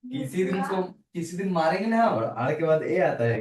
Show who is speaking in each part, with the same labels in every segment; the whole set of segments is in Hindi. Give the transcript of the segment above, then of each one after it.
Speaker 1: किसी दिन मारेंगे ना हम।
Speaker 2: और आड़ के बाद ए आता है।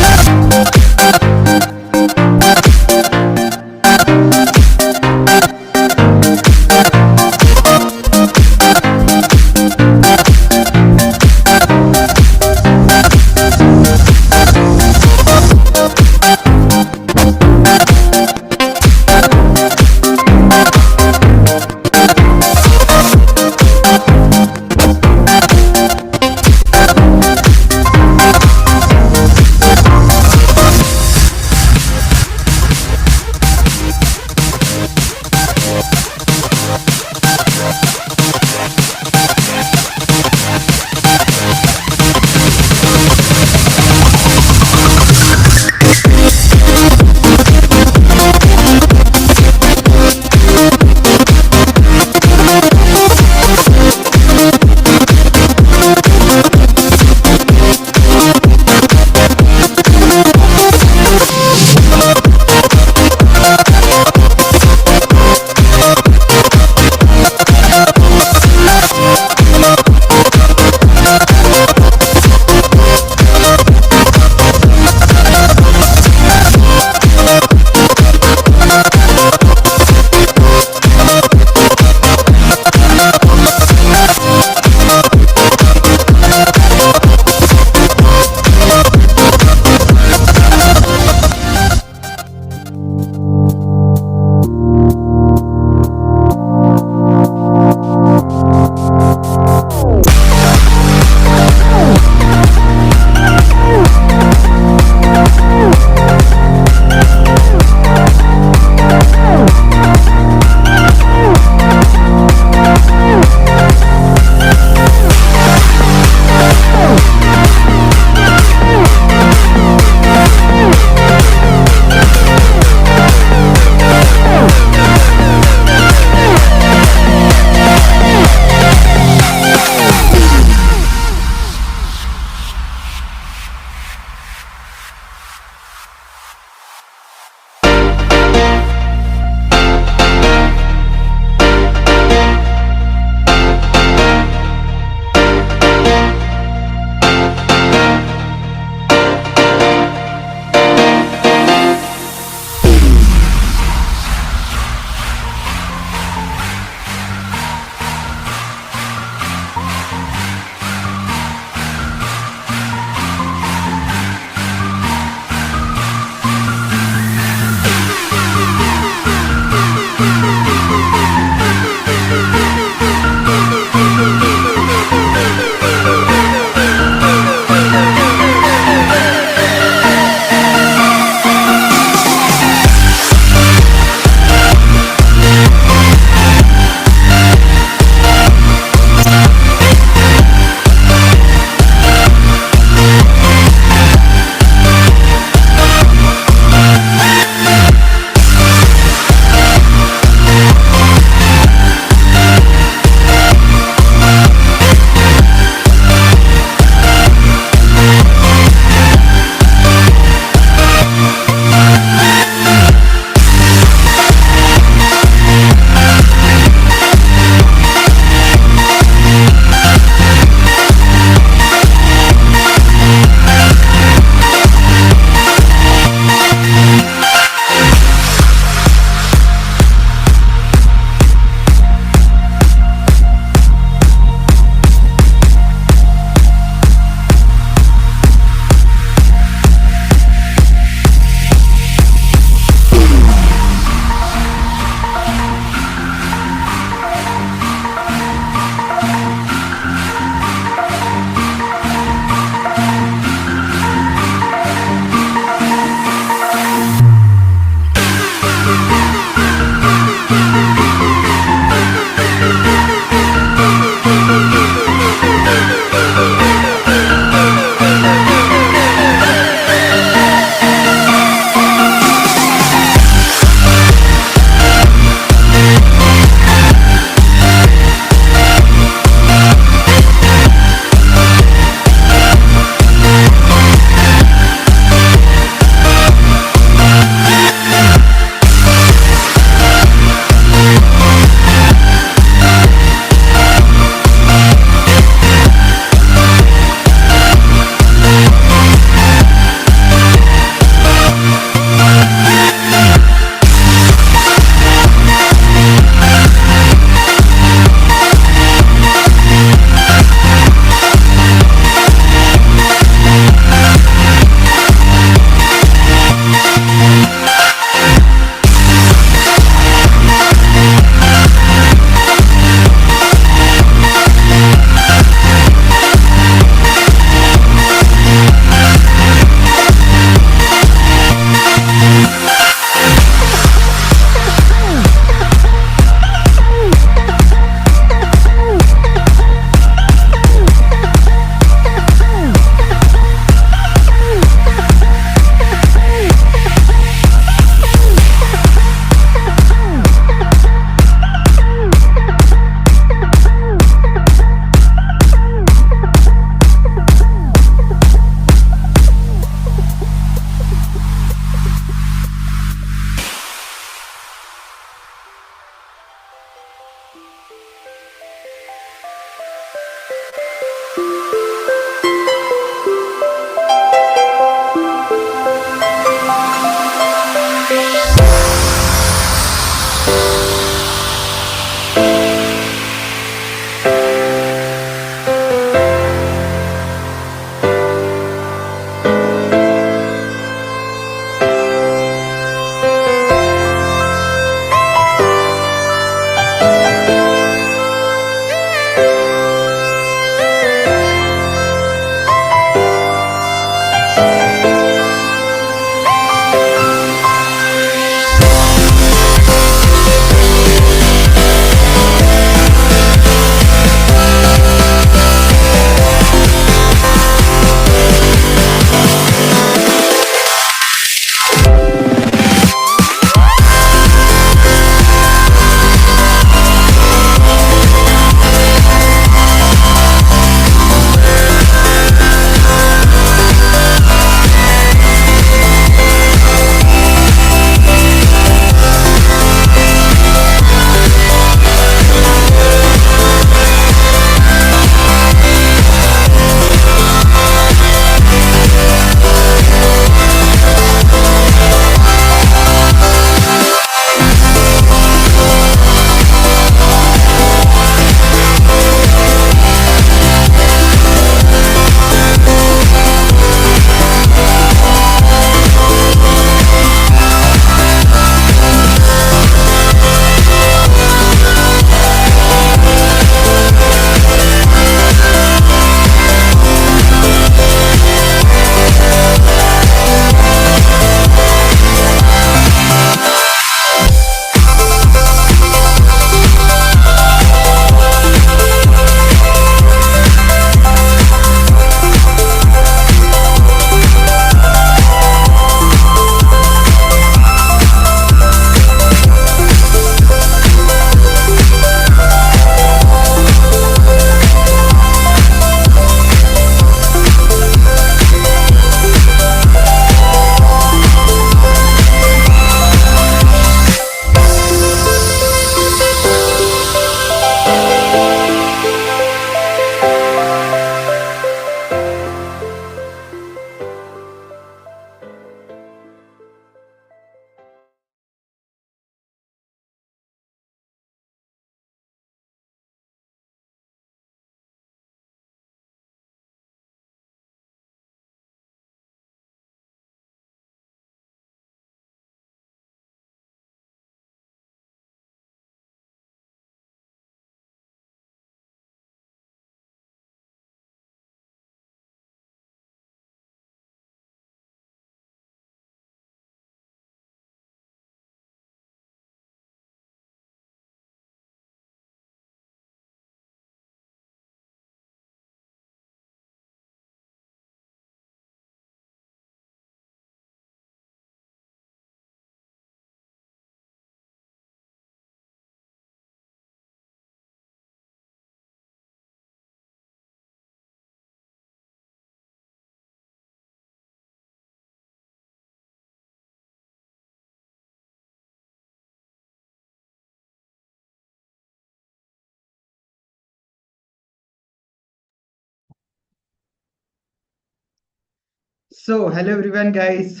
Speaker 1: So hello everyone guys.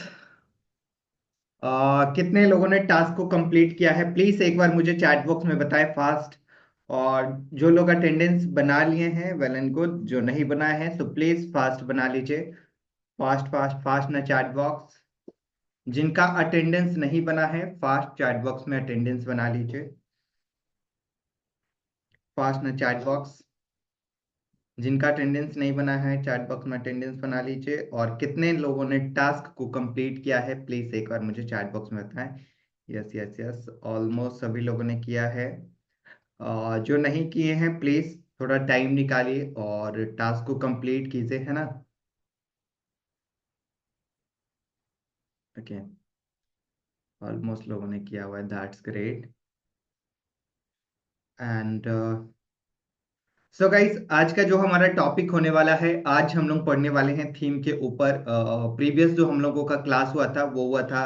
Speaker 1: कितने लोगों ने टास्क को कंप्लीट किया है प्लीज एक बार मुझे चैट बॉक्स में बताएं फास्ट। और जो लोग अटेंडेंस बना लिए हैं वेल एंड गुड, जो नहीं बनाए हैं सो प्लीज फास्ट बना लीजिए। फास्ट फास्ट फास्ट ना चैट बॉक्स। जिनका अटेंडेंस नहीं बना है फास्ट चैट बॉक्स में अटेंडेंस बना लीजिए। फास्ट ना चैट बॉक्स। जिनका अटेंडेंस नहीं बना है चैट बॉक्स में अटेंडेंस बना लीजिए। और कितने लोगों ने टास्क को कंप्लीट किया है प्लीज एक बार मुझे चैट बॉक्स में बताएं। यस यस यस, ऑलमोस्ट सभी लोगों ने किया है। जो नहीं किए हैं प्लीज थोड़ा टाइम निकालिए और टास्क को कंप्लीट कीजिए, है ना। ओके, ऑलमोस्ट लोगों ने किया हुआ है, that's great. And so guys, आज का जो हमारा टॉपिक होने वाला है, आज हम लोग पढ़ने वाले हैं थीम के ऊपर। प्रीवियस जो हम लोगों का क्लास हुआ था वो हुआ था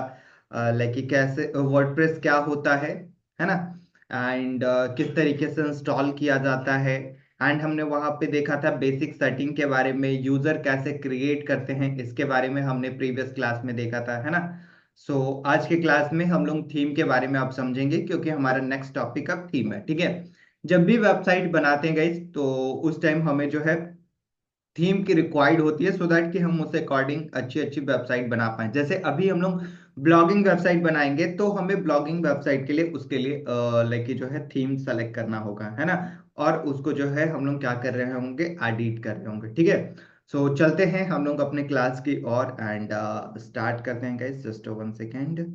Speaker 1: लाइक कि कैसे वर्डप्रेस क्या होता है ना। एंड किस तरीके से इंस्टॉल किया जाता है। एंड हमने वहां पे देखा था बेसिक सेटिंग के बारे में, यूजर कैसे क्रिएट करते हैं इसके बारे में हमने प्रीवियस क्लास में देखा था, है ना। सो आज के क्लास में हम लोग थीम के बारे में आप समझेंगे क्योंकि हमारा नेक्स्ट टॉपिक अब थीम है, ठीक है। जब भी वेबसाइट बनाते हैं गाइस तो उस टाइम हमें जो है थीम की रिक्वायर्ड होती है सो दैट कि हम उस अकॉर्डिंग अच्छी अच्छी वेबसाइट बना पाए। जैसे अभी हम लोग ब्लॉगिंग वेबसाइट बनाएंगे तो हमें ब्लॉगिंग वेबसाइट के लिए उसके लिए लाइक जो है थीम सेलेक्ट करना होगा, है ना। और उसको जो है हम लोग क्या कर रहे होंगे, एडिट कर रहे होंगे, ठीक है। सो चलते हैं हम लोग अपने क्लास की और एंड स्टार्ट करते हैं गाइस, जस्ट 1 सेकेंड।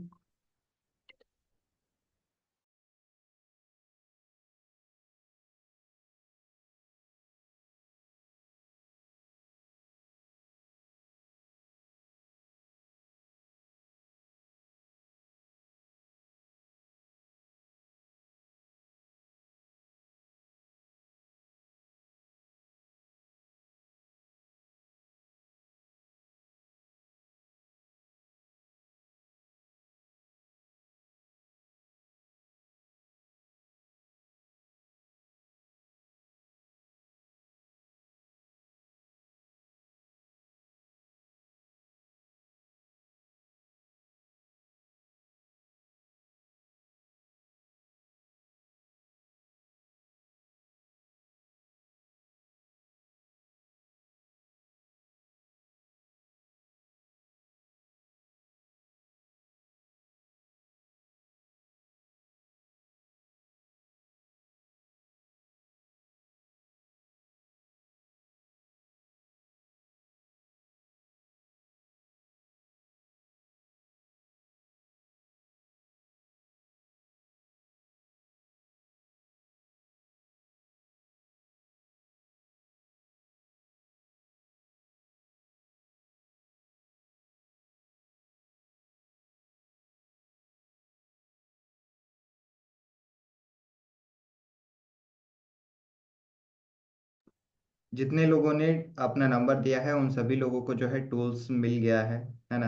Speaker 1: जितने लोगों ने अपना नंबर दिया है उन सभी लोगों को जो है टूल्स मिल गया है ना।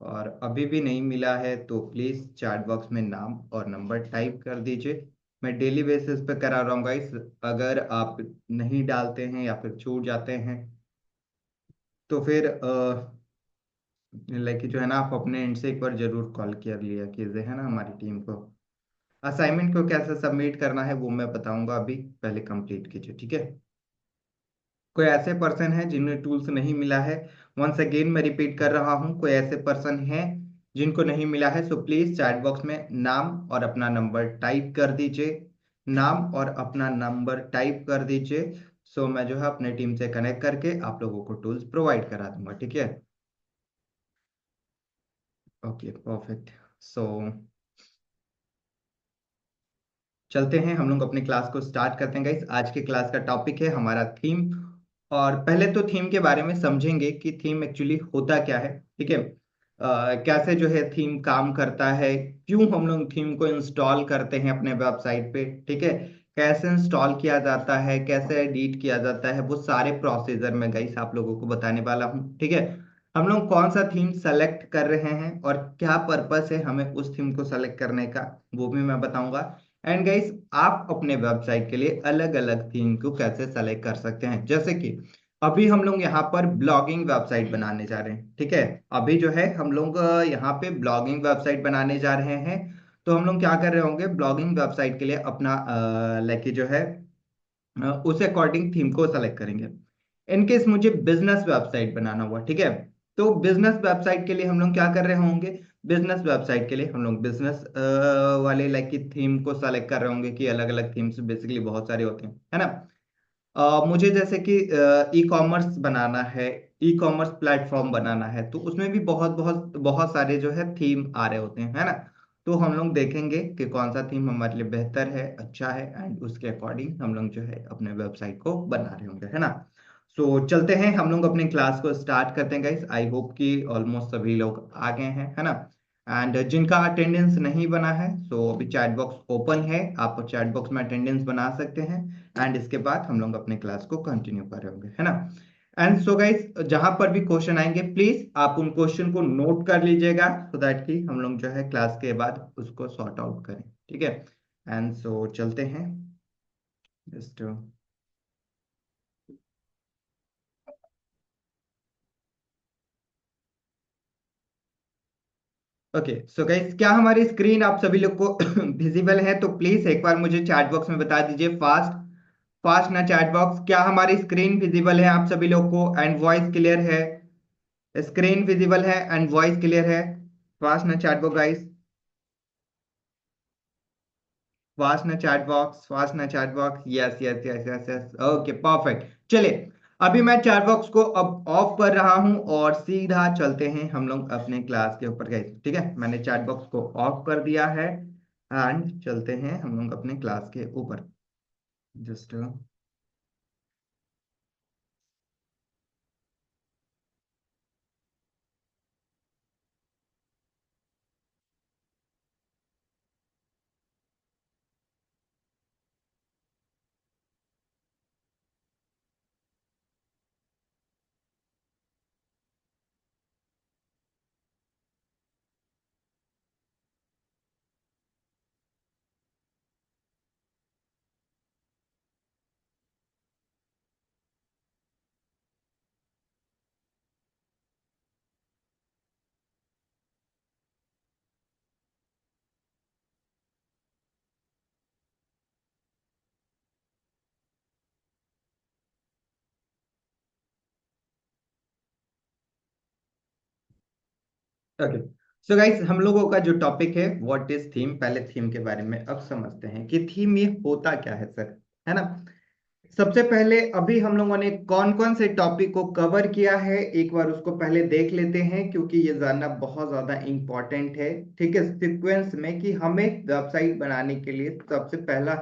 Speaker 1: और अभी भी नहीं मिला है तो प्लीज चैट बॉक्स में नाम और नंबर टाइप कर दीजिए। मैं डेली बेसिस पे करा रहा हूँ गाइस। अगर आप नहीं डालते हैं या फिर छूट जाते हैं तो फिर लाइक जो है ना, आप अपने एंड से एक बार जरूर कॉल कर लिया कीजिए, है ना, हमारी टीम को। असाइनमेंट को कैसे सबमिट करना है वो मैं बताऊंगा, अभी पहले कंप्लीट कीजिए, ठीक है। कोई ऐसे पर्सन है जिन्हें टूल्स नहीं मिला है, वंस अगेन मैं रिपीट कर रहा हूं, कोई ऐसे पर्सन है जिनको नहीं मिला है सो प्लीज चैट बॉक्स में नाम और अपना नंबर टाइप कर दीजिए। नाम और अपना नंबर टाइप कर दीजिए। सो मैं जो है अपने टीम से कनेक्ट करके आप लोगों को टूल्स प्रोवाइड करा दूंगा, ठीक है। Okay perfect. सो चलते हैं हम लोग अपने क्लास को स्टार्ट करते हैं गाइस। आज के क्लास का टॉपिक है हमारा थीम। और पहले तो थीम के बारे में समझेंगे कि थीम एक्चुअली होता क्या है, ठीक है। कैसे जो है थीम काम करता है, क्यों हम लोग थीम को इंस्टॉल करते हैं अपने वेबसाइट पे, ठीक है। कैसे इंस्टॉल किया जाता है, कैसे एडिट किया जाता है, वो सारे प्रोसीजर में गाइस आप लोगों को बताने वाला हूँ, ठीक है। हम लोग कौन सा थीम सेलेक्ट कर रहे हैं और क्या पर्पस है हमें उस थीम को सेलेक्ट करने का, वो भी मैं बताऊंगा। एंड गाइस, आप अपने वेबसाइट के लिए अलग अलग थीम को कैसे सेलेक्ट कर सकते हैं, जैसे कि अभी हम लोग यहाँ पर ब्लॉगिंग वेबसाइट बनाने जा रहे हैं, ठीक है। अभी जो है हम लोग यहाँ पे ब्लॉगिंग वेबसाइट बनाने जा रहे हैं। तो हम लोग क्या कर रहे होंगे, ब्लॉगिंग वेबसाइट के लिए अपना लाइक जो है उस अकॉर्डिंग थीम को सेलेक्ट करेंगे। इनकेस मुझे बिजनेस वेबसाइट बनाना हुआ, ठीक है, तो बिजनेस वेबसाइट के लिए हम लोग क्या कर रहे होंगे, बिजनेस वेबसाइट के लिए हम लोग बिजनेस वाले लाइक की थीम को सेलेक्ट कर रहे होंगे कि अलग अलग थीम्स बेसिकली बहुत सारे होते हैं, है ना। मुझे जैसे कि ई कॉमर्स बनाना है, ई कॉमर्स प्लेटफॉर्म बनाना है, तो उसमें भी बहुत बहुत बहुत सारे जो है थीम आ रहे होते हैं, है ना। तो हम लोग देखेंगे कि कौन सा थीम हमारे लिए बेहतर है, अच्छा है, एंड उसके अकॉर्डिंग हम लोग जो है अपने वेबसाइट को बना रहे होंगे, है ना। सो चलते हैं, हम लोग अपनी क्लास को स्टार्ट करते हैं गाइस। आई होप कि ऑलमोस्ट सभी लोग आ गए हैं, है ना। एंड जिनका अटेंडेंस नहीं बना है, सो अभी चैट बॉक्स ओपन है, आप चैट बॉक्स में अटेंडेंस बना सकते हैं। एंड इसके बाद हम लोग अपने क्लास को कंटिन्यू कर रहे होंगे, है ना। एंड सो गाइस, जहां पर भी क्वेश्चन आएंगे प्लीज आप उन क्वेश्चन को नोट कर लीजिएगा, सो दैट कि हम लोग जो है क्लास के बाद उसको सॉर्ट आउट करें, ठीक है। एंड सो चलते हैं जस्ट। ओके सो गाइस, क्या हमारी स्क्रीन आप सभी लोग को विजिबल है? तो प्लीज एक बार मुझे चैट बॉक्स में बता दीजिए, फास्ट फास्ट ना चैट बॉक्स, क्या हमारी स्क्रीन विजिबल है आप सभी लोग को एंड वॉइस क्लियर है? स्क्रीन विजिबल है एंड वॉइस क्लियर है? फास्ट ना चैट बॉक्स गाइस, फास्ट ना चैट बॉक्स, फास्ट ना chat box, yes yes yes yes yes, okay perfect. चलिए, अभी मैं चैट बॉक्स को अब ऑफ कर रहा हूं और सीधा चलते हैं हम लोग अपने क्लास के ऊपर गाइस, ठीक है। मैंने चैट बॉक्स को ऑफ कर दिया है एंड चलते हैं हम लोग अपने क्लास के ऊपर जस्ट। ओके सो गाइस, हम लोगों का जो टॉपिक है व्हाट इज थीम, पहले थीम के बारे में अब समझते हैं कि थीम ये होता क्या है सर, है ना। सबसे पहले अभी हम लोगों ने कौन कौन से टॉपिक को कवर किया है एक बार उसको पहले देख लेते हैं, क्योंकि ये जानना बहुत ज्यादा इंपॉर्टेंट है, ठीक है, सीक्वेंस में कि हमें वेबसाइट बनाने के लिए सबसे पहला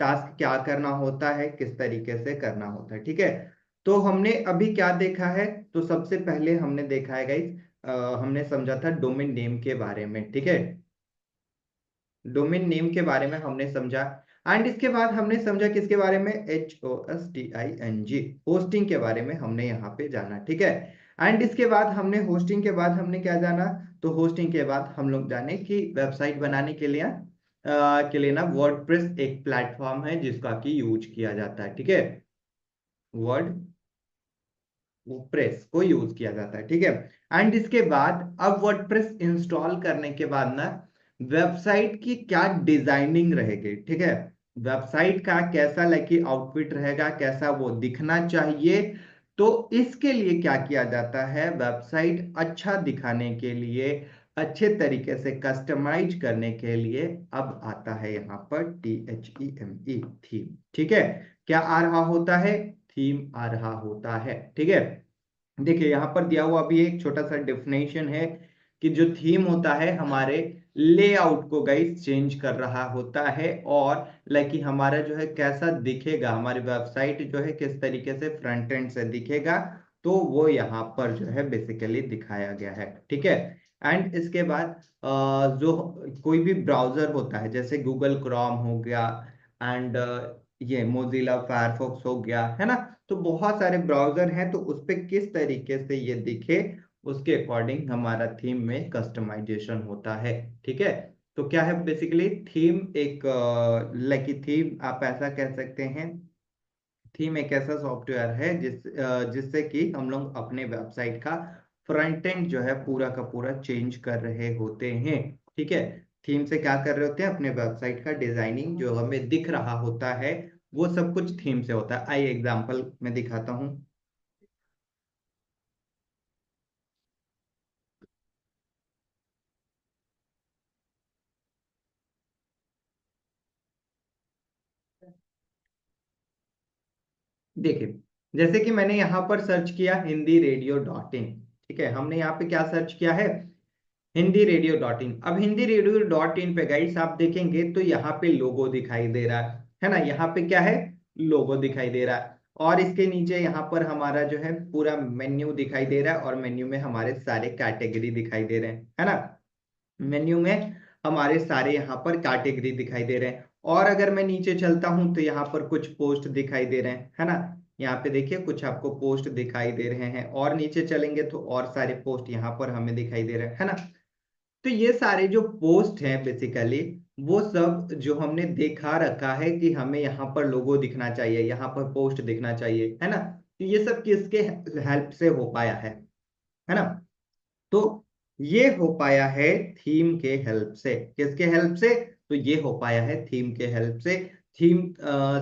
Speaker 1: टास्क क्या करना होता है, किस तरीके से करना होता है, ठीक है। तो हमने अभी क्या देखा है, तो सबसे पहले हमने देखा है गाइस, हमने समझा था डोमेन नेम के बारे में, ठीक है। डोमेन नेम के बारे में हमने समझा एंड इसके बाद हमने समझा किसके बारे में, HOSTING, होस्टिंग के बारे में हमने यहाँ पे जाना, ठीक है। एंड इसके बाद हमने होस्टिंग के बाद हमने क्या जाना, तो होस्टिंग के बाद हम लोग जाने कि वेबसाइट बनाने के लिए ना वर्डप्रेस एक प्लेटफॉर्म है जिसका की यूज किया जाता है, ठीक है। वर्ड प्रेस को यूज किया जाता है, ठीक है। एंड इसके बाद अब वर्डप्रेस इंस्टॉल करने के बाद ना वेबसाइट की क्या डिजाइनिंग रहेगी, ठीक है। वेबसाइट का कैसा लाइक आउटफिट रहेगा, कैसा वो दिखना चाहिए, तो इसके लिए क्या किया जाता है, वेबसाइट अच्छा दिखाने के लिए, अच्छे तरीके से कस्टमाइज करने के लिए अब आता है यहाँ पर THEME, थीम, ठीक है। क्या आ रहा होता है, थीम आ रहा होता है, ठीक है। देखिए यहाँ पर दिया हुआ भी एक छोटा सा डेफिनेशन है कि जो थीम होता है हमारे लेआउट को गाइस चेंज कर रहा होता है, और लाइक कि हमारा जो है कैसा दिखेगा, हमारी वेबसाइट जो है किस तरीके से फ्रंट एंड से दिखेगा, तो वो यहाँ पर जो है बेसिकली दिखाया गया है, ठीक है। एंड इसके बाद जो कोई भी ब्राउजर होता है जैसे गूगल क्रोम हो गया एंड ये मोजिला फायरफॉक्स हो गया, है ना। तो बहुत सारे ब्राउजर हैं, तो उस पे किस तरीके से ये दिखे उसके अकॉर्डिंग हमारा थीम में कस्टमाइजेशन होता है, ठीक है। तो क्या है बेसिकली थीम, एक लाइक थीम आप ऐसा कह सकते हैं, थीम एक ऐसा सॉफ्टवेयर है जिससे कि हम लोग अपने वेबसाइट का फ्रंट एंड जो है पूरा का पूरा चेंज कर रहे होते हैं। ठीक है, थीम से क्या कर रहे होते हैं, अपने वेबसाइट का डिजाइनिंग जो हमें दिख रहा होता है वो सब कुछ थीम से होता है। आइए एग्जांपल मैं दिखाता हूँ। देखिए, जैसे कि मैंने यहाँ पर सर्च किया हिंदी रेडियो.इन। ठीक है, हमने यहाँ पे क्या सर्च किया है, हिंदी रेडियो.इन। अब हिंदी रेडियो.इन पे गाइस आप देखेंगे तो यहाँ पे लोगो दिखाई दे रहा है ना, यहाँ पे क्या है, लोगो दिखाई दे रहा है। और इसके नीचे यहाँ पर हमारा जो है पूरा मेन्यू दिखाई दे रहा है, और मेन्यू में हमारे सारे कैटेगरी दिखाई दे रहे हैं, है ना। मेन्यू में हमारे सारे यहाँ पर कैटेगरी दिखाई दे रहे हैं। और अगर मैं नीचे चलता हूं तो यहाँ पर कुछ पोस्ट दिखाई दे रहे हैं, है ना। यहाँ पे देखिए कुछ आपको पोस्ट दिखाई दे रहे हैं, और नीचे चलेंगे तो और सारे पोस्ट यहाँ पर हमें दिखाई दे रहे हैं, है ना। तो ये सारे जो पोस्ट हैं बेसिकली वो सब जो हमने देखा रखा है कि हमें यहाँ पर लोगो दिखना चाहिए, यहाँ पर पोस्ट दिखना चाहिए, है ना। तो ये सब किसके हेल्प से हो पाया है ना। तो ये हो पाया है थीम के हेल्प से। किसके हेल्प से, तो ये हो पाया है थीम के हेल्प से। थीम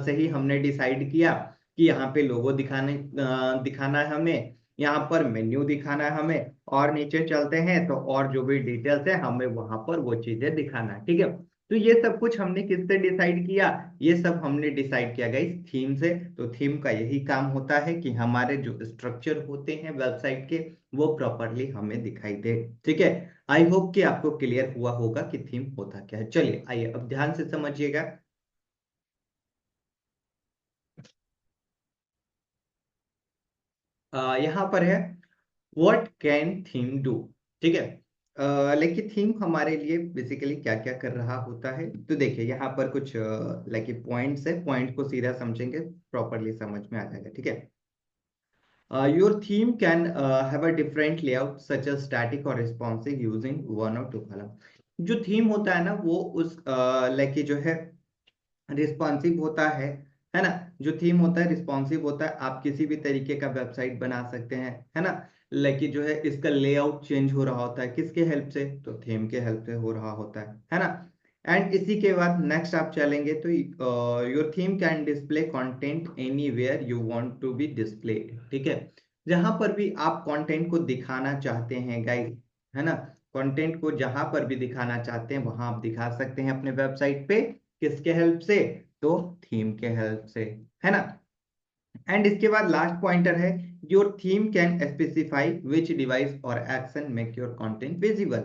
Speaker 1: से ही हमने डिसाइड किया कि यहाँ पे लोगो दिखाना है हमें, यहाँ पर मेन्यू दिखाना है हमें, और नीचे चलते हैं तो और जो भी डिटेल्स है हमें वहां पर वो चीजें दिखाना है। ठीक है, तो ये सब कुछ हमने किससे डिसाइड किया, ये सब हमने डिसाइड किया गई थीम से। तो थीम का यही काम होता है कि हमारे जो स्ट्रक्चर होते हैं वेबसाइट के वो प्रॉपरली हमें दिखाई दे। ठीक है, आई होप कि आपको क्लियर हुआ होगा कि थीम होता क्या है। चलिए आइए अब ध्यान से समझिएगा। यहाँ पर है व्हाट कैन थीम डू। ठीक है, लेकिन थीम हमारे लिए बेसिकली क्या क्या कर रहा होता है, तो देखिए यहाँ पर कुछ लाइक पॉइंट्स है, पॉइंट को सीधा समझेंगे प्रॉपरली समझ में आ जाएगा। ठीक है, your theme can have a different layout such as static or responsive using one or two column। जो थीम होता है ना वो उस लाइक जो है रिस्पॉन्सिव होता है ना। जो थीम होता है रिस्पॉन्सिव होता है, आप किसी भी तरीके का वेबसाइट बना सकते हैं, है ना। लाइक जो है इसका लेआउट चेंज हो रहा होता है किसके हेल्प से, तो थीम के हेल्प से हो रहा होता है ना। एंड इसी के बाद नेक्स्ट आप चलेंगे तो your theme can display content anywhere you want to be displayed. ठीक है, जहां पर भी आप कंटेंट को दिखाना चाहते हैं गाइस, है ना, कंटेंट को जहां पर भी दिखाना चाहते हैं वहां आप दिखा सकते हैं अपने वेबसाइट पे। किसके हेल्प से, तो थीम के हेल्प से, है ना। एंड इसके बाद लास्ट पॉइंटर है your theme can specify which device और action make your content visible.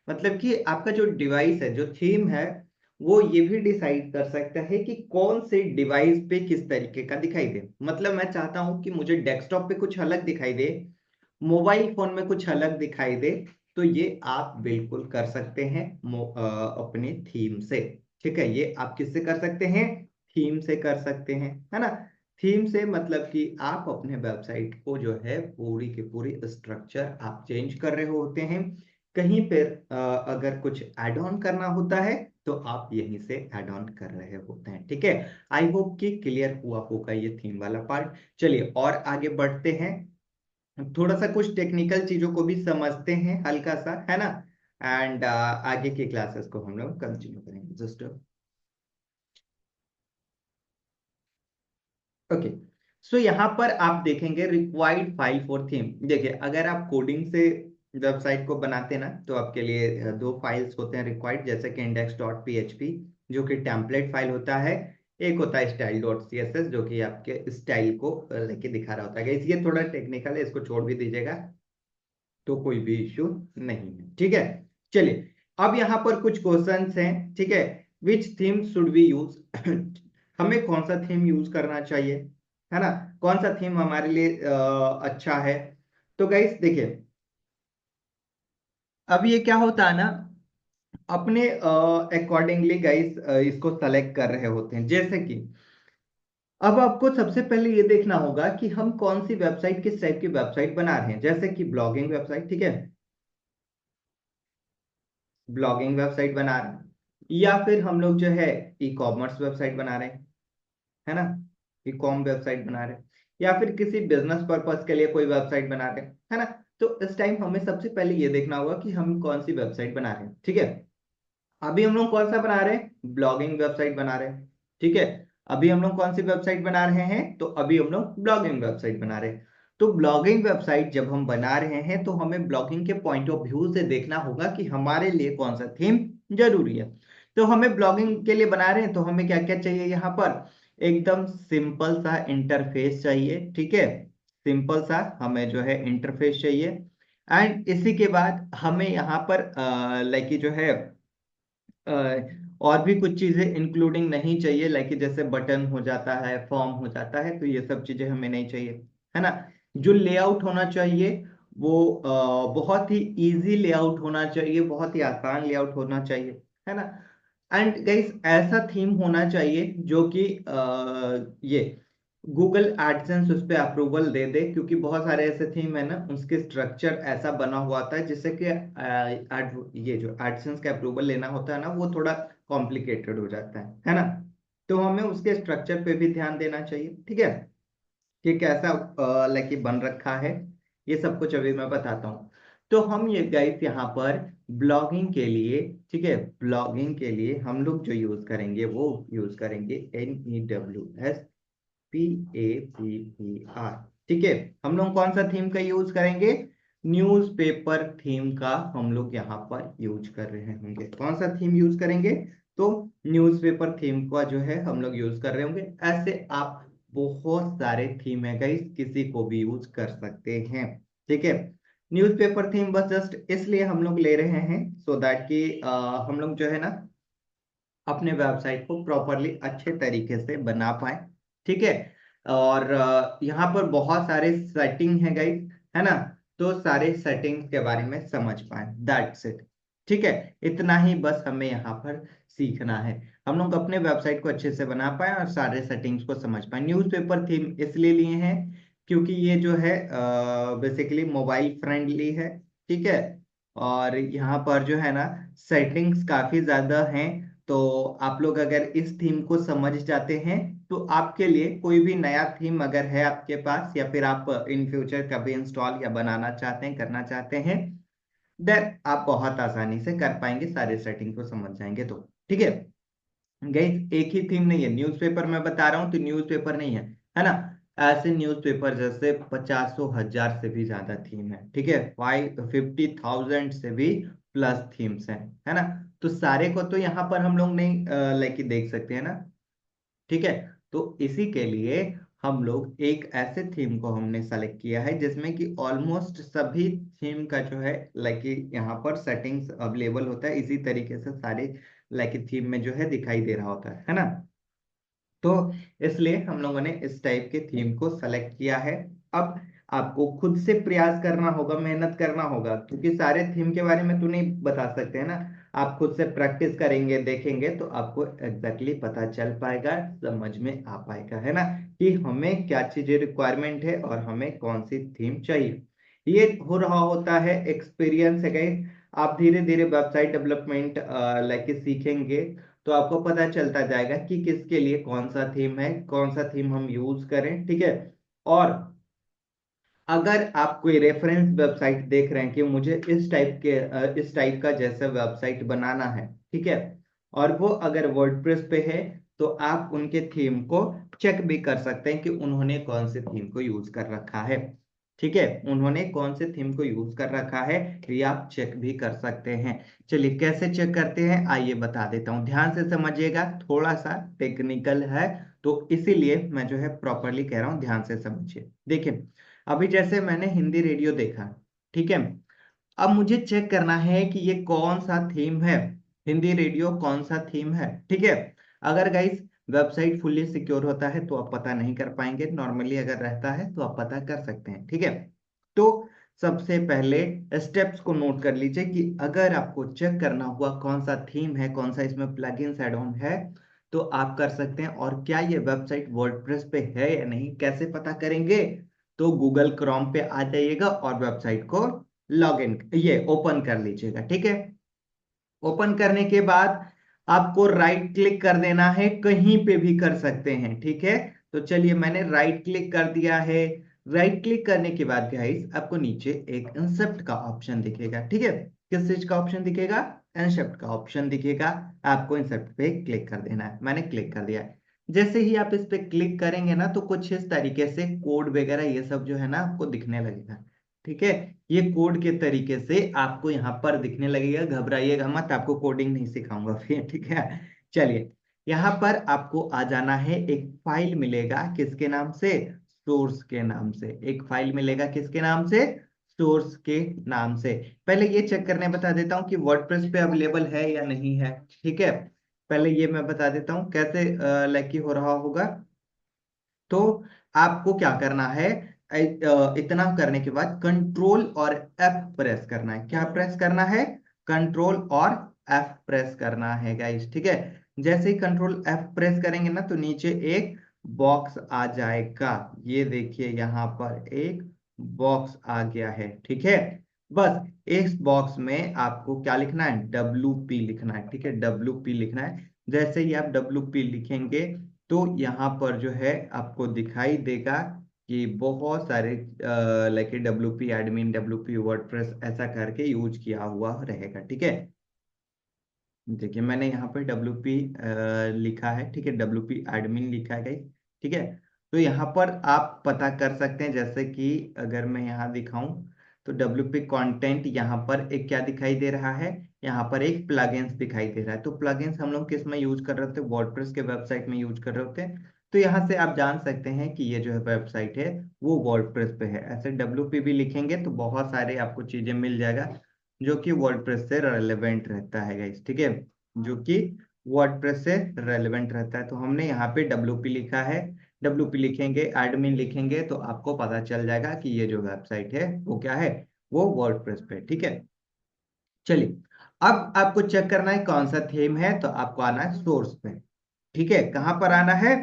Speaker 1: मतलब कि आपका जो डिवाइस है, जो थीम है, वो ये भी डिसाइड कर सकता है कि कौन से डिवाइस पे किस तरीके का दिखाई दे। मतलब मैं चाहता हूं कि मुझे डेस्कटॉप पे कुछ अलग दिखाई दे, मोबाइल फोन में कुछ अलग दिखाई दे, तो ये आप बिल्कुल कर सकते हैं अपने थीम से। ठीक है, ये आप किससे कर सकते हैं, थीम से कर सकते हैं, है ना। थीम से मतलब कि आप अपने वेबसाइट को जो है पूरी की पूरी स्ट्रक्चर आप चेंज कर रहे होते हैं। कहीं पर अगर कुछ ऐड ऑन करना होता है तो आप यहीं से ऐड ऑन कर रहे होते हैं। ठीक है, आई होप कि क्लियर हुआ होगा ये थीम वाला पार्ट। चलिए और आगे बढ़ते हैं, थोड़ा सा कुछ टेक्निकल चीजों को भी समझते हैं हल्का सा, है ना। एंड आगे की क्लासेस को हम लोग कंटिन्यू करेंगे जस्ट। ओके, सो यहाँ पर आप देखेंगे रिक्वायर्ड फाइल फॉर थीम। देखिए अगर आप कोडिंग से वेबसाइट को बनाते हैं ना तो आपके लिए दो फाइल्स होते हैं रिक्वायर्ड, जैसे कि index.php जो कि टेम्पलेट फाइल होता है, एक होता है style.css जो कि आपके स्टाइल को लेके दिखा रहा होता है। ये थोड़ा टेक्निकल है, इसको छोड़ भी दीजिएगा तो कोई भी इश्यू नहीं है। ठीक है, चलिए अब यहाँ पर कुछ क्वेश्चंस हैं। ठीक है, विच थीम शुड वी यूज हमें कौन सा थीम यूज करना चाहिए, है ना, कौन सा थीम हमारे लिए अच्छा है। तो गाइस देखिए, अब ये क्या होता है ना, अपने अकॉर्डिंगली गाइस इसको सेलेक्ट कर रहे होते हैं। जैसे कि अब आपको सबसे पहले ये देखना होगा कि हम कौन सी वेबसाइट, किस टाइप की वेबसाइट बना रहे हैं। जैसे कि ब्लॉगिंग वेबसाइट, ठीक है, ब्लॉगिंग वेबसाइट बना रहे हैं, या फिर हम लोग जो है ई कॉमर्स वेबसाइट बना रहे हैं, है ना, ई कॉम वेबसाइट बना रहे हैं, या फिर किसी बिजनेस पर्पस के लिए कोई वेबसाइट बना रहे हैं, है ना। तो इस टाइम हमें सबसे पहले ये देखना होगा कि हम कौन सी वेबसाइट बना रहे हैं, ठीक है। अभी हम लोग कौन सा बना रहे हैं, ब्लॉगिंग वेबसाइट बना रहे हैं, ठीक है। अभी हम लोग कौन सी वेबसाइट बना रहे हैं, तो अभी हम लोग ब्लॉगिंग वेबसाइट बना रहे हैं। तो ब्लॉगिंग वेबसाइट जब हम बना रहे हैं तो हमें ब्लॉगिंग के पॉइंट ऑफ व्यू से देखना होगा कि हमारे लिए कौन सा थीम जरूरी है। तो हमें ब्लॉगिंग के लिए बना रहे हैं तो हमें क्या क्या चाहिए यहाँ पर, एकदम सिंपल सा इंटरफेस चाहिए, ठीक है। सिंपल सा हमें जो है इंटरफेस चाहिए। एंड इसी के बाद हमें यहाँ पर लाइक जो है अ, और भी कुछ चीजें इंक्लूडिंग नहीं चाहिए, लाइक जैसे बटन हो जाता है, फॉर्म हो जाता है, तो ये सब चीजें हमें नहीं चाहिए, है ना। जो लेआउट होना चाहिए वो बहुत ही इजी लेआउट होना चाहिए, बहुत ही आसान लेआउट होना चाहिए, है ना। एंड गाइस ऐसा थीम होना चाहिए जो कि ये गूगल एडसेंस उस पर अप्रूवल दे दे, क्योंकि बहुत सारे ऐसे थीम है ना उसके स्ट्रक्चर ऐसा बना हुआ था जिससे कि ये जो एडसेंस का अप्रूवल लेना होता है ना वो थोड़ा कॉम्प्लिकेटेड हो जाता है ना। तो हमें उसके स्ट्रक्चर पे भी ध्यान देना चाहिए, ठीक है, कि कैसा लाइक बन रखा है। ये सब कुछ अभी मैं बताता हूँ। तो हम ये गाइस यहाँ पर ब्लॉगिंग के लिए, ठीक है, ब्लॉगिंग के लिए हम लोग जो यूज करेंगे वो यूज करेंगे NEWSPAPER, ठीक है। हम लोग कौन सा थीम का यूज करेंगे, न्यूज़पेपर थीम का हम लोग यहाँ पर यूज कर रहे होंगे। कौन सा थीम यूज करेंगे, तो न्यूज़पेपर थीम का जो है हम लोग यूज कर रहे होंगे। ऐसे आप बहुत सारे थीम है गाइस, किसी को भी यूज कर सकते हैं, ठीक है। न्यूज़पेपर थीम बस जस्ट इसलिए हम लोग ले रहे हैं सो दैट कि हम लोग जो है ना अपने वेबसाइट को प्रॉपरली अच्छे तरीके से बना पाए, ठीक है। और यहाँ पर बहुत सारे सेटिंग है गाइस, है ना। तो सारे सेटिंग्स के बारे में समझ पाए, दैट्स इट, ठीक है। इतना ही बस हमें यहाँ पर सीखना है, हम लोग अपने वेबसाइट को अच्छे से बना पाए और सारे सेटिंग्स को समझ पाए। न्यूज़पेपर थीम इसलिए लिए हैं क्योंकि ये जो है बेसिकली मोबाइल फ्रेंडली है, ठीक है। और यहाँ पर जो है ना सेटिंग्स काफी ज्यादा हैं। तो आप लोग अगर इस थीम को समझ जाते हैं तो आपके लिए कोई भी नया थीम अगर है आपके पास या फिर आप इन फ्यूचर कभी इंस्टॉल या बनाना चाहते हैं, करना चाहते हैं, देन आप बहुत आसानी से कर पाएंगे, सारे सेटिंग को समझ जाएंगे तो, ठीक है। गाइस एक ही थीम नहीं है, न्यूज़पेपर मैं बता रहा हूँ तो न्यूज़पेपर नहीं है ना। ऐसे न्यूज़पेपर जैसे 50,000 से भी ज्यादा थीम है, ठीक है, 50,000 से भी प्लस थीम्स है ना। तो सारे को तो यहाँ पर हम लोग नहीं लाइक देख सकते हैं ना, ठीक है। तो इसी के लिए हम लोग एक ऐसे थीम को हमने सेलेक्ट किया है जिसमें कि ऑलमोस्ट सभी थीम का जो है लाइक यहाँ पर सेटिंग्स अवेलेबल होता है, इसी तरीके से सारे लाइक थीम में जो है दिखाई दे रहा होता है ना। तो इसलिए हम लोगों ने इस टाइप के थीम को सेलेक्ट किया है। अब आपको खुद से प्रयास करना होगा, मेहनत करना होगा, क्योंकि सारे थीम के बारे में तो नहीं बता सकते हैं ना। आप खुद से प्रैक्टिस करेंगे, देखेंगे तो आपको एग्जैक्टली पता चल पाएगा, समझ में आ पाएगा, है ना, कि हमें क्या चीजें रिक्वायरमेंट है और हमें कौन सी थीम चाहिए। ये हो रहा होता है एक्सपीरियंस है गाइस। आप धीरे धीरे वेबसाइट डेवलपमेंट लाइक सीखेंगे तो आपको पता चलता जाएगा कि किसके लिए कौन सा थीम है, कौन सा थीम हम यूज करें, ठीक है। और अगर आप कोई रेफरेंस वेबसाइट देख रहे हैं कि मुझे इस टाइप का जैसा वेबसाइट बनाना है, ठीक है, और वो अगर वर्डप्रेस पे है तो आप उनके थीम को चेक भी कर सकते हैं कि उन्होंने कौन से थीम को यूज कर रखा है, ठीक है, उन्होंने कौन से थीम को यूज कर रखा है, ये आप चेक भी कर सकते हैं। चलिए कैसे चेक करते हैं आइए बता देता हूँ, ध्यान से समझिएगा, थोड़ा सा टेक्निकल है तो इसीलिए मैं जो है प्रॉपरली कह रहा हूँ, ध्यान से समझिए। देखिए अभी जैसे मैंने हिंदी रेडियो देखा, ठीक है, अब मुझे चेक करना है कि ये कौन सा थीम है, हिंदी रेडियो कौन सा थीम है, ठीक है। अगर गाइस वेबसाइट फुल्ली सिक्योर होता है तो आप पता नहीं कर पाएंगे, नॉर्मली अगर रहता है तो आप पता कर सकते हैं, ठीक है। तो सबसे पहले स्टेप्स को नोट कर लीजिए कि अगर आपको चेक करना हुआ कौन सा थीम है, कौन सा इसमें प्लगइन्स ऐड ऑन है, तो आप कर सकते हैं। और क्या ये वेबसाइट वर्डप्रेस पे है या नहीं, कैसे पता करेंगे, तो गूगल क्रोम पे आ जाइएगा और वेबसाइट को लॉग इन ये ओपन कर लीजिएगा, ठीक है। ओपन करने के बाद आपको राइट क्लिक कर देना है, कहीं पे भी कर सकते हैं, ठीक है। तो चलिए मैंने राइट क्लिक कर दिया है। राइट क्लिक करने के बाद गाइस आपको नीचे एक इंसेप्ट का ऑप्शन दिखेगा, ठीक है। किस चीज का ऑप्शन दिखेगा? इंसेप्ट का ऑप्शन दिखेगा। आपको इंसेप्ट पे क्लिक कर देना है। मैंने क्लिक कर दिया है। जैसे ही आप इस पे क्लिक करेंगे ना तो कुछ इस तरीके से कोड वगैरह ये सब जो है ना आपको दिखने लगेगा, ठीक है। ये कोड के तरीके से आपको यहाँ पर दिखने लगेगा। घबराइएगा मत, आपको कोडिंग नहीं सिखाऊंगा फिर, ठीक है। चलिए, यहाँ पर आपको आ जाना है। एक फाइल मिलेगा किसके नाम से? सोर्स के नाम से। एक फाइल मिलेगा किसके नाम से? सोर्स के नाम से। पहले ये चेक करने बता देता हूँ कि वर्डप्रेस पे अवेलेबल है या नहीं है, ठीक है। पहले ये मैं बता देता हूँ कैसे लाइक हो रहा होगा। तो आपको क्या करना है? इतना करने के बाद कंट्रोल और एफ प्रेस करना है। क्या प्रेस करना है? कंट्रोल और एफ प्रेस करना है गाइस, ठीक है। जैसे ही कंट्रोल एफ प्रेस करेंगे ना तो नीचे एक बॉक्स आ जाएगा। ये देखिए यहाँ पर एक बॉक्स आ गया है, ठीक है। बस इस बॉक्स में आपको क्या लिखना है? WP लिखना है, ठीक है। WP लिखना है। जैसे ही आप WP लिखेंगे तो यहाँ पर जो है आपको दिखाई देगा कि बहुत सारे like WP admin, WP WordPress ऐसा करके यूज किया हुआ रहेगा, ठीक है। देखिए मैंने यहाँ पर WP लिखा है, ठीक है। WP एडमिन लिखा है गाइस, ठीक है। तो यहाँ पर आप पता कर सकते हैं, जैसे कि अगर मैं यहाँ दिखाऊं तो WP कंटेंट यहाँ पर एक क्या दिखाई दे रहा है? यहाँ पर एक प्लगइन्स दिखाई दे रहा है। तो प्लगइन्स हम लोग किस में यूज कर रहे होते हैं? वर्डप्रेस के वेबसाइट में यूज कर रहे होते हैं। तो यहाँ से आप जान सकते हैं कि ये जो है वेबसाइट है वो वर्डप्रेस पे है। ऐसे WP भी लिखेंगे तो बहुत सारे आपको चीजें मिल जाएगा जो कि वर्डप्रेस से रेलेवेंट रहता है गाइस, ठीक है। जो कि वर्डप्रेस से रेलेवेंट रहता है। तो हमने यहाँ पे WP लिखा है। WP लिखेंगे, एडमिन लिखेंगे तो आपको पता चल जाएगा कि ये जो वेबसाइट है वो क्या है? वो वर्डप्रेस पे, ठीक है। चलिए, अब आपको चेक करना है कौन सा थीम है। तो आपको आना है सोर्स पे, ठीक है। कहां पर आना है?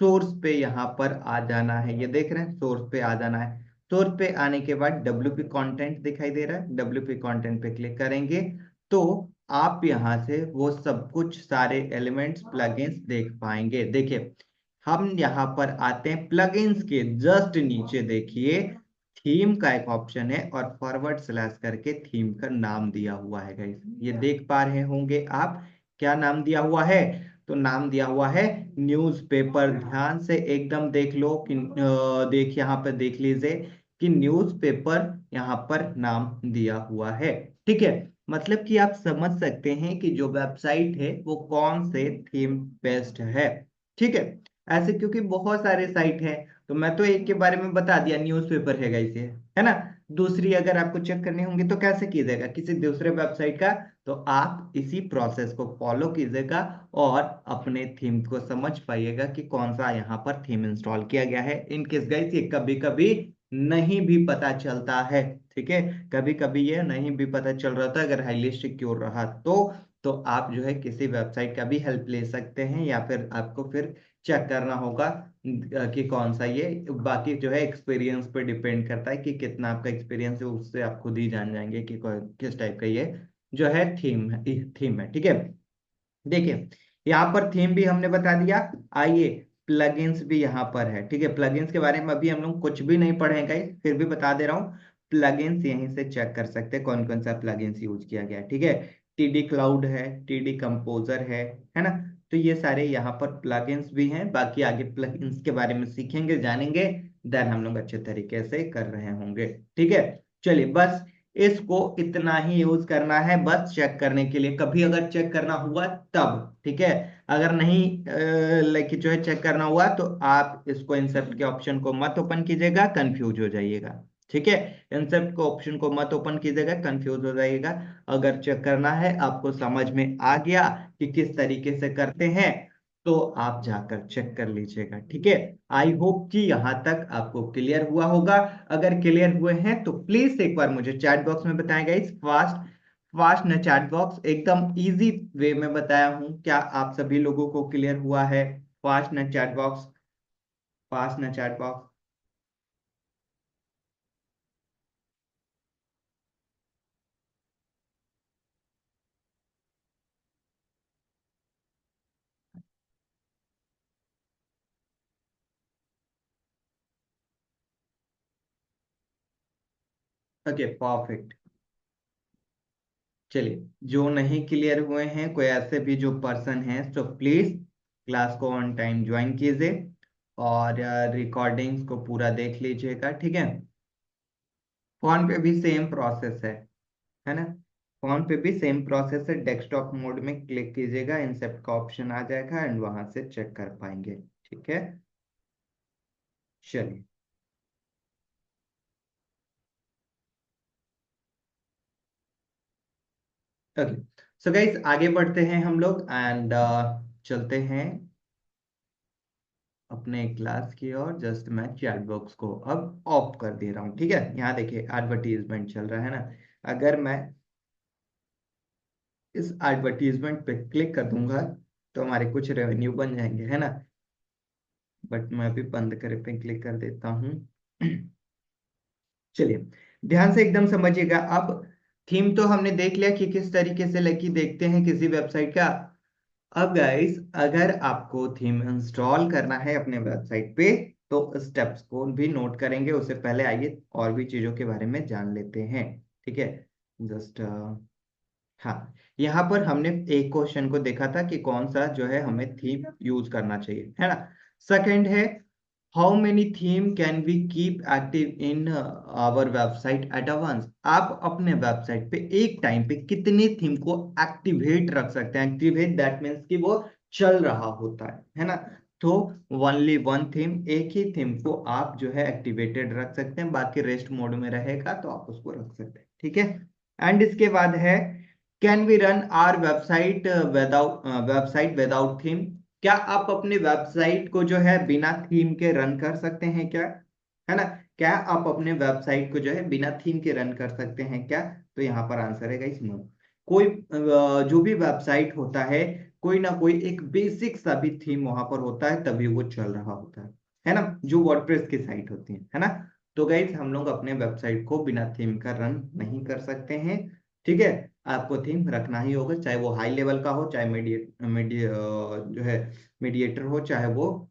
Speaker 1: सोर्स पे यहाँ पर आ जाना है। ये देख रहे हैं, सोर्स पे आ जाना है। सोर्स पे आने के बाद WP कंटेंट दिखाई दे रहा है। WP कंटेंट पे क्लिक करेंगे तो आप यहाँ से वो सब कुछ सारे एलिमेंट्स प्लगइन्स देख पाएंगे। देखिए, हम यहाँ पर आते हैं प्लगइन्स के जस्ट नीचे, देखिए थीम का एक ऑप्शन है और फॉरवर्ड स्लैश करके थीम का नाम दिया हुआ है गाइस। ये देख पा रहे होंगे आप। क्या नाम दिया हुआ है? तो नाम दिया हुआ है न्यूज़पेपर। ध्यान से एकदम देख लो कि देख यहाँ पे देख लीजिए कि न्यूज़पेपर यहाँ पर नाम दिया हुआ है, ठीक है। मतलब कि आप समझ सकते हैं कि जो वेबसाइट है वो कौन से थीम बेस्ड है, ठीक है। ऐसे क्योंकि बहुत सारे साइट हैं तो मैं तो एक के बारे में बता दिया, न्यूज़पेपर है गाइस ये, है ना। दूसरी अगर आपको चेक करनी होंगी तो कैसे कीजिएगा? किसी दूसरे वेबसाइट का। तो आप इसी प्रोसेस को फॉलो कीजिएगा और अपने थीम को समझ पाइएगा कि कौन सा यहाँ पर थीम इंस्टॉल किया गया है। इन केस गाइस ये कभी कभी नहीं भी पता चलता है, ठीक है। कभी कभी ये नहीं भी पता चल रहा था, अगर हाईली सिक्योर रहा तो आप जो है किसी वेबसाइट का भी हेल्प ले सकते हैं या फिर आपको फिर चेक करना होगा कि कौन सा ये। बाकी जो है एक्सपीरियंस पे डिपेंड करता है कि कितना आपका एक्सपीरियंस है, उससे आप खुद ही जान जाएंगे कि किस टाइप का ये जो है थीम है, ठीक है। देखिए, यहाँ पर थीम भी हमने बता दिया। आइए, प्लगइन्स भी यहाँ पर है, ठीक है। प्लगइन्स के बारे में अभी हम लोग कुछ भी नहीं पढ़ेंगे, फिर भी बता दे रहा हूँ। प्लगइन्स यहीं से चेक कर सकते हैं कौन कौन सा प्लगइन्स यूज किया गया है, ठीक है। TD क्लाउड है, TD कंपोजर है ना। तो ये सारे यहाँ पर प्लगइन्स भी हैं। बाकी आगे प्लगइन्स के बारे में सीखेंगे, जानेंगे, देन हम लोग अच्छे तरीके से कर रहे होंगे, ठीक है। चलिए, बस इसको इतना ही यूज करना है, बस चेक करने के लिए। कभी अगर चेक करना हुआ तब, ठीक है। अगर नहीं लाइक जो है चेक करना हुआ तो आप इसको इंसर्ट के ऑप्शन को मत ओपन कीजिएगा, कंफ्यूज हो जाइएगा, ठीक है। इंसर्ट को ऑप्शन को मत ओपन कीजिएगा, कंफ्यूज हो जाइएगा। अगर चेक करना है, आपको समझ में आ गया कि किस तरीके से करते हैं, तो आप जाकर चेक कर लीजिएगा, ठीक है। आई होप कि यहां तक आपको क्लियर हुआ होगा। अगर क्लियर हुए हैं तो प्लीज एक बार मुझे चैट बॉक्स में बताएं गाइस। फास्ट फास्ट न चैट बॉक्स, एकदम इजी वे में बताया हूं। क्या आप सभी लोगों को क्लियर हुआ है? फास्ट न चैट बॉक्स, फास्ट न चैट बॉक्स। Okay perfect. चलिए, जो नहीं क्लियर हुए हैं, कोई ऐसे भी जो पर्सन हैं, तो प्लीज क्लास को ऑन टाइम ज्वाइन कीजिए और रिकॉर्डिंग्स को पूरा देख लीजिएगा, ठीक है। फोन पे भी सेम प्रोसेस है ना। फोन पे भी सेम प्रोसेस है, डेस्कटॉप मोड में क्लिक कीजिएगा, इंसेप्ट का ऑप्शन आ जाएगा एंड वहां से चेक कर पाएंगे, ठीक है। चलिए। ओके, सो गाइस आगे बढ़ते हैं हम लोग एंड चलते हैं अपने क्लास की ओर। जस्ट मैं चैट बॉक्स को अब ऑफ कर दे रहा हूँ, ठीक है। यहाँ देखिए एडवर्टीजमेंट चल रहा है ना। अगर मैं इस एडवर्टीजमेंट पे क्लिक कर दूंगा तो हमारे कुछ रेवेन्यू बन जाएंगे, है ना। बट मैं अभी बंद करे पे क्लिक कर देता हूँ। चलिए, ध्यान से एकदम समझिएगा। अब थीम तो हमने देख लिया कि किस तरीके से लेके देखते हैं किसी वेबसाइट का। अब गाइस, अगर आपको थीम इंस्टॉल करना है अपने वेबसाइट पे तो स्टेप्स को भी नोट करेंगे। उससे पहले आइए और भी चीजों के बारे में जान लेते हैं, ठीक है। जस्ट हाँ, यहाँ पर हमने एक क्वेश्चन को देखा था कि कौन सा जो है हमें थीम यूज करना चाहिए, है ना। सेकंड है, how many theme can we keep active in our website at a once. आप अपने वेबसाइट पे एक टाइम पे कितनी थीम को एक्टिवेट रख सकते हैं। एक्टिवेट दैट मीन्स कि वो चल रहा होता है ना। तो ओनली वन थीम, एक ही थीम को आप जो है एक्टिवेटेड रख सकते हैं, बाकी रेस्ट मोड में रहेगा तो आप उसको रख सकते हैं, ठीक है। एंड इसके बाद है, can we run our website without theme. क्या आप अपने वेबसाइट को जो है बिना थीम के रन कर सकते हैं क्या, है ना। क्या आप अपने वेबसाइट को जो है बिना थीम के रन कर सकते हैं क्या। तो यहाँ पर आंसर है गाइस नो। कोई जो भी वेबसाइट होता है, कोई ना कोई एक बेसिक सा भी थीम वहां पर होता है, तभी वो चल रहा होता है ना। जो वर्डप्रेस की साइट होती है ना। तो गाइस हम लोग अपने वेबसाइट को बिना थीम का रन नहीं कर सकते हैं, ठीक है। आपको थीम रखना ही होगा, चाहे वो हाई लेवल का हो, चाहे जो है मीडिएटर हो, चाहे वो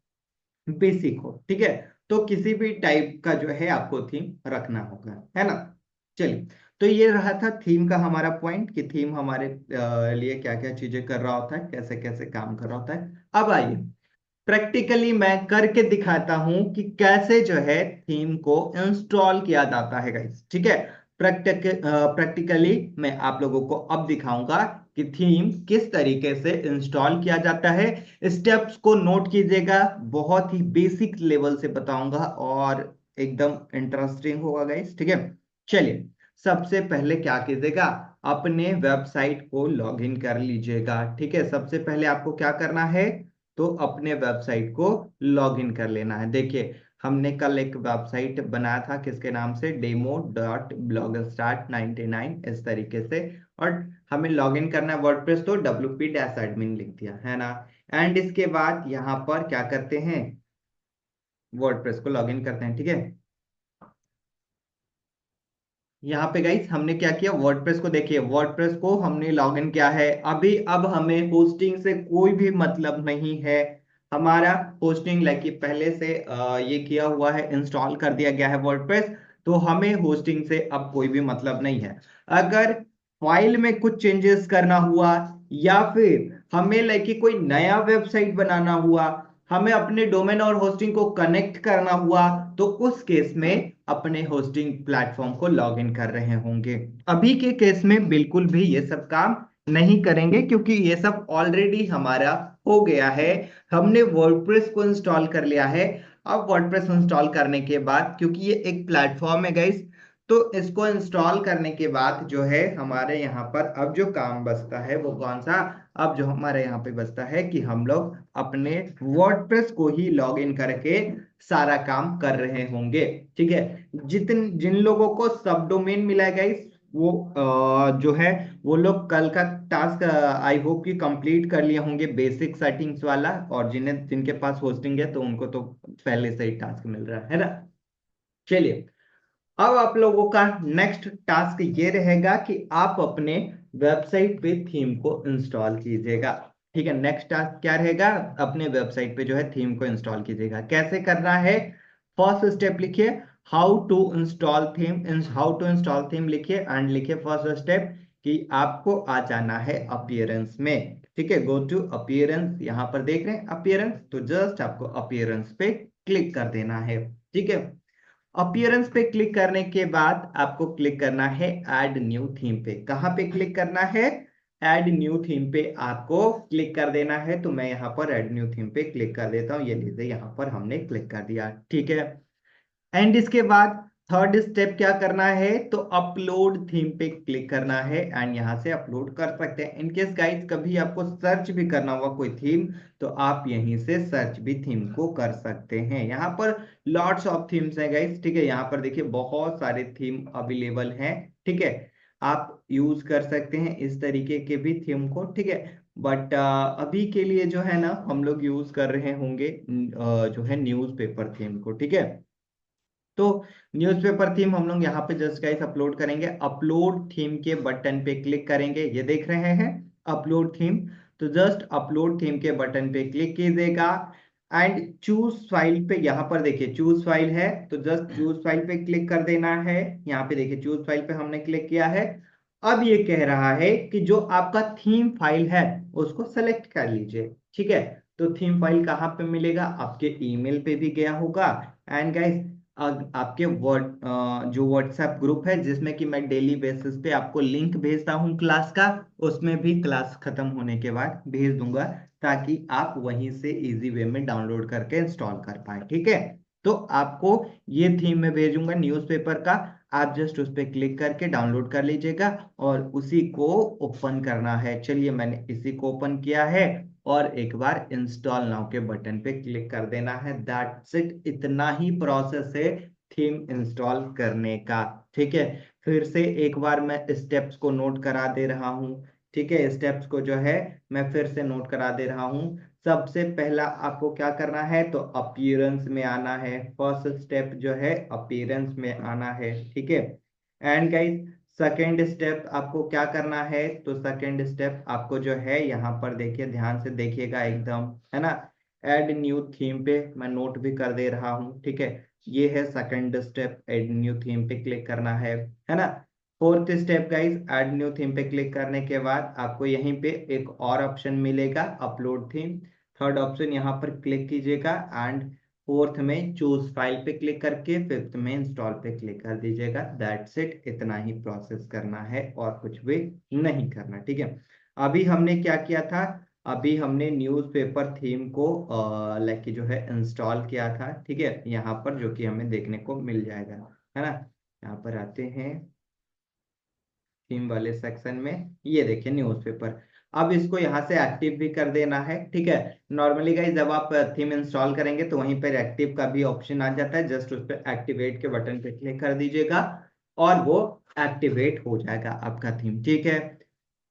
Speaker 1: बेसिक हो, ठीक है। तो किसी भी टाइप का जो है आपको थीम रखना होगा, है ना। चलिए, तो ये रहा था थीम का हमारा पॉइंट कि थीम हमारे लिए क्या क्या चीजें कर रहा होता है, कैसे कैसे काम कर रहा होता है। अब आइए प्रैक्टिकली मैं करके दिखाता हूं कि कैसे जो है थीम को इंस्टॉल किया जाता है गाइस, ठीक है। प्रैक्टिकली मैं आप लोगों को अब दिखाऊंगा कि थीम किस तरीके से इंस्टॉल किया जाता है। स्टेप्स को नोट कीजिएगा, बहुत ही बेसिक लेवल से बताऊंगा और एकदम इंटरेस्टिंग होगा गाइस, ठीक है। चलिए, सबसे पहले क्या कीजिएगा, अपने वेबसाइट को लॉगिन कर लीजिएगा, ठीक है। सबसे पहले आपको क्या करना है, तो अपने वेबसाइट को लॉगिन कर लेना है। देखिए, हमने कल एक वेबसाइट बनाया था किसके नाम से, demo.blogstart99 इस तरीके से। और हमें लॉगिन करना है वर्डप्रेस, तो wp-admin लिख दिया, है ना। एंड इसके बाद यहाँ पर क्या करते हैं, वर्डप्रेस को लॉगिन करते हैं, ठीक है। यहाँ पे गाइस हमने क्या किया, वर्डप्रेस को देखिए, वर्डप्रेस को हमने लॉगिन किया है अभी। अब हमें होस्टिंग से कोई भी मतलब नहीं है। हमारा होस्टिंग लाइक कि पहले से ये किया हुआ है, इंस्टॉल कर दिया गया है वर्डप्रेस। तो हमें होस्टिंग से अब कोई भी मतलब नहीं है। अगर फाइल में कुछ चेंजेस करना हुआ, या फिर हमें लाइक कि कोई नया वेबसाइट बनाना हुआ, हमें अपने डोमेन और होस्टिंग को कनेक्ट करना हुआ, तो उस केस में अपने होस्टिंग प्लेटफॉर्म को लॉगिन कर रहे होंगे। अभी के केस में बिल्कुल भी ये सब काम नहीं करेंगे, क्योंकि ये सब ऑलरेडी हमारा हो गया है। हमने वर्डप्रेस को इंस्टॉल कर लिया है। अब वर्डप्रेस इंस्टॉल करने के बाद, क्योंकि ये एक प्लेटफॉर्म है गाइस, तो इसको इंस्टॉल करने के बाद जो है हमारे यहाँ पर अब जो काम बचता है वो कौन सा, अब जो हमारे यहाँ पे बचता है कि हम लोग अपने वर्डप्रेस को ही लॉगिन करके सारा काम कर रहे होंगे, ठीक है। जिन लोगों को सब डोमेन मिला है गाइस, वो जो है वो लोग कल का टास्क आई होप कि कंप्लीट कर लिए होंगे, बेसिक सेटिंग्स वाला। और जिनके पास होस्टिंग है तो उनको तो पहले से ही टास्क मिल रहा है ना। चलिए, अब आप लोगों का नेक्स्ट टास्क ये रहेगा कि आप अपने वेबसाइट पे थीम को इंस्टॉल कीजिएगा, ठीक है। नेक्स्ट टास्क क्या रहेगा, अपने वेबसाइट पे जो है थीम को इंस्टॉल कीजिएगा। कैसे करना है, फर्स्ट स्टेप लिखिए, how to install theme, how to install theme लिखिए एंड लिखिए फर्स्ट स्टेप कि आपको आ जाना है अपीयरेंस में। ठीक है, गो टू अपीयरेंस, यहाँ पर देख रहे हैं अपीयरेंस, तो जस्ट आपको अपीयरेंस पे क्लिक कर देना है। ठीक है, अपीयरेंस पे क्लिक करने के बाद आपको क्लिक करना है ऐड न्यू थीम पे। कहां पे क्लिक करना है? ऐड न्यू थीम पे आपको क्लिक कर देना है। तो मैं यहाँ पर ऐड न्यू थीम पे क्लिक कर देता हूँ, ये लीजिए यहाँ पर हमने क्लिक कर दिया। ठीक है, एंड इसके बाद थर्ड स्टेप क्या करना है? तो अपलोड थीम पे क्लिक करना है एंड यहां से अपलोड कर सकते हैं। इनकेस गाइस कभी आपको सर्च भी करना होगा कोई थीम, तो आप यहीं से सर्च भी थीम को कर सकते हैं। यहाँ पर लॉट्स ऑफ थीम्स हैं गाइस। ठीक है, यहाँ पर देखिए बहुत सारे थीम अवेलेबल हैं। ठीक है, आप यूज कर सकते हैं इस तरीके के भी थीम को। ठीक है, बट अभी के लिए जो है ना हम लोग यूज कर रहे होंगे जो है न्यूज़पेपर थीम को। ठीक है, तो न्यूज़पेपर थीम हम लोग यहाँ पे जस्ट गाइस अपलोड करेंगे। अपलोड थीम के बटन पे क्लिक करेंगे, ये देख रहे हैं अपलोड थीम। तो जस्ट अपलोड थीम के बटन पे क्लिक कीजिएगा एंड चूज फाइल पे, यहाँ पर देखिए चूज फाइल है, तो जस्ट चूज फाइल पे क्लिक कर देना है। यहाँ पे देखिए चूज फाइल पे हमने क्लिक किया है। अब ये कह रहा है कि जो आपका थीम फाइल है उसको सेलेक्ट कर लीजिए। ठीक है, तो थीम फाइल कहाँ पे मिलेगा? आपके ईमेल पे भी गया होगा। एंड गाइस आपके जो व्हाट्सएप ग्रुप है जिसमें कि मैं डेली बेसिस पे आपको लिंक भेजता हूँ क्लास का, उसमें भी क्लास खत्म होने के बाद भेज दूंगा, ताकि आप वहीं से इजी वे में डाउनलोड करके इंस्टॉल कर पाए। ठीक है, तो आपको ये थीम में भेजूंगा न्यूज़पेपर का, आप जस्ट उस पर क्लिक करके डाउनलोड कर लीजिएगा और उसी को ओपन करना है। चलिए मैंने इसी को ओपन किया है और एक बार इंस्टॉल नाउ के बटन पे क्लिक कर देना है। दैट्स इट, इतना ही प्रोसेस है थीम इंस्टॉल करने का। ठीक है, फिर से एक बार मैं स्टेप्स को नोट करा दे रहा हूँ। ठीक है, स्टेप्स को जो है मैं फिर से नोट करा दे रहा हूँ। सबसे पहला आपको क्या करना है? तो अपीयरेंस में आना है। फर्स्ट स्टेप जो है अपीयरेंस में आना है। ठीक है, एंड गाइस सेकेंड स्टेप आपको क्या करना है? तो सेकेंड स्टेप आपको जो है यहाँ पर देखिए, ध्यान से देखिएगा एकदम, है ना, ऐड न्यू थीम पे मैं नोट भी कर दे रहा हूँ। ठीक है, ये है second step, add new theme पे क्लिक करना है ना। Fourth step guys, add new theme पे क्लिक करने के बाद आपको यहीं पे एक और ऑप्शन मिलेगा, अपलोड थीम। थर्ड ऑप्शन यहाँ पर क्लिक कीजिएगा एंड फोर्थ में चूज फाइल पे क्लिक करके फिफ्थ में इंस्टॉल पे क्लिक कर दीजिएगा। दैट्स इट, इतना ही प्रोसेस करना है और कुछ भी नहीं करना। ठीक है, अभी हमने क्या किया था? अभी हमने न्यूज़पेपर थीम को लाइक जो है इंस्टॉल किया था। ठीक है, यहाँ पर जो कि हमें देखने को मिल जाएगा, है ना। यहाँ पर आते हैं थीम वाले सेक्शन में, ये देखिए न्यूज़पेपर। अब इसको यहाँ से एक्टिव भी कर देना है। ठीक है, नॉर्मली गाइस जब आप थीम इंस्टॉल करेंगे तो वहीं पर एक्टिव का भी ऑप्शन आ जाता है, जस्ट उस पर एक्टिवेट के बटन पे क्लिक कर दीजिएगा और वो एक्टिवेट हो जाएगा आपका थीम। ठीक है,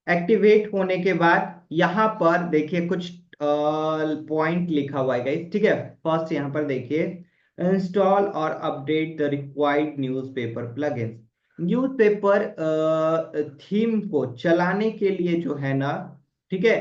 Speaker 1: एक्टिवेट होने के बाद यहाँ पर देखिए कुछ पॉइंट लिखा हुआ है गाइस। ठीक है, फर्स्ट यहाँ पर देखिए, इंस्टॉल और update the required newspaper plugins. Newspaper theme को चलाने के लिए जो है ना, ठीक है,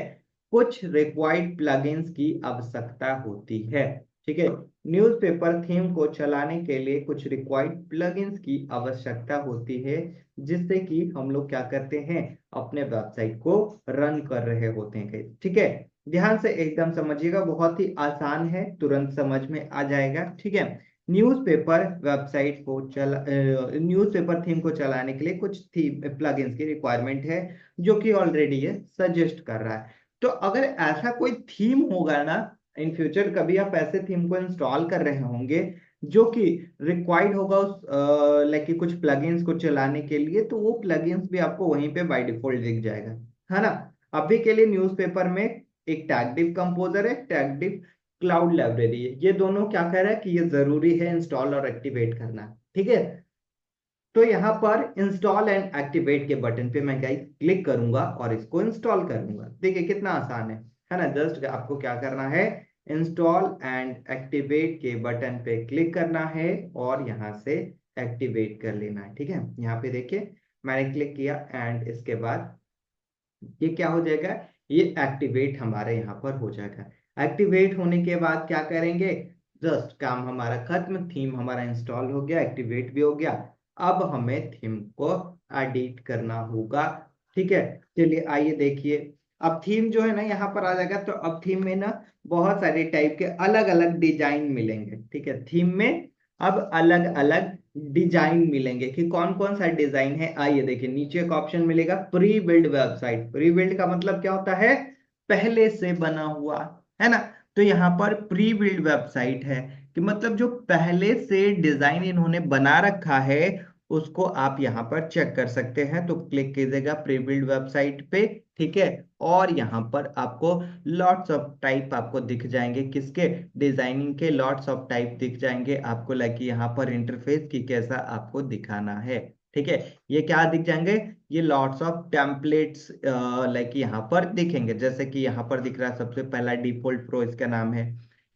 Speaker 1: कुछ रिक्वायर्ड प्लगइन्स की आवश्यकता होती है। ठीक है, न्यूज़पेपर थीम को चलाने के लिए कुछ रिक्वायर्ड प्लगइन्स की आवश्यकता होती है, जिससे कि हम लोग क्या करते हैं, अपने वेबसाइट को रन कर रहे होते हैं। ठीक है, ध्यान से एकदम समझिएगा, बहुत ही आसान है, तुरंत समझ में आ जाएगा। ठीक है, न्यूज़पेपर वेबसाइट को न्यूज़पेपर थीम को चलाने के लिए कुछ थीम प्लगइन्स की रिक्वायरमेंट है, जो कि ऑलरेडी ये सजेस्ट कर रहा है। तो अगर ऐसा कोई थीम होगा ना, इन फ्यूचर कभी आप ऐसे थीम को इंस्टॉल कर रहे होंगे जो कि रिक्वायर्ड होगा उस लाइक कि कुछ प्लगइन्स को चलाने के लिए, तो वो प्लगइन्स भी आपको वहीं पे बाय डिफॉल्ट दिख जाएगा, है ना। अभी के लिए न्यूज़पेपर में एक टैगडिव कंपोजर है, टैगडिव क्लाउड लाइब्रेरी है, ये दोनों क्या कह रहा है कि ये जरूरी है इंस्टॉल और एक्टिवेट करना। ठीक है, तो यहाँ पर इंस्टॉल एंड एक्टिवेट के बटन पे मैं गाइस क्लिक करूंगा और इसको इंस्टॉल करूंगा। देखिए कितना आसान है ना। जस्ट आपको क्या करना है, इंस्टॉल एंड एक्टिवेट के बटन पे क्लिक करना है और यहाँ से एक्टिवेट कर लेना है। ठीक है, यहाँ पे देखिए मैंने क्लिक किया एंड इसके बाद ये क्या हो जाएगा, ये एक्टिवेट हमारे यहाँ पर हो जाएगा। एक्टिवेट होने के बाद क्या करेंगे, जस्ट काम हमारा खत्म, थीम हमारा इंस्टॉल हो गया, एक्टिवेट भी हो गया। अब हमें थीम को एडिट करना होगा। ठीक है, चलिए आइए देखिए। अब थीम जो है ना यहाँ पर आ जाएगा, तो अब थीम में ना बहुत सारे टाइप के अलग अलग डिजाइन मिलेंगे। ठीक है, थीम में अब अलग अलग डिजाइन मिलेंगे कि कौन कौन सा डिजाइन है। आइए देखिए, नीचे एक ऑप्शन मिलेगा pre build website. Pre build का मतलब क्या होता है? पहले से बना हुआ, है ना। तो यहाँ पर प्री बिल्ड वेबसाइट है कि मतलब जो पहले से डिजाइन इन्होंने बना रखा है उसको आप यहाँ पर चेक कर सकते हैं। तो क्लिक कीजिएगा प्री बिल्ड वेबसाइट पे। ठीक है, और यहाँ पर आपको लॉट्स ऑफ टाइप आपको दिख जाएंगे, किसके? डिजाइनिंग के लॉट्स ऑफ टाइप दिख जाएंगे आपको, लाइक यहाँ पर इंटरफेस की कैसा आपको दिखाना है। ठीक है, ये क्या दिख जाएंगे? ये लॉट्स ऑफ टेम्पलेट्स लाइक यहाँ पर दिखेंगे। जैसे कि यहाँ पर दिख रहा है सबसे पहला डिफॉल्ट प्रो, इसका नाम है।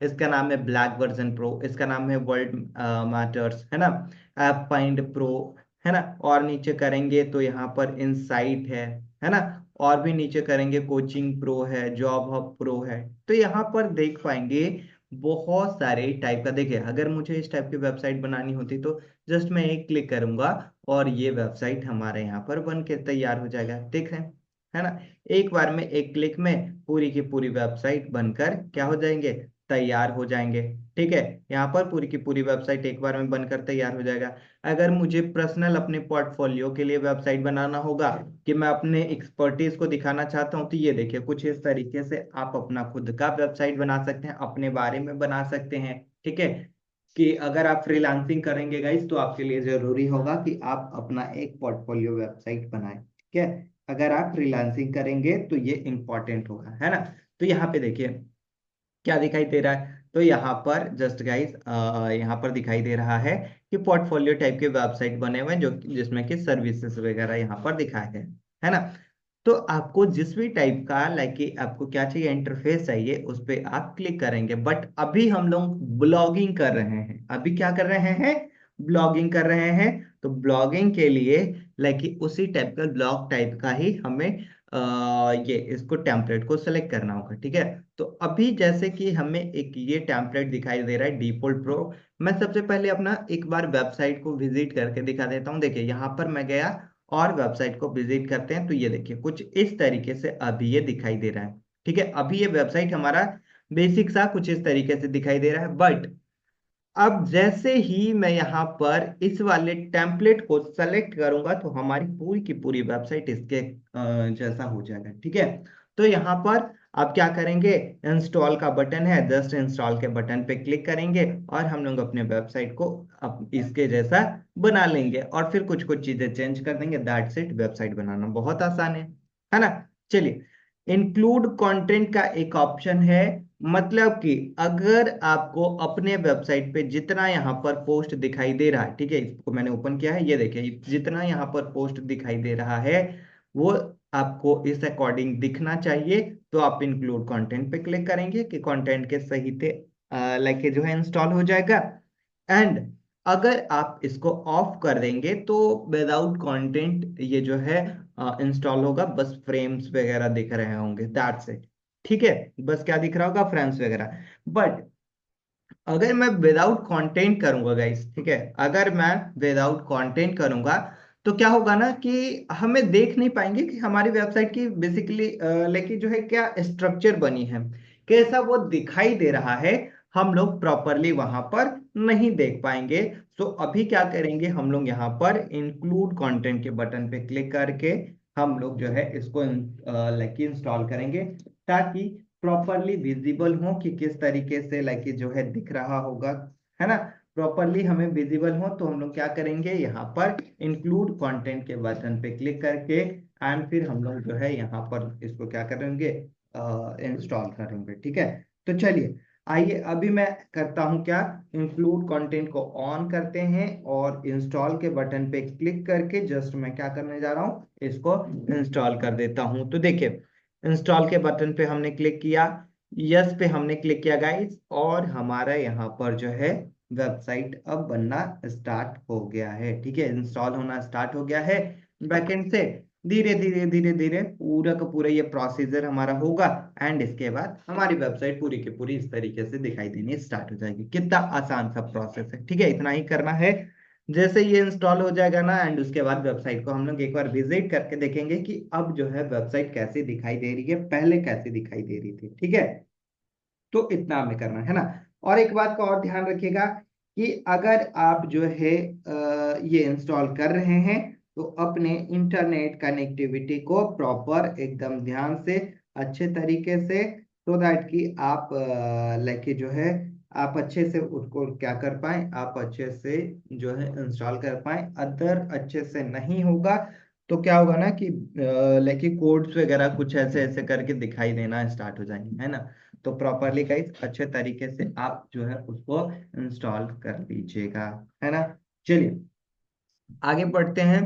Speaker 1: इसका नाम है ब्लैक वर्जन प्रो, इसका नाम है वर्ल्ड मैटर्स, है ना। ऐप फाइंड प्रो, है ना। और नीचे करेंगे तो यहाँ पर इनसाइट है ना। और भी नीचे करेंगे कोचिंग प्रो है, जॉब हब प्रो है। तो यहाँ पर देख पाएंगे बहुत सारे टाइप का। देखिए, अगर मुझे इस टाइप की वेबसाइट बनानी होती तो जस्ट मैं एक क्लिक करूंगा और ये वेबसाइट हमारे यहाँ पर बन के तैयार हो जाएगा। देख रहे हैं, है ना। एक बार में, एक क्लिक में पूरी की पूरी वेबसाइट बनकर क्या हो जाएंगे? तैयार हो जाएंगे। ठीक है, यहाँ पर पूरी की पूरी वेबसाइट एक बार में बनकर तैयार हो जाएगा। अगर मुझे पर्सनल अपने पोर्टफोलियो के लिए वेबसाइट बनाना होगा कि मैं अपने एक्सपर्टीज को दिखाना चाहता हूँ, तो ये देखिए कुछ इस तरीके से आप अपना खुद का वेबसाइट बना सकते हैं, अपने बारे में बना सकते हैं। ठीक है, कि अगर आप फ्रीलांसिंग करेंगे गाइस, तो आपके लिए जरूरी होगा कि आप अपना एक पोर्टफोलियो वेबसाइट बनाएं। ठीक है, अगर आप फ्रीलांसिंग करेंगे तो ये इंपॉर्टेंट होगा, है ना। तो यहाँ पे देखिए क्या दिखाई दे रहा है। तो यहाँ पर जस्ट गाइस यहाँ पर दिखाई दे रहा है कि पोर्टफोलियो टाइप के वेबसाइट बने हुए हैं, जो जिसमें कि सर्विसेज वगैरह यहाँ पर दिखाए हैं, है ना। तो आपको जिस भी टाइप का लाइक कि आपको क्या चाहिए, इंटरफेस चाहिए, उस पे आप क्लिक करेंगे। बट अभी हम लोग ब्लॉगिंग कर रहे हैं। अभी क्या कर रहे हैं? ब्लॉगिंग कर रहे हैं। तो ब्लॉगिंग के लिए लाइक कि उसी टाइप का ब्लॉग टाइप का ही हमें ये इसको टेम्पलेट को सेलेक्ट करना होगा। ठीक है, तो अभी जैसे कि हमें एक ये टेम्पलेट दिखाई दे रहा है डिफॉल्ट प्रो। मैं सबसे पहले अपना एक बार वेबसाइट को विजिट करके दिखा देता हूँ। देखिए यहाँ पर मैं गया और वेबसाइट को विजिट करते हैं, तो ये देखिए कुछ इस तरीके से अभी ये दिखाई दे रहा है। ठीक है, अभी ये वेबसाइट हमारा बेसिक सा कुछ इस तरीके से दिखाई दे रहा है। बट अब जैसे ही मैं यहाँ पर इस वाले टेम्पलेट को सेलेक्ट करूंगा तो हमारी पूरी की पूरी वेबसाइट इसके जैसा हो जाएगा। ठीक है, तो यहाँ पर आप क्या करेंगे? इंस्टॉल का बटन है, जस्ट इंस्टॉल के बटन पे क्लिक करेंगे और हम लोग अपने वेबसाइट को अब इसके जैसा बना लेंगे और फिर कुछ कुछ चीजें चेंज कर देंगे। दैट्स इट, वेबसाइट बनाना बहुत आसान है ना। चलिए, इंक्लूड कंटेंट का एक ऑप्शन है। मतलब कि अगर आपको अपने वेबसाइट पे जितना यहाँ पर पोस्ट दिखाई दे रहा है, ठीक है, इसको मैंने ओपन किया है, ये देखिए जितना यहाँ पर पोस्ट दिखाई दे रहा है वो आपको इस अकॉर्डिंग दिखना चाहिए। तो आप इंक्लूड कंटेंट पे क्लिक करेंगे कि कंटेंट के सही थे लाइक जो है इंस्टॉल हो जाएगा। एंड अगर आप इसको ऑफ कर देंगे तो विदाउट कंटेंट ये जो है इंस्टॉल होगा, बस फ्रेम्स वगैरह दिख रहे होंगे, दैट्स इट। ठीक है, बस क्या दिख रहा होगा? फ्रेम्स वगैरह। बट अगर मैं विदाउट कंटेंट करूंगा गाइस, ठीक है, अगर मैं विदाउट कंटेंट करूंगा तो क्या होगा ना कि हमें देख नहीं पाएंगे कि हमारी वेबसाइट की बेसिकली लेकिन जो है क्या स्ट्रक्चर बनी है, कैसा वो दिखाई दे रहा है, हम लोग प्रॉपरली वहां पर नहीं देख पाएंगे। सो अभी क्या करेंगे, हम लोग यहाँ पर इंक्लूड कंटेंट के बटन पे क्लिक करके हम लोग जो है इसको लाइक इंस्टॉल करेंगे, ताकि प्रॉपरली विजिबल हो कि किस तरीके से लाइक जो है दिख रहा होगा, है ना। प्रॉपरली हमें विजिबल हो तो हम लोग क्या करेंगे, यहाँ पर इंक्लूड कंटेंट के बटन पे क्लिक करके एंड फिर हम लोग जो है यहाँ पर इसको क्या करेंगे, इंस्टॉल करेंगे। ठीक है, तो चलिए आइए अभी मैं करता हूँ क्या, इंक्लूड कंटेंट को ऑन करते हैं और इंस्टॉल के बटन पे क्लिक करके जस्ट मैं क्या करने जा रहा हूँ, इसको इंस्टॉल कर देता हूँ। तो देखिए इंस्टॉल के बटन पे हमने क्लिक किया, यस पे हमने क्लिक किया गाइस, और हमारा यहाँ पर जो है वेबसाइट अब बनना स्टार्ट हो गया है। ठीक है, इंस्टॉल होना स्टार्ट हो गया है बैकएंड से। धीरे धीरे धीरे धीरे पूरा का पूरा ये प्रोसीजर हमारा होगा। एंड इसके बाद हमारी वेबसाइट पूरी की पूरी इस तरीके से दिखाई देनी स्टार्ट हो जाएगी। कितना आसान सा प्रोसेस है, ठीक है, इतना ही करना है। जैसे ये इंस्टॉल हो जाएगा ना, एंड उसके बाद वेबसाइट को हम लोग एक बार विजिट करके देखेंगे कि अब जो है वेबसाइट कैसे दिखाई दे रही है, पहले कैसे दिखाई दे रही थी, ठीक है। तो इतना हमें करना है ना। और एक बात का और ध्यान रखिएगा कि अगर आप जो है ये इंस्टॉल कर रहे हैं तो अपने इंटरनेट कनेक्टिविटी को प्रॉपर एकदम ध्यान से अच्छे तरीके से, सो दैट कि आप लाइक जो है आप अच्छे से उसको क्या कर पाए, आप अच्छे से जो है इंस्टॉल कर पाए। अदर अच्छे से नहीं होगा तो क्या होगा ना कि लाइक कोड्स वगैरह कुछ ऐसे ऐसे करके दिखाई देना स्टार्ट हो जाएंगे, है ना। तो प्रॉपरली गाइस अच्छे तरीके से आप जो है उसको इंस्टॉल कर लीजिएगा, है ना। चलिए आगे बढ़ते हैं।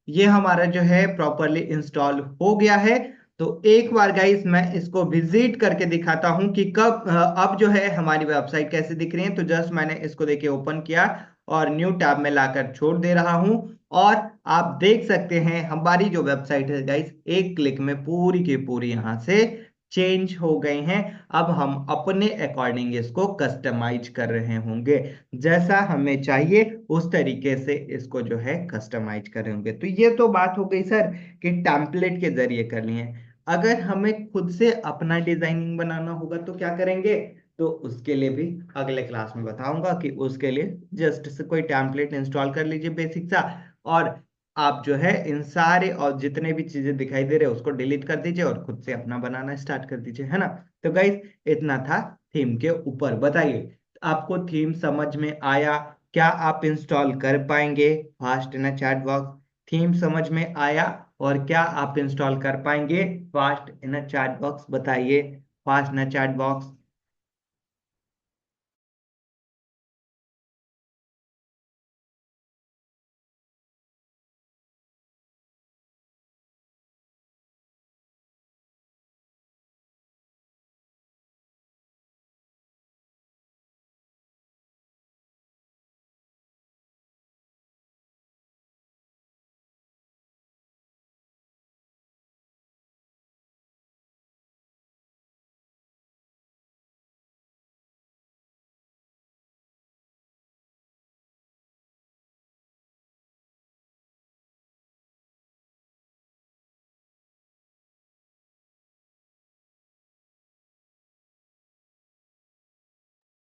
Speaker 1: ये हमारा जो है प्रॉपरली इंस्टॉल हो गया है। तो एक बार गाइस मैं इसको विजिट करके दिखाता हूं कि कब अब जो है हमारी वेबसाइट कैसे दिख रही है। तो जस्ट मैंने इसको देखिए ओपन किया और न्यू टैब में लाकर छोड़ दे रहा हूं। और आप देख सकते हैं हमारी जो वेबसाइट है गाइस एक क्लिक में पूरी की पूरी यहां से चेंज हो गए हैं। अब हम अपने अकॉर्डिंग इसको कस्टमाइज कर रहे होंगे, जैसा हमें चाहिए उस तरीके से इसको जो है कस्टमाइज कर रहे होंगे। तो ये तो बात हो गई सर कि टेम्पलेट के जरिए कर लिए। अगर हमें खुद से अपना डिजाइनिंग बनाना होगा तो क्या करेंगे, तो उसके लिए भी अगले क्लास में बताऊंगा कि उसके लिए जस्ट से कोई टेम्पलेट इंस्टॉल कर लीजिए बेसिक सा, और आप जो है इन सारे और जितने भी चीजें दिखाई दे रहे हैं उसको डिलीट कर दीजिए और खुद से अपना बनाना स्टार्ट कर दीजिए, है ना। तो गाइस इतना था थीम के ऊपर। बताइए आपको थीम समझ में आया? क्या आप इंस्टॉल कर पाएंगे fast in chat box? Theme समझ में आया और क्या आप इंस्टॉल कर पाएंगे फास्ट इन चैट बॉक्स? बताइए, fast in chat box.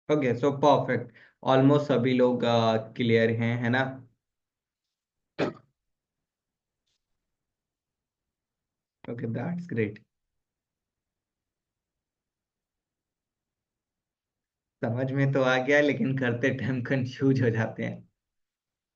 Speaker 1: Okay so perfect, almost सभी लोग क्लियर हैं, है ना। Okay that's great. समझ में तो आ गया लेकिन करते टाइम कंफ्यूज हो जाते हैं।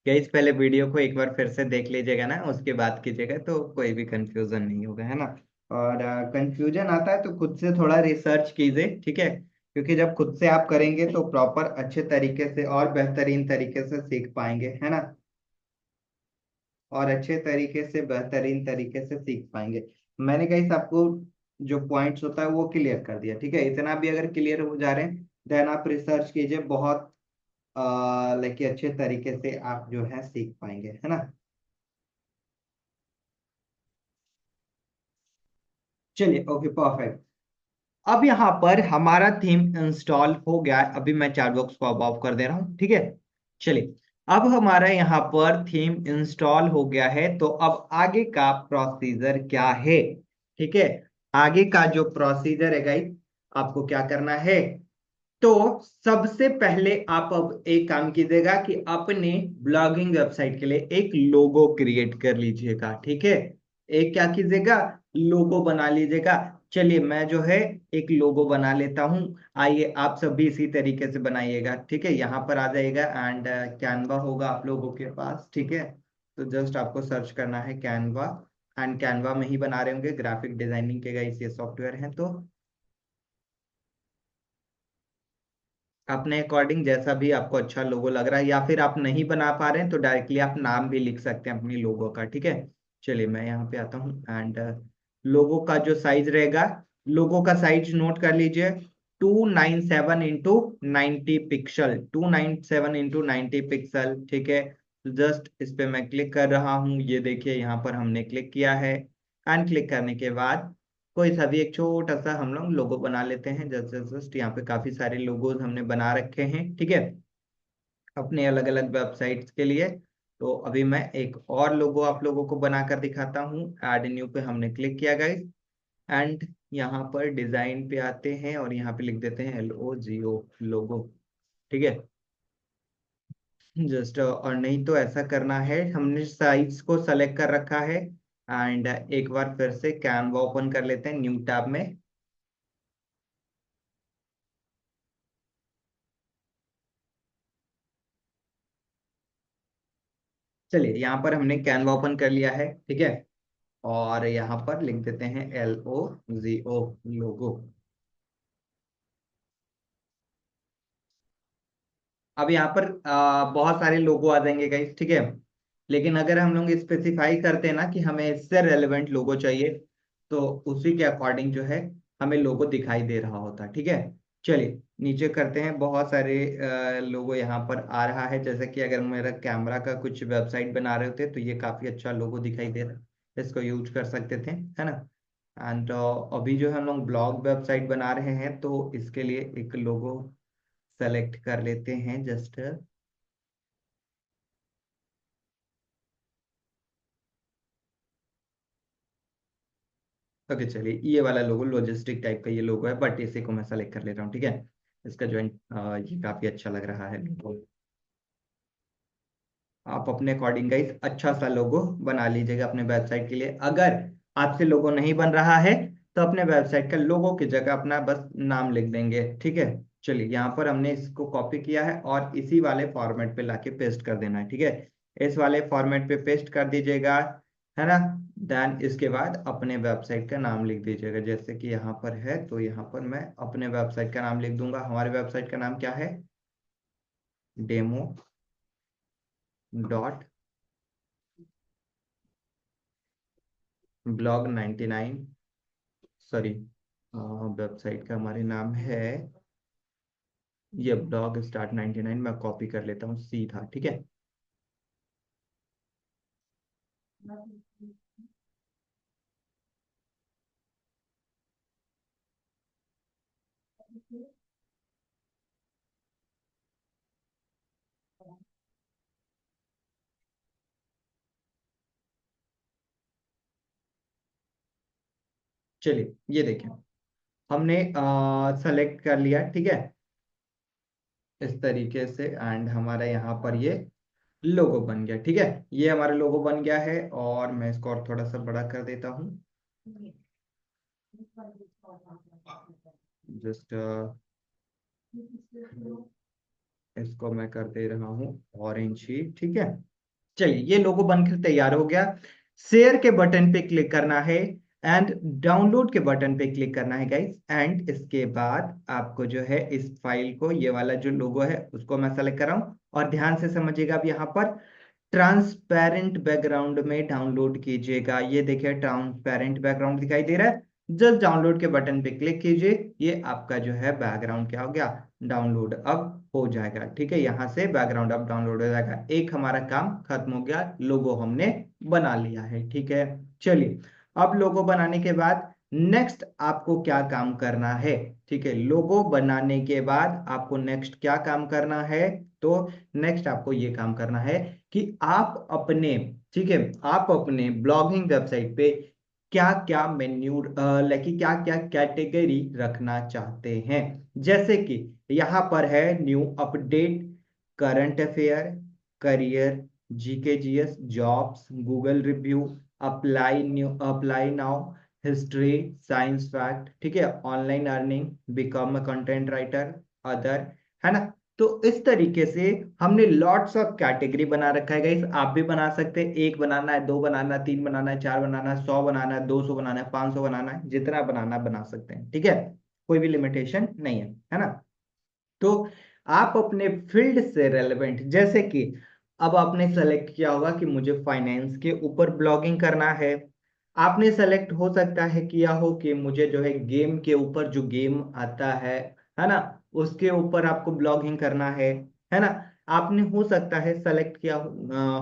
Speaker 1: गाइस पहले वीडियो को एक बार फिर से देख लीजिएगा ना, उसके बाद कीजिएगा तो कोई भी कंफ्यूजन नहीं होगा, है ना। और कंफ्यूजन आता है तो खुद से थोड़ा रिसर्च कीजिए, ठीक है, क्योंकि जब खुद से आप करेंगे तो प्रॉपर अच्छे तरीके से और बेहतरीन तरीके से सीख पाएंगे, है ना। और अच्छे तरीके से बेहतरीन तरीके से सीख पाएंगे। मैंने गाइस आपको जो पॉइंट्स होता है वो क्लियर कर दिया, ठीक है। इतना भी अगर क्लियर हो जा रहे हैं देन आप रिसर्च कीजिए, बहुत लाइक अच्छे तरीके से आप जो है सीख पाएंगे, है ना। चलिए ओके परफेक्ट। अब यहाँ पर हमारा थीम इंस्टॉल हो गया है। अभी मैं चैट बॉक्स को अब ऑफ कर दे रहा हूँ, ठीक है। चलिए अब हमारा यहाँ पर थीम इंस्टॉल हो गया है, तो अब आगे का प्रोसीजर क्या है, ठीक है। आगे का जो प्रोसीजर है गाइस, आपको क्या करना है, तो सबसे पहले आप अब एक काम कीजिएगा कि अपने ब्लॉगिंग वेबसाइट के लिए एक लोगो क्रिएट कर लीजिएगा, ठीक है। एक क्या कीजिएगा, लोगो बना लीजिएगा। चलिए मैं जो है एक लोगो बना लेता हूं। आइए आप सब भी इसी तरीके से बनाइएगा, ठीक है। यहाँ पर आ जाइएगा एंड कैनवा होगा आप लोगों के पास, ठीक है। तो जस्ट आपको सर्च करना है कैनवा, एंड कैनवा में ही बना रहे होंगे, ग्राफिक डिजाइनिंग के गाइस ये सॉफ्टवेयर है। तो अपने अकॉर्डिंग जैसा भी आपको अच्छा लोगो लग रहा है, या फिर आप नहीं बना पा रहे हैं तो डायरेक्टली आप नाम भी लिख सकते हैं अपनी लोगो का, ठीक है। चलिए मैं यहाँ पे आता हूँ एंड लोगो का जो साइज रहेगा, लोगो का साइज नोट कर लीजिए, 297 इंटू 90 पिक्सल, 297 इंटू 90 पिक्सल, ठीक है। जस्ट इस पे मैं क्लिक कर रहा हूँ। ये देखिए यहाँ पर हमने क्लिक किया है एंड क्लिक करने के बाद कोई सा भी एक छोटा सा हम लोग लोगो बना लेते हैं। जस्ट यहाँ पे काफी सारे लोगोज हमने बना रखे हैं, ठीक है, अपने अलग अलग वेबसाइट्स के लिए। तो अभी मैं एक और लोगो आप लोगों को बनाकर दिखाता हूँ। ऐड न्यू पे हमने क्लिक किया गाइस एंड यहाँ पर डिजाइन पे आते हैं और यहाँ पे लिख देते हैं LOGO लोगो, ठीक है। जस्ट और नहीं तो ऐसा करना है, हमने साइज को सेलेक्ट कर रखा है एंड एक बार फिर से कैनवा ओपन कर लेते हैं न्यू टैब में। चलिए यहाँ पर हमने कैनवा ओपन कर लिया है, ठीक है, और यहाँ पर लिख देते हैं LOGO लोगो। अब यहाँ पर बहुत सारे लोगो आ जाएंगे गाइस, ठीक है, लेकिन अगर हम लोग स्पेसिफाई करते हैं ना कि हमें इससे रेलेवेंट लोगो चाहिए, तो उसी के अकॉर्डिंग जो है हमें लोगो दिखाई दे रहा होता है, ठीक है। चलिए नीचे करते हैं, बहुत सारे लोगो यहाँ पर आ रहा है। जैसे कि अगर मेरा कैमरा का कुछ वेबसाइट बना रहे होते तो ये काफी अच्छा लोगो दिखाई दे रहा है, इसको यूज कर सकते थे, है ना। एंड अभी जो है हम लोग ब्लॉग वेबसाइट बना रहे हैं तो इसके लिए एक लोगो सेलेक्ट कर लेते हैं जस्ट। ओके चलिए, ये वाला लोगो लॉजिस्टिक टाइप का ये लोगो है, बट इसी को मैं सेलेक्ट कर ले रहा हूँ, ठीक है। इसका जो ये काफी अच्छा लग रहा है लोगो। आप अपने अकॉर्डिंग गाइस अच्छा सा लोगो बना लीजिएगा अपने वेबसाइट के लिए। अगर आपसे लोगो नहीं बन रहा है तो अपने वेबसाइट का लोगो की जगह अपना बस नाम लिख देंगे, ठीक है। चलिए यहाँ पर हमने इसको कॉपी किया है और इसी वाले फॉर्मेट पे लाके पेस्ट कर देना है, ठीक है। इस वाले फॉर्मेट पे पेस्ट कर दीजिएगा, है ना। देन इसके बाद अपने वेबसाइट का नाम लिख दीजिएगा। जैसे कि यहाँ पर है तो यहाँ पर मैं अपने वेबसाइट का नाम लिख दूंगा। हमारे वेबसाइट का नाम क्या है? Demo dot blog 99, sorry, website का हमारे नाम है ये ब्लॉग स्टार्ट 99। मैं कॉपी कर लेता हूँ सीधा, ठीक है। चलिए ये देखें, हमने सेलेक्ट कर लिया, ठीक है, इस तरीके से। एंड हमारा यहाँ पर ये लोगो बन गया, ठीक है। ये हमारा लोगो बन गया है और मैं इसको और थोड़ा सा बड़ा कर देता हूँ। जस्ट इसको मैं कर दे रहा हूँ ऑरेंज ही, ठीक है। चलिए ये लोगो बनकर तैयार हो गया। शेयर के बटन पे क्लिक करना है एंड डाउनलोड के बटन पे क्लिक करना है गाइस। एंड इसके बाद आपको जो है इस फाइल को, ये वाला जो लोगो है उसको मैं सेलेक्ट कर रहा हूँ और ध्यान से समझिएगा। अब यहाँ पर ट्रांसपेरेंट बैकग्राउंड में डाउनलोड कीजिएगा। ये देखिए ट्रांसपेरेंट बैकग्राउंड दिखाई दे रहा है। जस्ट डाउनलोड के बटन पे क्लिक कीजिए, ये आपका जो है बैकग्राउंड क्या हो गया, डाउनलोड अब हो जाएगा, ठीक है। यहाँ से बैकग्राउंड अब डाउनलोड हो जाएगा। एक हमारा काम खत्म हो गया, लोगो हमने बना लिया है, ठीक है। चलिए अब लोगो बनाने के बाद नेक्स्ट आपको क्या काम करना है, ठीक है। लोगो बनाने के बाद आपको नेक्स्ट क्या काम करना है, तो नेक्स्ट आपको ये काम करना है कि आप अपने, ठीक है, आप अपने ब्लॉगिंग वेबसाइट पे क्या क्या मेन्यू लाइक क्या क्या कैटेगरी रखना चाहते हैं। जैसे कि यहाँ पर है new update, current affair, career, GK GS, jobs, Google review, apply now, history, science fact, ठीक है, online earning, become a content writer, other, है ना। तो इस तरीके से हमने लॉट्स ऑफ कैटेगरी बना रखा है गाइस। आप भी बना सकते हैं, एक बनाना है, दो बनाना है, तीन बनाना है, चार बनाना है, 100 बनाना है, 200 बनाना है, 500 बनाना है, जितना बनाना बना सकते हैं, ठीक है। कोई भी लिमिटेशन नहीं है ना। तो आप अपने फील्ड से रेलेवेंट, जैसे कि अब आपने सेलेक्ट किया होगा कि मुझे फाइनेंस के ऊपर ब्लॉगिंग करना है। आपने सेलेक्ट हो सकता है किया हो कि मुझे जो है गेम के ऊपर, जो गेम आता है ना, उसके ऊपर आपको ब्लॉगिंग करना है ना। आपने हो सकता है सेलेक्ट किया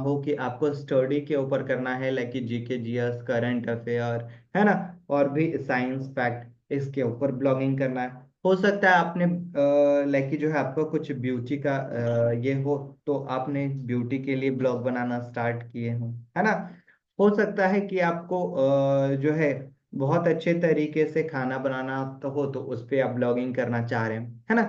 Speaker 1: हो कि आपको स्टडी के ऊपर करना है, like GK GS current affair, है ना, और भी साइंस फैक्ट इसके ऊपर ब्लॉगिंग करना है। हो सकता है आपने लाइक जो है आपको कुछ ब्यूटी का ये हो, तो आपने ब्यूटी के लिए ब्लॉग बनाना स्टार्ट किए हो, है ना। हो सकता है कि आपको जो है बहुत अच्छे तरीके से खाना बनाना तो हो, तो उस पे आप ब्लॉगिंग करना चाह रहे हैं, है ना।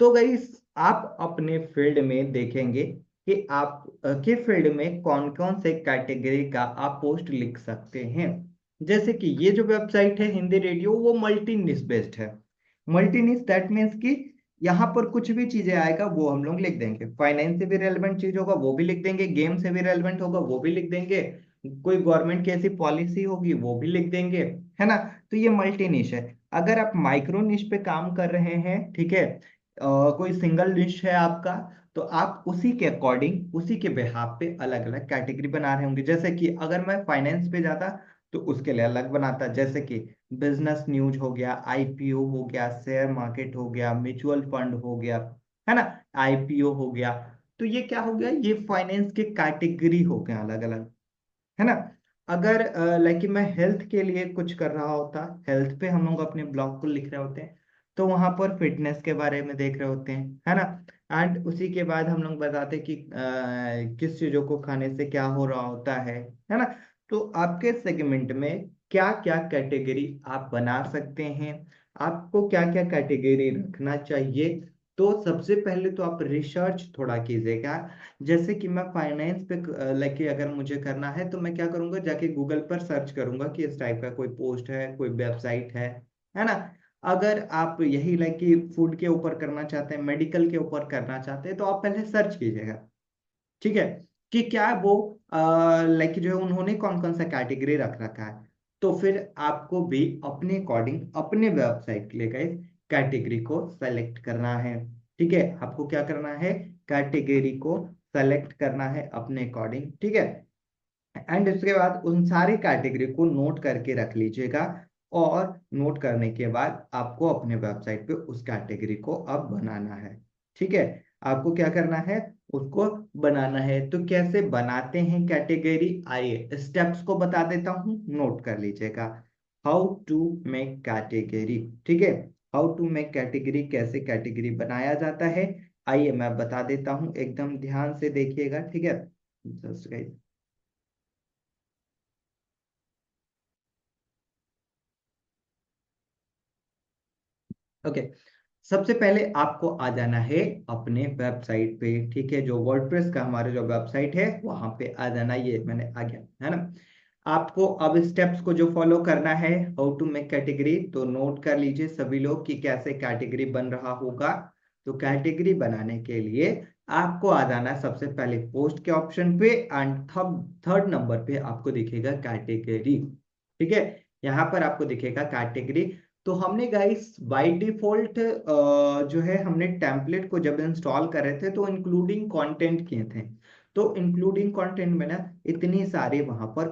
Speaker 1: तो गाइस आप अपने फील्ड में देखेंगे कि आप के फील्ड में कौन कौन से कैटेगरी का आप पोस्ट लिख सकते हैं। जैसे कि ये जो वेबसाइट है हिंदी रेडियो, वो मल्टी निश बेस्ड है। मल्टी निश दैट मीन्स कि यहाँ पर कुछ भी चीजें आएगा वो हम लोग लिख देंगे। फाइनेंस से भी रेलेवेंट चीज होगा वो भी लिख देंगे, गेम से भी रेलेवेंट होगा वो भी लिख देंगे, कोई गवर्नमेंट की ऐसी पॉलिसी होगी वो भी लिख देंगे, है ना। तो ये मल्टी निश है। अगर आप माइक्रो निश पे काम कर रहे हैं, ठीक है, कोई सिंगल निश है आपका, तो आप उसी के अकॉर्डिंग उसी के बिहाफ पे अलग अलग कैटेगरी बना रहे होंगे। जैसे कि अगर मैं फाइनेंस पे जाता तो उसके लिए अलग बनाता, जैसे कि बिजनेस न्यूज हो गया, आईपीओ हो गया, शेयर मार्केट हो गया, म्यूचुअल फंड हो गया, है ना, आईपीओ हो गया। तो ये क्या हो गया, ये फाइनेंस के कैटेगरी हो गए अलग अलग, है ना। अगर लाइक मैं हेल्थ के लिए कुछ कर रहा होता, हेल्थ पे हम लोग अपने ब्लॉग को लिख रहे होते हैं, तो वहां पर फिटनेस के बारे में देख रहे होते हैं, है ना। एंड उसी के बाद हम लोग बताते कि किस चीजों को खाने से क्या हो रहा होता है ना। तो आपके सेगमेंट में क्या क्या कैटेगरी आप बना सकते हैं, आपको क्या क्या कैटेगरी रखना चाहिए। तो सबसे पहले तो आप रिसर्च थोड़ा कीजिएगा। जैसे कि मैं फाइनेंस पे लाइक अगर मुझे करना है तो मैं क्या करूंगा, जाके गूगल पर सर्च करूंगा कि इस टाइप का कोई पोस्ट है, कोई वेबसाइट है ना। अगर आप यही लाइक कि फूड के ऊपर करना चाहते हैं, मेडिकल के ऊपर करना चाहते हैं, तो आप पहले सर्च कीजिएगा, ठीक है, कि क्या वो लाइक जो है उन्होंने कौन कौन सा कैटेगरी रख रखा है। तो फिर आपको भी अपने अकॉर्डिंग अपने वेबसाइट के लिए गए कैटेगरी को सेलेक्ट करना है, ठीक है। आपको क्या करना है, कैटेगरी को सेलेक्ट करना है अपने अकॉर्डिंग, ठीक है। एंड उसके बाद उन सारी कैटेगरी को नोट करके रख लीजिएगा। और नोट करने के बाद आपको अपने वेबसाइट पे उस कैटेगरी को अब बनाना है, ठीक है। आपको क्या करना है, उसको बनाना है। तो कैसे बनाते हैं कैटेगरी, आइए स्टेप्स को बता देता हूँ, नोट कर लीजिएगा। हाउ टू मेक कैटेगरी, ठीक है। हाउ टू मेक कैटेगरी, कैसे कैटेगरी बनाया जाता है, आइए मैं बता देता हूँ, एकदम ध्यान से देखिएगा, ठीक है। Just guys, okay. सबसे पहले आपको आ जाना है अपने वेबसाइट पे, ठीक है। जो वर्डप्रेस का हमारे जो वेबसाइट है वहां पे आ जाना, ये मैंने आ गया, है ना। आपको अब स्टेप्स को जो फॉलो करना है, हाउ टू मेक कैटेगरी, तो नोट कर लीजिए सभी लोग कि कैसे कैटेगरी बन रहा होगा। तो कैटेगरी बनाने के लिए आपको आ जाना है सबसे पहले पोस्ट के ऑप्शन पे, एंड थर्ड नंबर पे आपको दिखेगा कैटेगरी, ठीक है। यहाँ पर आपको दिखेगा कैटेगरी। तो हमने गाइस बाय डिफॉल्ट जो है हमने टेम्पलेट को जब इंस्टॉल कर रहे थे तो इंक्लूडिंग कंटेंट किए थे। तो इंक्लूडिंग कंटेंट में ना इतनी सारे वहां पर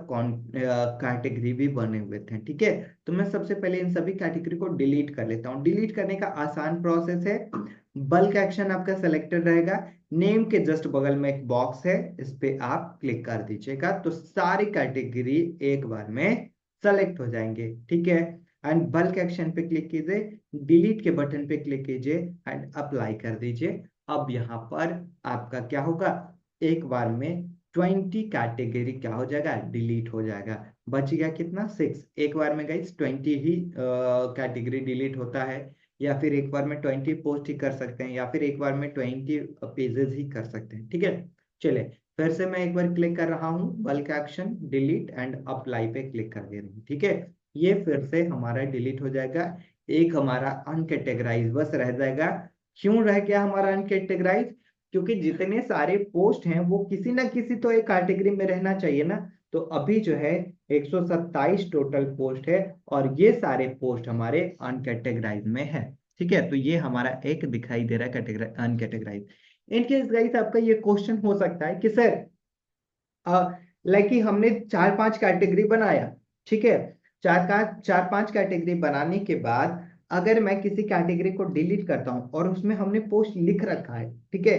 Speaker 1: कैटेगरी भी बने हुए थे, ठीक है। तो मैं सबसे पहले इन सभी कैटेगरी को डिलीट कर लेता हूँ। डिलीट करने का आसान प्रोसेस है, बल्क एक्शन आपका सेलेक्टेड रहेगा, नेम के जस्ट बगल में एक बॉक्स है, इस पे आप क्लिक कर दीजिएगा, तो सारी कैटेगरी एक बार में सेलेक्ट हो जाएंगे, ठीक है। एंड बल्क एक्शन पे क्लिक कीजिए, डिलीट के बटन पे क्लिक कीजिए एंड अप्लाई कर दीजिए। अब यहाँ पर आपका क्या होगा, एक बार में 20 कैटेगरी क्या हो जाएगा, डिलीट हो जाएगा। बच गया कितना, 6। एक बार में गाइस 20 ही कैटेगरी डिलीट होता है, या फिर एक बार में 20 पोस्ट ही कर सकते हैं, या फिर एक बार में 20 पेजेस ही कर सकते हैं, ठीक है। चले, फिर से मैं एक बार क्लिक कर रहा हूँ, bulk action delete and apply पे क्लिक कर दे रहा हूँ, ठीक है। ये फिर से हमारा डिलीट हो जाएगा। एक हमारा अनकेटेगराइज बस रह जाएगा। क्यों रह गया हमारा अनकेटेगराइज, क्योंकि जितने सारे पोस्ट हैं वो किसी ना किसी तो एक कैटेगरी में रहना चाहिए ना। तो अभी जो है 127 टोटल पोस्ट है, और ये सारे पोस्ट हमारे अनकेटेगराइज में है, ठीक है। तो ये हमारा एक दिखाई दे रहा है कैटेगराइज, अनकेटेगराइज। इनकेस गाइस आपका ये क्वेश्चन हो सकता है कि सर लाइक कि हमने चार पांच कैटेगरी बनाया, ठीक है। चार पांच कैटेगरी बनाने के बाद अगर मैं किसी कैटेगरी को डिलीट करता हूं और उसमें हमने पोस्ट लिख रखा है, ठीक है,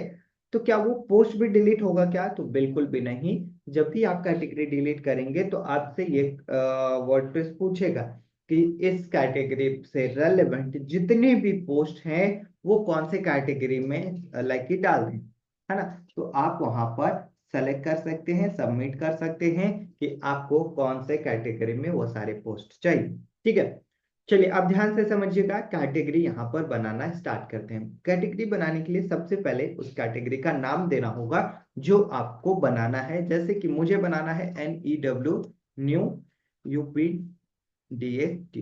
Speaker 1: तो क्या वो पोस्ट भी डिलीट होगा क्या? तो बिल्कुल भी नहीं। जब भी आप कैटेगरी डिलीट करेंगे तो आपसे ये वर्डप्रेस पूछेगा कि इस कैटेगरी से रेलेवेंट जितने भी पोस्ट हैं वो कौन से कैटेगरी में लाइक की डाल दें, है ना। तो आप वहां पर सेलेक्ट कर सकते हैं, सबमिट कर सकते हैं कि आपको कौन से कैटेगरी में वो सारे पोस्ट चाहिए। ठीक है, चलिए अब ध्यान से समझिएगा, कैटेगरी यहाँ पर बनाना स्टार्ट करते हैं। कैटेगरी बनाने के लिए सबसे पहले उस कैटेगरी का नाम देना होगा जो आपको बनाना है। जैसे कि मुझे बनाना है NEW, new, UPDATE,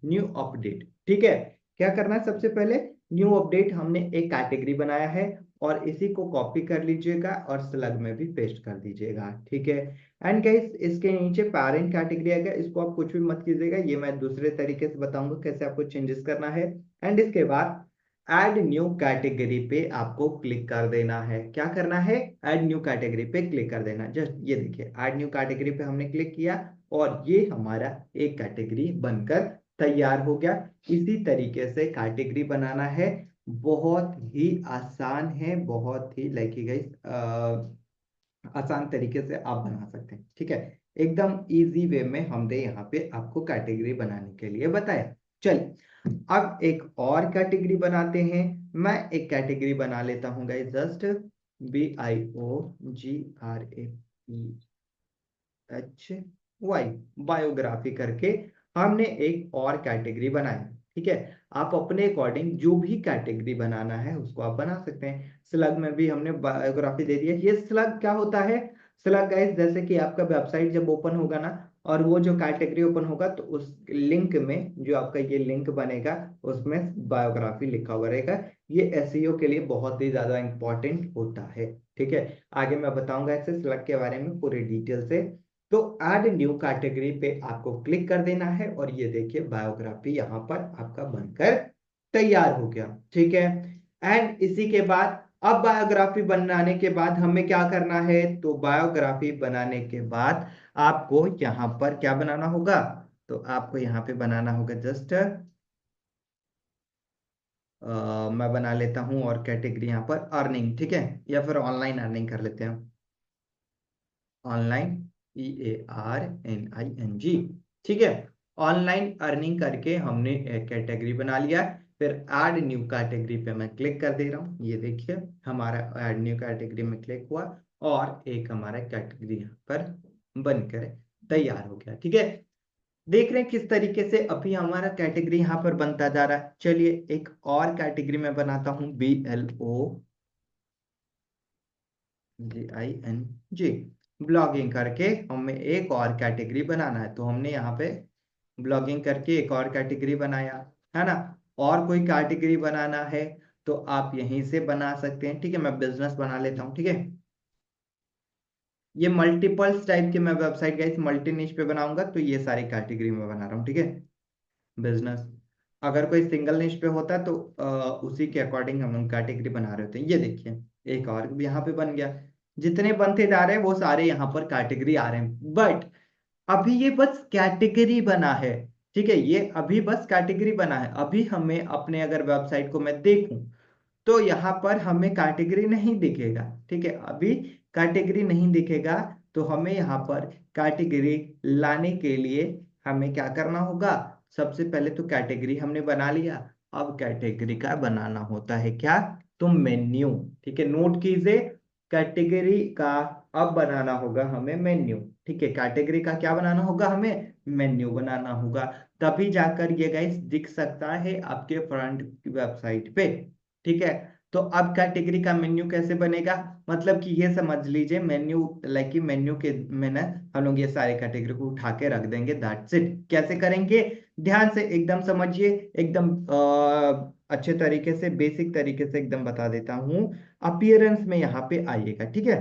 Speaker 1: new update. ठीक है, क्या करना है? सबसे पहले न्यू अपडेट हमने एक कैटेगरी बनाया है और इसी को कॉपी कर लीजिएगा और स्लग में भी पेस्ट कर दीजिएगा। ठीक है, एंड गाइस इसके नीचे पेरेंट कैटेगरी आएगा, इसको आप कुछ भी मत कीजिएगा, ये मैं दूसरे तरीके से बताऊंगा कैसे आपको चेंजेस करना है। एंड इसके बाद ऐड न्यू कैटेगरी पे आपको क्लिक कर देना है। क्या करना है? ऐड न्यू कैटेगरी पे क्लिक कर देना। जस्ट ये देखिए, ऐड न्यू कैटेगरी पे हमने क्लिक किया और ये हमारा एक कैटेगरी बनकर तैयार हो गया। इसी तरीके से कैटेगरी बनाना है, बहुत ही आसान है, बहुत ही लाइक गाइस आसान तरीके से आप बना सकते हैं। ठीक है, एकदम इजी वे में हमने यहाँ पे आपको कैटेगरी बनाने के लिए बताया। चलिए अब एक और कैटेगरी बनाते हैं। मैं एक कैटेगरी बना लेता हूँ गाइस, जस्ट BIOGRAPHY, बायोग्राफी करके हमने एक और कैटेगरी बनाया। ठीक है, आप अपने अकॉर्डिंग जो भी कैटेगरी बनाना है उसको आप बना सकते हैं। स्लग में भी हमने बायोग्राफी दे दी है। ये स्लग क्या होता है? स्लग गाइस जैसे कि आपका वेबसाइट जब ओपन होगा ना और वो जो कैटेगरी ओपन होगा तो उस लिंक में जो आपका ये लिंक बनेगा उसमें बायोग्राफी लिखा हुआ रहेगा। ये एसईओ के लिए बहुत ही ज्यादा इंपॉर्टेंट होता है। ठीक है, आगे मैं बताऊंगा ऐसे स्लग के बारे में पूरी डिटेल से। तो ऐड न्यू कैटेगरी पे आपको क्लिक कर देना है और ये देखिए बायोग्राफी यहाँ पर आपका बनकर तैयार हो गया। ठीक है, एंड इसी के बाद अब बायोग्राफी बनाने के बाद हमें क्या करना है? तो बायोग्राफी बनाने के बाद आपको यहाँ पर क्या बनाना होगा? तो आपको यहाँ पे बनाना होगा जस्ट मैं बना लेता हूँ और कैटेगरी यहाँ पर अर्निंग। ठीक है, या फिर ऑनलाइन अर्निंग कर लेते हैं, ऑनलाइन, EARNING। ठीक है, ऑनलाइन अर्निंग करके हमने एक कैटेगरी बना लिया। फिर ऐड न्यू कैटेगरी पे मैं क्लिक कर दे रहा हूँ। ये देखिए हमारा ऐड न्यू कैटेगरी में क्लिक हुआ और एक हमारा कैटेगरी यहाँ पर बनकर तैयार हो गया। ठीक है, देख रहे हैं किस तरीके से अभी हमारा कैटेगरी यहाँ पर बनता जा रहा है। चलिए एक और कैटेगरी में बनाता हूँ, BLOGING, ब्लॉगिंग करके हमें एक और कैटेगरी बनाना है। तो हमने यहाँ पे ब्लॉगिंग करके एक और कैटेगरी बनाया, है ना। और कोई कैटेगरी बनाना है तो आप यहीं से बना सकते हैं। ठीक है, मैं बिजनेस बना लेता हूँ। ठीक है, ये मल्टीपल्स टाइप के मैं वेबसाइट गाइस मल्टी निश पे बनाऊंगा तो ये सारी कैटेगरी में बना रहा हूँ। ठीक है, बिजनेस, अगर कोई सिंगल निश पे होता तो उसी के अकॉर्डिंग हम लोग कैटेगरी बना रहे होते हैं। ये देखिए एक और यहाँ पे बन गया। जितने बनते जा रहे हैं वो सारे यहाँ पर कैटेगरी आ रहे हैं, बट अभी ये बस कैटेगरी बना है। ठीक है, ये अभी बस कैटेगरी बना है। अभी हमें अपने अगर वेबसाइट को मैं देखूं तो यहाँ पर हमें कैटेगरी नहीं दिखेगा। ठीक है, अभी कैटेगरी नहीं दिखेगा। तो हमें यहाँ पर कैटेगरी लाने के लिए हमें क्या करना होगा? सबसे पहले तो कैटेगरी हमने बना लिया। अब कैटेगरी का बनाना होता है क्या? तो मेन्यू। ठीक है, नोट कीजिए, कैटेगरी का अब बनाना होगा हमें मेन्यू। ठीक है, कैटेगरी का क्या बनाना होगा? हमें मेन्यू बनाना होगा। तभी जाकर ये गाइस दिख सकता है आपके फ्रंट वेबसाइट पे। ठीक है, तो अब कैटेगरी का मेन्यू कैसे बनेगा? मतलब कि ये समझ लीजिए मेन्यू, लाइक कि मेन्यू के में ना हम लोग ये सारे कैटेगरी को उठा के रख देंगे, दैट्स इट। कैसे करेंगे? ध्यान से एकदम समझिए, एकदम अच्छे तरीके से, बेसिक तरीके से एकदम बता देता हूँ। अपीयरेंस में यहाँ पे आइएगा। ठीक है,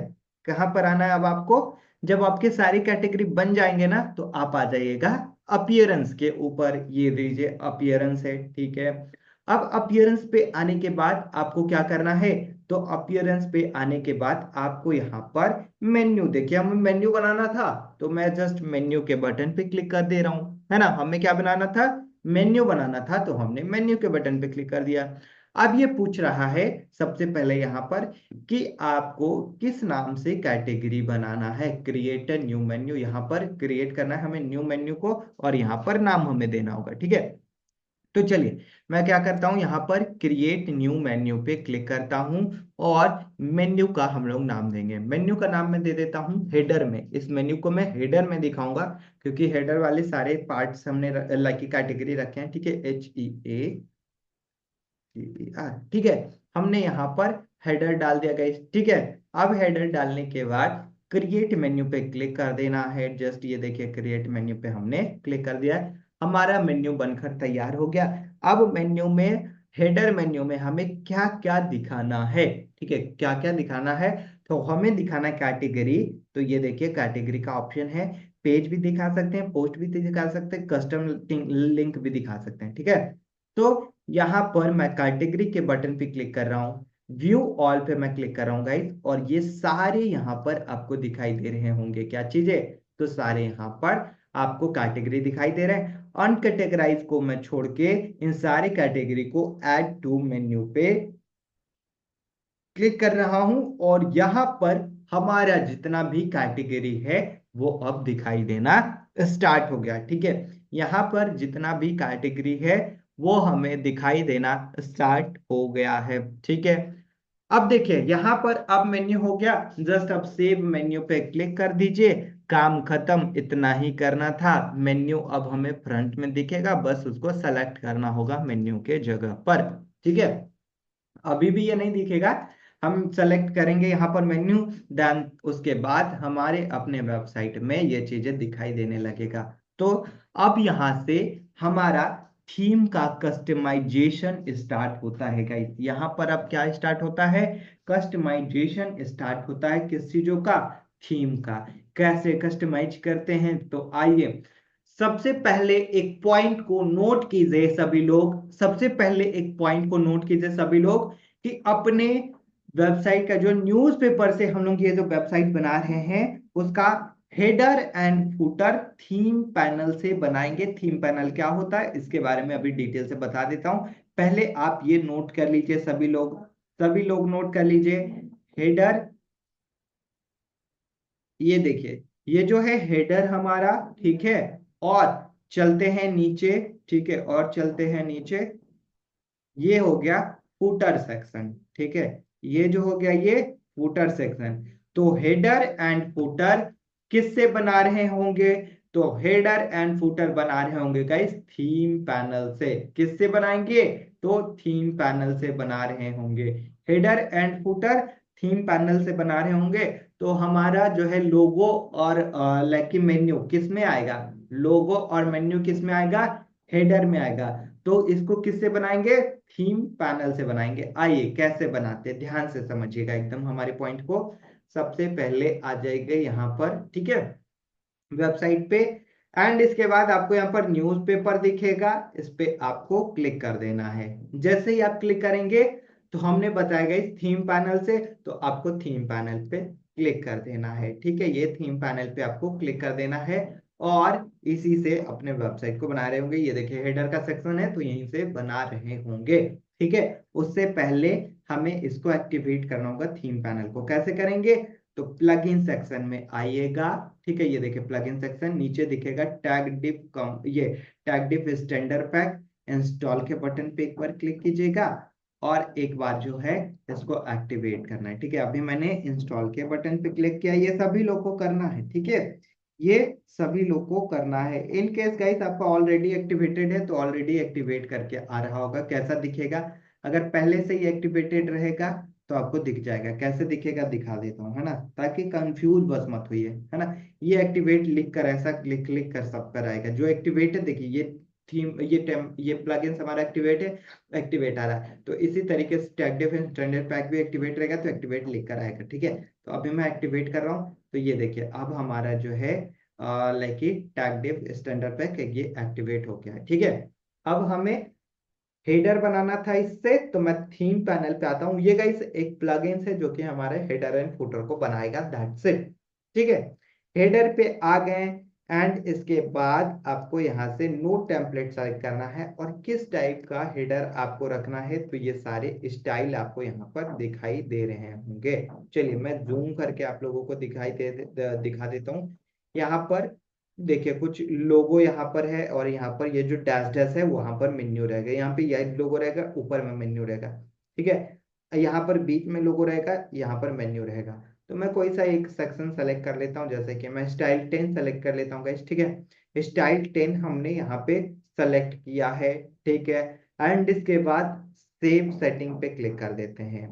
Speaker 1: कहाँ पर आना है अब आपको? जब आपके सारी कैटेगरी बन जाएंगे ना तो आप आ जाइएगा अपीयरेंस के ऊपर। ये दीजिए अपीयरेंस है। ठीक है, अब अपीयरेंस पे आने के बाद आपको क्या करना है? तो अपीयरेंस पे आने के बाद आपको यहाँ पर मेन्यू, देखिए हमें मेन्यू बनाना था तो मैं जस्ट मेन्यू के बटन पे क्लिक कर दे रहा हूँ, है ना। हमें क्या बनाना था? मेन्यू बनाना था तो हमने मेन्यू के बटन पे क्लिक कर दिया। अब ये पूछ रहा है सबसे पहले यहाँ पर कि आपको किस नाम से कैटेगरी बनाना है। क्रिएट अ न्यू मेन्यू, यहाँ पर क्रिएट करना है हमें न्यू मेन्यू को, और यहाँ पर नाम हमें देना होगा। ठीक है, तो चलिए मैं क्या करता हूं, यहाँ पर क्रिएट न्यू मेन्यू पे क्लिक करता हूं और मेन्यू का हम लोग नाम देंगे। मेन्यू का नाम मैं दे देता हूं हेडर में। इस मेन्यू को मैं हेडर में दिखाऊंगा क्योंकि हेडर वाले सारे पार्ट्स हमने लाइक की कैटेगरी रखे हैं। ठीक है, HEADER, ठीक है, हमने यहाँ पर हेडर डाल दिया गाइस। ठीक है, अब हेडर डालने के बाद क्रिएट मेन्यू पे क्लिक कर देना है। जस्ट ये देखिए क्रिएट मेन्यू पे हमने क्लिक कर दिया है, हमारा मेन्यू बनकर तैयार हो गया। अब मेन्यू में, हेडर मेन्यू में हमें क्या क्या दिखाना है। ठीक है, क्या क्या दिखाना है, तो हमें दिखाना कैटेगरी। तो ये देखिए कैटेगरी का ऑप्शन है, पेज भी दिखा सकते हैं, पोस्ट भी दिखा सकते हैं, कस्टम लिंक भी दिखा सकते हैं। ठीक है, तो यहाँ पर मैं कैटेगरी के बटन पे क्लिक कर रहा हूँ, व्यू ऑल पे मैं क्लिक कर रहा हूँ गाइस, और ये सारे यहाँ पर आपको दिखाई दे रहे होंगे क्या चीजें, तो सारे यहाँ पर आपको कैटेगरी दिखाई दे रहे हैं। अनकैटेगराइज को मैं छोड़ के इन सारी कैटेगरी को ऐड टू मेन्यू पे क्लिक कर रहा हूं, और यहां पर हमारा जितना भी कैटेगरी है वो अब दिखाई देना स्टार्ट हो गया। ठीक है, यहां पर जितना भी कैटेगरी है वो हमें दिखाई देना स्टार्ट हो गया है। ठीक है, अब देखिए यहां पर अब मेन्यू हो गया, जस्ट अब सेव मेन्यू पे क्लिक कर दीजिए। काम खत्म, इतना ही करना था। मेन्यू अब हमें फ्रंट में दिखेगा, बस उसको सेलेक्ट करना होगा मेन्यू के जगह पर। ठीक है, अभी भी ये नहीं दिखेगा, हम सेलेक्ट करेंगे यहाँ पर मेन्यू, देन उसके बाद हमारे अपने वेबसाइट में ये चीजें दिखाई देने लगेगा। तो अब यहाँ से हमारा थीम का कस्टमाइजेशन स्टार्ट होता है गाइस। यहाँ पर अब क्या स्टार्ट होता है, कस्टमाइजेशन स्टार्ट होता है किस चीजों का, थीम का। कैसे कस्टमाइज करते हैं, तो आइए सबसे पहले एक पॉइंट को नोट कीजिए सभी लोग। सबसे पहले एक पॉइंट को नोट कीजिए सभी लोग कि अपने वेबसाइट का जो न्यूज़पेपर से हम लोग ये जो वेबसाइट बना रहे हैं उसका header and footer theme panel से बनाएंगे। थीम पैनल क्या होता है इसके बारे में अभी डिटेल से बता देता हूं, पहले आप ये नोट कर लीजिए सभी लोग। सभी लोग नोट कर लीजिए, हेडर, ये देखिए ये जो है हेडर हमारा। ठीक है, और चलते हैं नीचे। ठीक है, और चलते हैं नीचे, ये हो गया फुटर सेक्शन। ठीक है, ये जो हो गया ये फुटर सेक्शन। तो हेडर एंड फुटर किससे बना रहे होंगे, तो हेडर एंड फुटर बना रहे होंगे गाइस थीम पैनल से। किससे बनाएंगे, तो थीम पैनल से बना रहे होंगे। Header and footer theme panel से बना रहे होंगे। तो हमारा जो है लोगो और लाइक मेन्यू किस में आएगा, लोगो और मेन्यू किस में आएगा, हेडर में आएगा। तो इसको किससे बनाएंगे, थीम पैनल से बनाएंगे। आइए कैसे बनाते हैं, ध्यान से समझिएगा एकदम हमारे पॉइंट को। सबसे पहले आ जाएंगे यहाँ पर, ठीक है, वेबसाइट पे, एंड इसके बाद आपको यहाँ पर न्यूज़पेपर दिखेगा, इस पे आपको क्लिक कर देना है। जैसे ही आप क्लिक करेंगे तो हमने बताया गया थीम पैनल से, तो आपको थीम पैनल पे क्लिक कर देना है। ठीक है, ये थीम पैनल पे आपको क्लिक कर देना है, और इसी से अपने वेबसाइट को बना रहे होंगे। ये देखिए हेडर का सेक्शन है तो यहीं से बना रहे होंगे। ठीक है, उससे पहले हमें इसको एक्टिवेट करना होगा थीम पैनल को। कैसे करेंगे, तो प्लगइन सेक्शन में आइएगा। ठीक है, ये देखिए प्लगइन सेक्शन, नीचे दिखेगा टैग डिफ कम, ये टैग डिफ स्टैंडर्ड पैक, इंस्टॉल के बटन पे एक बार क्लिक कीजिएगा, और एक बार जो है इसको एक्टिवेट करना है। ठीक है, अभी मैंने इंस्टॉल के बटन पे क्लिक किया, ये सभी लोग को करना है। ठीक है, ये सभी लोग को करना है। इन केस गाइस आपका ऑलरेडी एक्टिवेटेड है तो ऑलरेडी एक्टिवेट करके आ रहा होगा, कैसा दिखेगा। अगर पहले से ही एक्टिवेटेड रहेगा तो आपको दिख जाएगा। कैसे दिखेगा दिखा देता हूँ, है ना, ताकि कंफ्यूज बस मत होइए, है ना। ये एक्टिवेट लिख कर, ऐसा क्लिक क्लिक कर सब कर आएगा जो एक्टिवेट है। देखिए ये थीम, ये प्लगइन्स हमारा एक्टिवेट है, एक्टिवेट आ रहा है। तो इसी तरीके से टैग डिफ स्टैंडर्ड पैक भी एक्टिवेट रहेगा तो एक्टिवेट लिख कर आएगा। ठीक है, तो अभी मैं एक्टिवेट कर रहा हूँ, तो ये देखिए अब हमारा जो है लाइक टैग डिफ स्टैंडर्ड पैक ये एक्टिवेट हो गया है। ठीक है, अब हमें हेडर बनाना था इससे, तो मैं थीम पैनल पे आता हूँ। ये गाइस एक प्लगइन है जो कि हमारे हेडर एंड फुटर को बनाएगा, दैट्स इट। ठीक है, हेडर पे आ गए, एंड इसके बाद आपको यहाँ से नोट टेम्पलेट सेलेक्ट करना है और किस टाइप का हेडर आपको रखना है। तो ये सारे स्टाइल आपको यहाँ पर दिखाई दे रहे होंगे। चलिए मैं जूम करके आप लोगों को दिखा देता हूँ। यहाँ पर देखिए कुछ लोगो यहाँ पर है और यहाँ पर ये जो डैश डैश है वहां पर मेन्यू रहेगा। यहाँ पे यह लोगो रहेगा, ऊपर में मेन्यू रहेगा। ठीक है, यहाँ पर बीच में लोगो रहेगा, यहाँ पर मेन्यू रहेगा। तो मैं कोई सा एक सेक्शन सेलेक्ट कर लेता हूँ, जैसे कि मैं स्टाइल 10 सेलेक्ट कर लेता हूँ गाइस। ठीक है, स्टाइल 10 हमने यहाँ पे सेलेक्ट किया है। ठीक है, एंड इसके बाद सेव सेटिंग पे क्लिक कर देते हैं।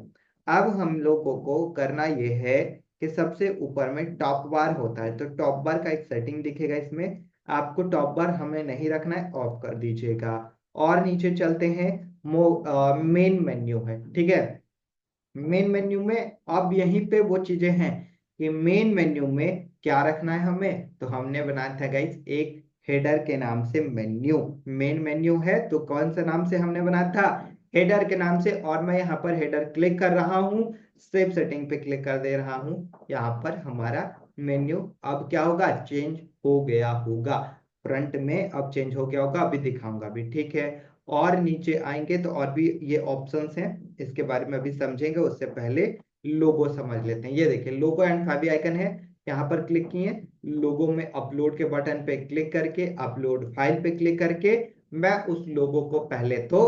Speaker 1: अब हम लोगों को करना ये है कि सबसे ऊपर में टॉप बार होता है, तो टॉप बार का एक सेटिंग दिखेगा इसमें। आपको टॉप बार हमें नहीं रखना है, ऑफ कर दीजिएगा। और नीचे चलते हैं, मेन मेन्यू है। ठीक है, मेन मेन्यू में अब यहीं पे वो चीजें हैं कि मेन मेन्यू में क्या रखना है हमें। तो हमने बनाया था गाइस एक हेडर के नाम से मेन्यू। मेन मेन्यू है तो कौन सा नाम से हमने बनाया था, हेडर के नाम से। और मैं यहाँ पर हेडर क्लिक कर रहा हूँ, सेव सेटिंग पे क्लिक कर दे रहा हूँ। यहाँ पर हमारा मेन्यू अब क्या होगा, चेंज हो गया होगा। फ्रंट में अब चेंज हो गया होगा, अभी दिखाऊंगा भी। ठीक है, और नीचे आएंगे तो और भी ये ऑप्शंस हैं, इसके बारे में अभी समझेंगे। उससे पहले लोगो समझ लेते हैं। ये देखिए लोगो एंड फाइव आइकन है, यहाँ पर क्लिक किए। लोगो में अपलोड के बटन पे क्लिक करके, अपलोड फाइल पे क्लिक करके मैं उस लोगो को पहले तो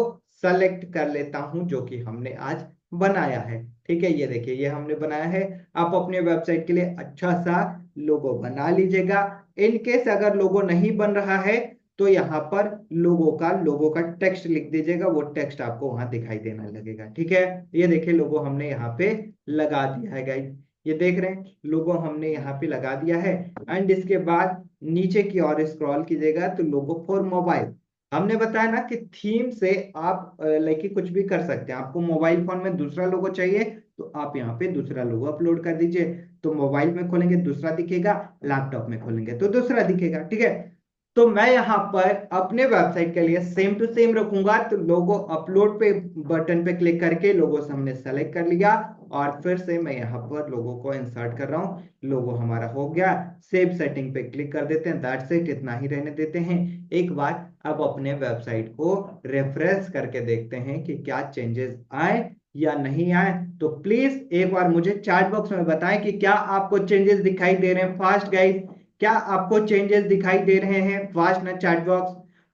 Speaker 1: सेलेक्ट कर लेता हूं जो कि हमने आज बनाया है। ठीक है, ये देखिए ये हमने बनाया है। आप अपने वेबसाइट के लिए अच्छा सा लोगो बना लीजिएगा। इनकेस अगर लोगो नहीं बन रहा है तो यहाँ पर लोगो का टेक्स्ट लिख दीजिएगा, वो टेक्स्ट आपको वहां दिखाई देने लगेगा। ठीक है, ये देखिए लोगो हमने यहाँ पे लगा दिया है गाइस। ये देख रहे हैं लोगो हमने यहाँ पे लगा दिया है। एंड इसके बाद नीचे की ओर स्क्रॉल कीजिएगा तो लोगो फॉर मोबाइल। हमने बताया ना कि थीम से आप लाइक कुछ भी कर सकते हैं। आपको मोबाइल फोन में दूसरा लोगो चाहिए तो आप यहाँ पे दूसरा लोगो अपलोड कर दीजिए। तो मोबाइल में खोलेंगे दूसरा दिखेगा, लैपटॉप में खोलेंगे तो दूसरा दिखेगा। ठीक है, तो मैं यहाँ पर अपने वेबसाइट के लिए सेम टू सेम रखूंगा। तो लोगो अपलोड पे बटन पे क्लिक करके लोगो हमने सेलेक्ट कर लिया और फिर से मैं यहाँ पर लोगो को इंसर्ट कर रहा हूँ। लोगो हमारा हो गया, सेव सेटिंग पे क्लिक कर देते हैं। दैट्स इट, इतना ही रहने देते हैं। एक बार अब अपने वेबसाइट को रेफरेंस करके देखते हैं कि क्या चेंजेस आए या नहीं आए। तो प्लीज एक बार मुझे चैट बॉक्स में बताएं कि क्या आपको चेंजेस दिखाई दे रहे हैं। फास्ट गाइस, क्या आपको चेंजेस दिखाई दे रहे हैं? फास्ट ना चैट बॉक्स,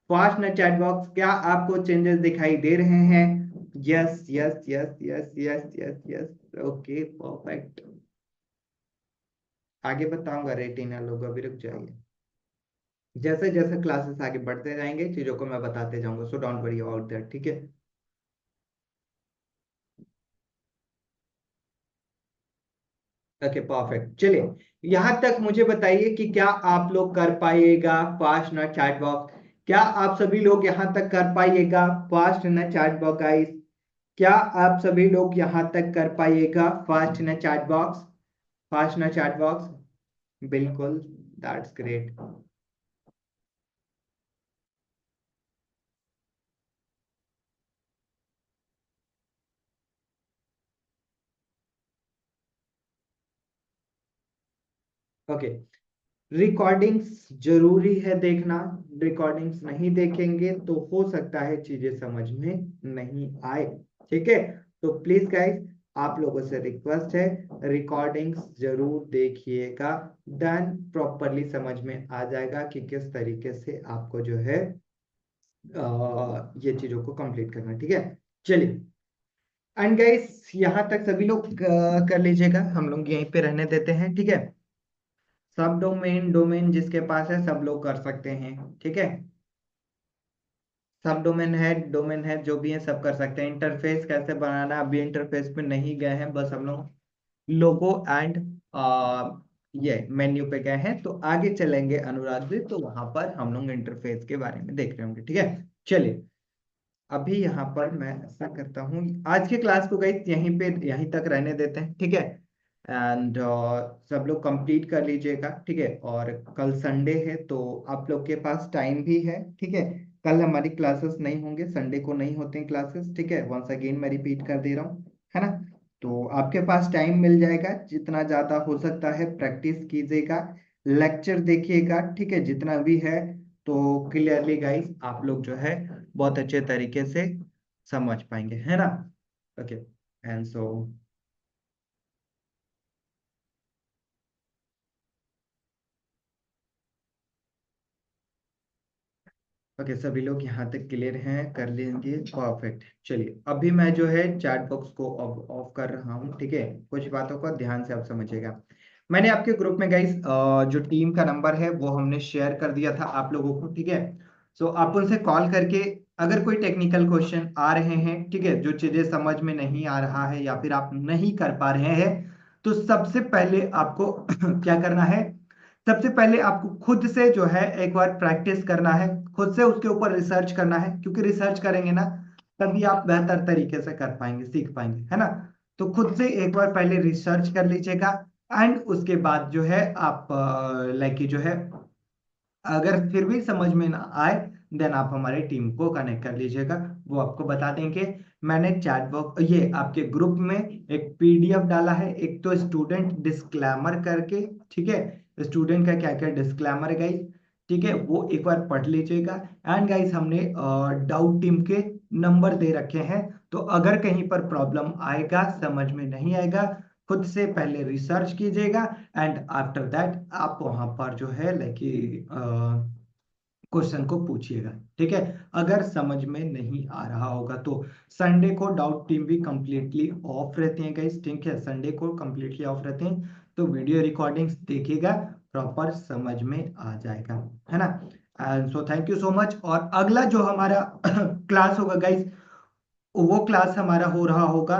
Speaker 1: फास्ट ना चैट बॉक्स, क्या आपको चेंजेस दिखाई दे रहे हैं? Yes yes yes yes yes yes yes, okay perfect. आगे बताऊंगा रेटिना लोग, अभी रुक जाइए। जैसे जैसे क्लासेस आगे बढ़ते जाएंगे चीजों को मैं बताते जाऊंगा, so don't worry about that. ठीक है, ओके परफेक्ट। चलिए यहां तक मुझे बताइए कि क्या आप लोग कर पाइएगा फास्ट ना चैट बॉक्स? क्या आप सभी लोग यहां तक कर पाइएगा फास्ट ना चैट बॉक्स गाइस? क्या आप सभी लोग यहां तक कर पाइएगा फास्ट ना चैट बॉक्स? फास्ट ना चैट बॉक्स, बिल्कुल, दैट्स ग्रेट। ओके, रिकॉर्डिंग्स जरूरी है देखना। रिकॉर्डिंग्स नहीं देखेंगे तो हो सकता है चीजें समझ में नहीं आए। ठीक है, तो प्लीज गाइस आप लोगों से रिक्वेस्ट है, रिकॉर्डिंग्स जरूर देखिएगा। देन प्रॉपरली समझ में आ जाएगा कि किस तरीके से आपको जो है ये चीजों को कंप्लीट करना है। ठीक है, चलिए। एंड गाइस यहाँ तक सभी लोग कर लीजिएगा, हम लोग यहीं पे रहने देते हैं। ठीक है, सब डोमेन डोमेन जिसके पास है सब लोग कर सकते हैं। ठीक है, सब डोमेन है जो भी है सब कर सकते हैं। इंटरफेस कैसे बनाना, अभी इंटरफेस पे नहीं गए हैं, बस हम लोग लोगो एंड ये मेन्यू पे गए हैं। तो आगे चलेंगे अनुराग जी, तो वहां पर हम लोग इंटरफेस के बारे में देख रहे होंगे। ठीक है, चलिए अभी यहाँ पर मैं ऐसा करता हूँ, आज की क्लास को गई यहीं तक रहने देते हैं। ठीक है, एंड सब लोग कंप्लीट कर लीजिएगा। ठीक है, और कल संडे है तो आप लोग के पास टाइम भी है। ठीक है, कल हमारी क्लासेस नहीं होंगे, संडे को नहीं होते हैं क्लासेस। ठीक है, वंस अगेन मैं रिपीट कर दे रहा हूँ, है ना। तो आपके पास टाइम मिल जाएगा, जितना ज्यादा हो सकता है प्रैक्टिस कीजिएगा। लेक्चर देखिएगा, ठीक है, जितना भी है। तो क्लियरली गाइस आप लोग जो है बहुत अच्छे तरीके से समझ पाएंगे, है ना। ओके। एंड सो ओके, सभी लोग यहाँ तक क्लियर हैं, कर लेंगे, परफेक्ट। चलिए अभी मैं जो है चैट बॉक्स को ऑफ ऑफ कर रहा हूँ, ठीक है। कुछ बातों को ध्यान से आप समझिएगा। मैंने आपके ग्रुप में गाइस जो टीम का नंबर है वो हमने शेयर कर दिया था आप लोगों को, ठीक है। सो आप उनसे कॉल करके अगर कोई टेक्निकल क्वेश्चन आ रहे हैं, ठीक है, जो चीजें समझ में नहीं आ रहा है या फिर आप नहीं कर पा रहे हैं, तो सबसे पहले आपको क्या करना है। सबसे पहले आपको खुद से जो है एक बार प्रैक्टिस करना है, खुद से उसके ऊपर रिसर्च करना है, क्योंकि रिसर्च करेंगे ना तभी आप बेहतर तरीके से कर पाएंगे, सीख पाएंगे, है ना। तो खुद से एक बार पहले रिसर्च कर लीजिएगा। एंड उसके बाद जो है आप लाइक जो है, अगर फिर भी समझ में ना आए, देन आप हमारे टीम को कनेक्ट कर लीजिएगा, वो आपको बता देंगे। मैंने चैट बॉक्स ये आपके ग्रुप में एक पीडीएफ डाला है, एक तो स्टूडेंट डिस्क्लेमर करके, ठीक है। स्टूडेंट का क्या क्या डिस्क्लेमर है गाइस, ठीक है, वो एक बार पढ़ लीजिएगा। एंड गाइस हमने डाउट टीम के नंबर दे रखे हैं, तो अगर कहीं पर प्रॉब्लम आएगा, समझ में नहीं आएगा, खुद से पहले रिसर्च कीजिएगा। एंड आफ्टर दैट आप वहां पर जो है लाइक क्वेश्चन को पूछिएगा, ठीक है। अगर समझ में नहीं आ रहा होगा तो संडे को डाउट टीम भी कंप्लीटली ऑफ रहती है गाइस, ठीक है, संडे को कंप्लीटली ऑफ रहते हैं, तो वीडियो रिकॉर्डिंग्स देखिएगा, प्रॉपर समझ में आ जाएगा, है ना। And so thank you so much. और अगला जो हमारा क्लास होगा गाइस, वो क्लास हमारा हो रहा होगा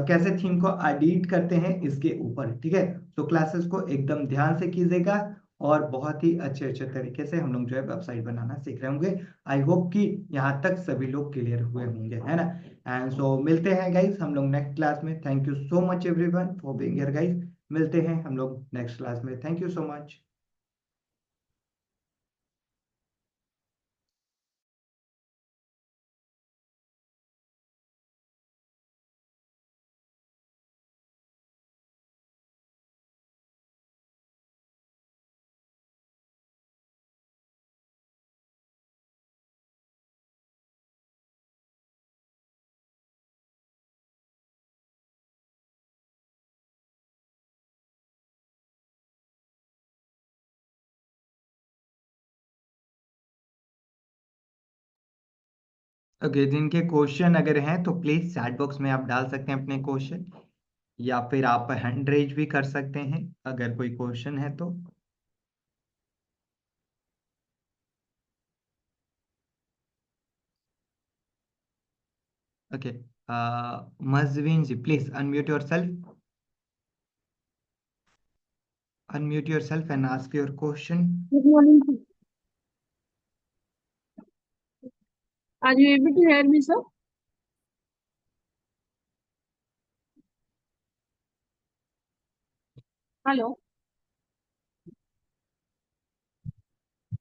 Speaker 1: कैसे थीम को एडिट करते हैं इसके ऊपर, ठीक है। तो क्लासेस को एकदम ध्यान से कीजिएगा, और बहुत ही अच्छे अच्छे तरीके से हम लोग जो है वेबसाइट बनाना सीख रहे होंगे। आई होप कि यहाँ तक सभी लोग क्लियर हुए होंगे, है ना। एंड सो मिलते हैं गाइस हम लोग नेक्स्ट क्लास में। Thank you so much everyone for being here guys. मिलते हैं हम लोग नेक्स्ट क्लास में। Thank you so much. Okay, जिनके क्वेश्चन अगर हैं तो प्लीज चैट बॉक्स में आप डाल सकते हैं अपने क्वेश्चन, या फिर आप हैंड रेज भी कर सकते हैं अगर कोई क्वेश्चन है तो। ओके, मजविन ji please unmute yourself and ask your question.
Speaker 2: Good morning, sir. Are you able to hear me, sir? Hello?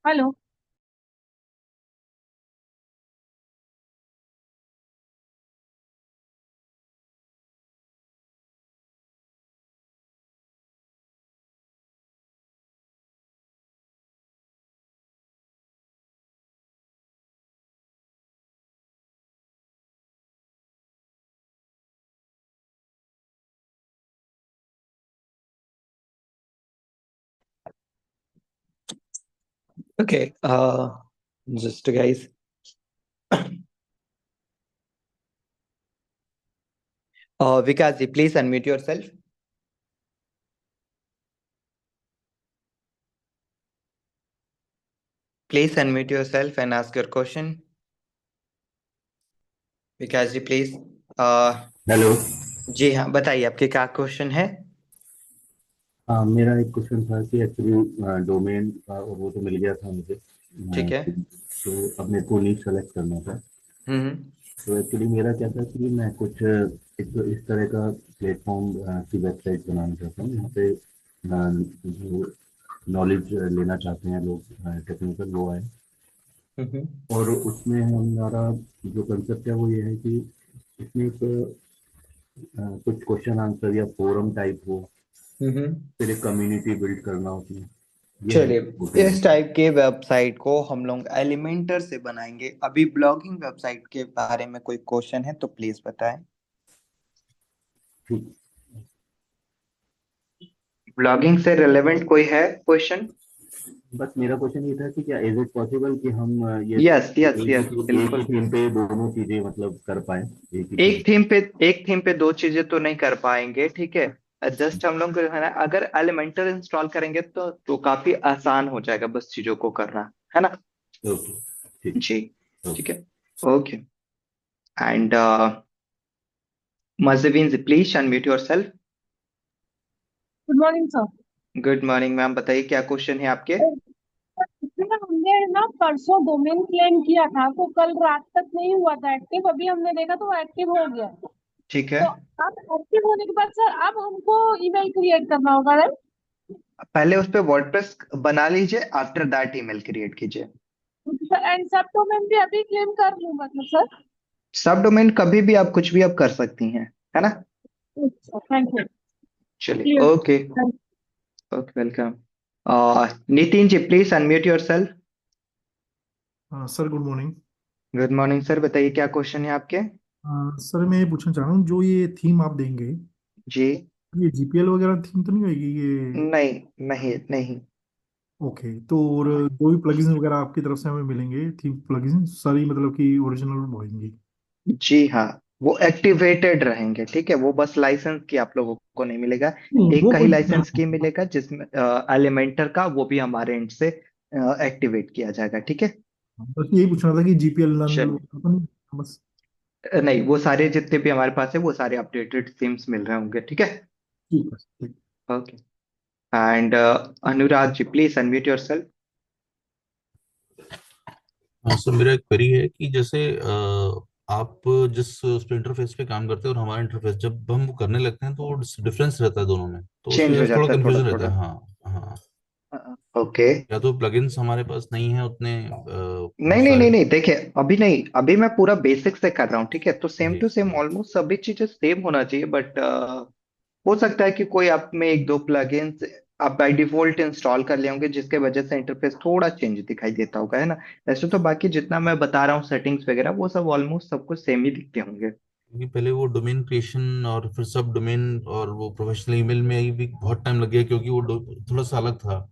Speaker 2: Hello?
Speaker 1: Okay, just guys, Vikas ji, please unmute yourself. Please unmute yourself and ask your question. Vikas ji please.
Speaker 3: Hello.
Speaker 1: जी हाँ, बताइए आपके क्या क्वेश्चन है।
Speaker 3: मेरा एक क्वेश्चन था कि एक्चुअली डोमेन का वो तो मिल गया था मुझे।
Speaker 1: ठीक है।
Speaker 3: तो अब मेरे को नीड सेलेक्ट करना था।
Speaker 1: हम्म।
Speaker 3: तो एक्चुअली मेरा क्या था कि मैं कुछ एक तो इस तरह का प्लेटफॉर्म की वेबसाइट बनाना चाहता हूँ यहाँ पे जो नॉलेज लेना चाहते हैं लोग टेक्निकल वो आए।
Speaker 1: हम्म।
Speaker 3: और उसमें हमारा जो कंसेप्ट है वो ये है कि इसमें एक कुछ क्वेश्चन आंसर या फोरम टाइप हो,
Speaker 1: हम्म।
Speaker 3: फिर एक कम्युनिटी बिल्ड करना उसमें। ये है
Speaker 1: चलिए,
Speaker 3: होटल।
Speaker 1: इस टाइप के वेबसाइट को हम लोग एलिमेंटर से बनाएंगे। अभी ब्लॉगिंग वेबसाइट के बारे में कोई क्वेश्चन है तो प्लीज बताएं।
Speaker 3: ठीक।
Speaker 1: ब्लॉगिंग से रिलेवेंट कोई है क्वेश्चन?
Speaker 3: बस मेरा क्वेश्चन ये था कि क्या इज इट पॉसिबल कि हम ये
Speaker 1: यस यस
Speaker 3: एक ही
Speaker 1: यस,
Speaker 3: एक ही
Speaker 1: बिल्कुल।
Speaker 3: थीम पे दोनों चीजें मतलब कर पाए, एक ही थीम।
Speaker 1: एक थीम पे दो चीजें तो नहीं कर पाएंगे, ठीक है। जस्ट हम लोग है ना, अगर एलिमेंटर इंस्टॉल करेंगे तो काफी आसान हो जाएगा बस चीजों को करना, है ना।
Speaker 3: ओके। ठीक।
Speaker 1: जी। ठीक
Speaker 3: ओके।
Speaker 1: है। Okay. And Mazavin, please unmute your self.
Speaker 2: Good morning sir.
Speaker 1: Good morning ma'am, बताइए क्या क्वेश्चन है आपके?
Speaker 2: इसमें हमने ना परसों डोमेन क्लेम किया था तो कल रात तक नहीं हुआ था एक्टिव, अभी हमने देखा तो वो एक्टिव हो गया।
Speaker 1: ठीक है।
Speaker 2: तो अब एक्टिव होने के बाद सर अब हमको ईमेल क्रिएट करना होगा, राइट?
Speaker 1: पहले उस पे वर्डप्रेस बना लीजिए, आफ्टर दैट ईमेल क्रिएट कीजिए।
Speaker 2: एंड सब डोमेन भी अभी क्लेम कर लूँ मतलब सर?
Speaker 1: सब डोमेन कभी भी आप कुछ भी आप कर सकती हैं, है ना।
Speaker 2: Thank you.
Speaker 1: चलिए,
Speaker 2: clear.
Speaker 1: Okay. Okay, welcome. Nitin ji, please unmute your self.
Speaker 4: Sir good morning.
Speaker 1: Good morning sir, बताइए क्या क्वेश्चन है आपके?
Speaker 4: सर मैं ये पूछना चाह रहा हूँ, जो ये थीम आप देंगे,
Speaker 1: जी।
Speaker 4: ये जीपीएल वगैरह थीम तो नहीं होगी ये?
Speaker 1: नहीं नहीं नहीं।
Speaker 4: ओके, तो और जो भी प्लगइन्स वगैरह आपकी तरफ से हमें मिलेंगे, थीम प्लगइन्स सारी मतलब कि ओरिजिनल होंगी?
Speaker 1: जी हाँ, वो एक्टिवेटेड रहेंगे, ठीक है। वो बस लाइसेंस की आप लोगों को नहीं मिलेगा।
Speaker 4: नहीं
Speaker 1: एक
Speaker 4: वो
Speaker 1: का ही
Speaker 4: कोई
Speaker 1: लाइसेंस की
Speaker 4: दिक्कत
Speaker 1: मिलेगा, जिसमें एलिमेंटर का, वो भी हमारे एंड से एक्टिवेट किया जाएगा, ठीक है।
Speaker 4: नहीं, बस यही पूछना था कि जीपीएल नन
Speaker 1: चलिए।
Speaker 4: तो नहीं, बस।
Speaker 1: नहीं, वो सारे जितने भी हमारे पास है वो सारे अपडेटेड सिम्स मिल रहे होंगे, ठीक है।
Speaker 4: ठीक है, ठीक।
Speaker 1: Okay. And Anurag ji, please unmute your self.
Speaker 5: हाँ सर, मेरा एक क्वेरी है कि जैसे आप जिस उस पे इंटरफेस पे काम करते हैं और हमारा इंटरफेस, जब हम वो करने लगते हैं तो डिफरेंस रहता है दोनों में, तो उस
Speaker 1: चेंज
Speaker 5: वजह
Speaker 1: हो
Speaker 5: से थोड़ा
Speaker 1: जाता है थोड़ा
Speaker 5: कंफ्यूजन रहता
Speaker 1: थोड़ा।
Speaker 5: है। हाँ हाँ।
Speaker 1: ओके।
Speaker 5: या तो प्लगइन्स हमारे पास नहीं है उतने
Speaker 1: नहीं
Speaker 5: बहुत
Speaker 1: नहीं नहीं
Speaker 5: सारे।
Speaker 1: नहीं, देखिए, अभी नहीं, अभी मैं पूरा बेसिक से कर रहा हूँ, ठीक है। तो सेम
Speaker 5: जी
Speaker 1: टू सेम
Speaker 5: जी।
Speaker 1: ऑलमोस्ट सभी चीजें सेम होना चाहिए, बट हो सकता है कि कोई आप में एक दो प्लगइन्स आप बाय डिफॉल्ट इंस्टॉल कर ले होंगे, जिसके वजह से इंटरफेस थोड़ा चेंज दिखाई देता होगा, है ना। वैसे तो बाकी जितना मैं बता रहा हूँ सेटिंग्स वगैरह, वो सब ऑलमोस्ट सब कुछ सेम ही दिखते होंगे।
Speaker 5: क्योंकि पहले वो डोमेन क्रिएशन और फिर सब डोमेन और वो प्रोफेशनल ईमेल में भी बहुत टाइम लग गया, क्योंकि वो थोड़ा सा अलग था।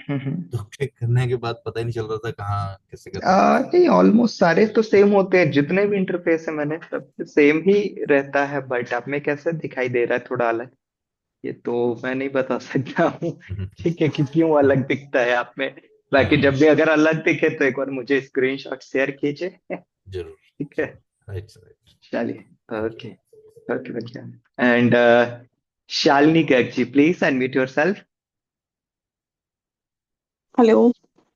Speaker 1: हम्म।
Speaker 5: तो क्लिक करने के बाद पता ही नहीं चल रहा था कहाँ कैसे करना है।
Speaker 1: नहीं, ऑलमोस्ट सारे तो सेम होते हैं, जितने भी इंटरफेस है मैंने सब सेम ही रहता है, बट आप में कैसे दिखाई दे रहा है थोड़ा अलग, ये तो मैं नहीं बता सकता हूँ। ठीक है, कि क्यों अलग दिखता है आप में। बाकी
Speaker 5: हाँ,
Speaker 1: जब भी अगर अलग दिखे तो एक बार मुझे स्क्रीनशॉट शेयर कीजिए।
Speaker 5: जरूर।
Speaker 1: ठीक है।
Speaker 5: Right right.
Speaker 1: चलिए।
Speaker 5: Thank you.
Speaker 1: Okay. Okay, welcome. And Shalini Garg ji, please unmute your self.
Speaker 6: Hello.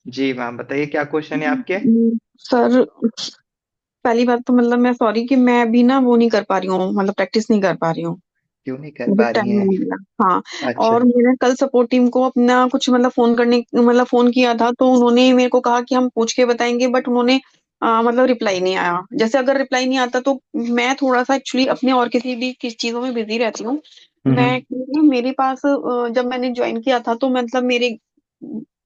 Speaker 1: जी मैम, बताइए क्या क्वेश्चन है आपके?
Speaker 6: सर, पहली बात तो मतलब मैं सॉरी कि मैं अभी ना वो नहीं कर पा रही हूँ, मतलब प्रैक्टिस नहीं कर पा रही हूँ।
Speaker 1: क्यों नहीं कर
Speaker 6: मुझे
Speaker 1: पा रही
Speaker 6: टाइम
Speaker 1: हैं?
Speaker 6: नहीं मिला। हाँ।
Speaker 1: अच्छा।
Speaker 6: और मैंने कल सपोर्ट टीम को अपना कुछ मतलब फोन करने मतलब फोन किया था, तो उन्होंने मेरे को कहा कि हम पूछ के बताएंगे, बट उन्होंने मतलब रिप्लाई नहीं आया। जैसे अगर रिप्लाई नहीं आता तो मैं थोड़ा सा एक्चुअली अपने और किसी चीजों में बिजी रहती हूँ।
Speaker 1: हम्म।
Speaker 6: मैं मेरे पास जब मैंने ज्वाइन किया था तो मतलब मेरे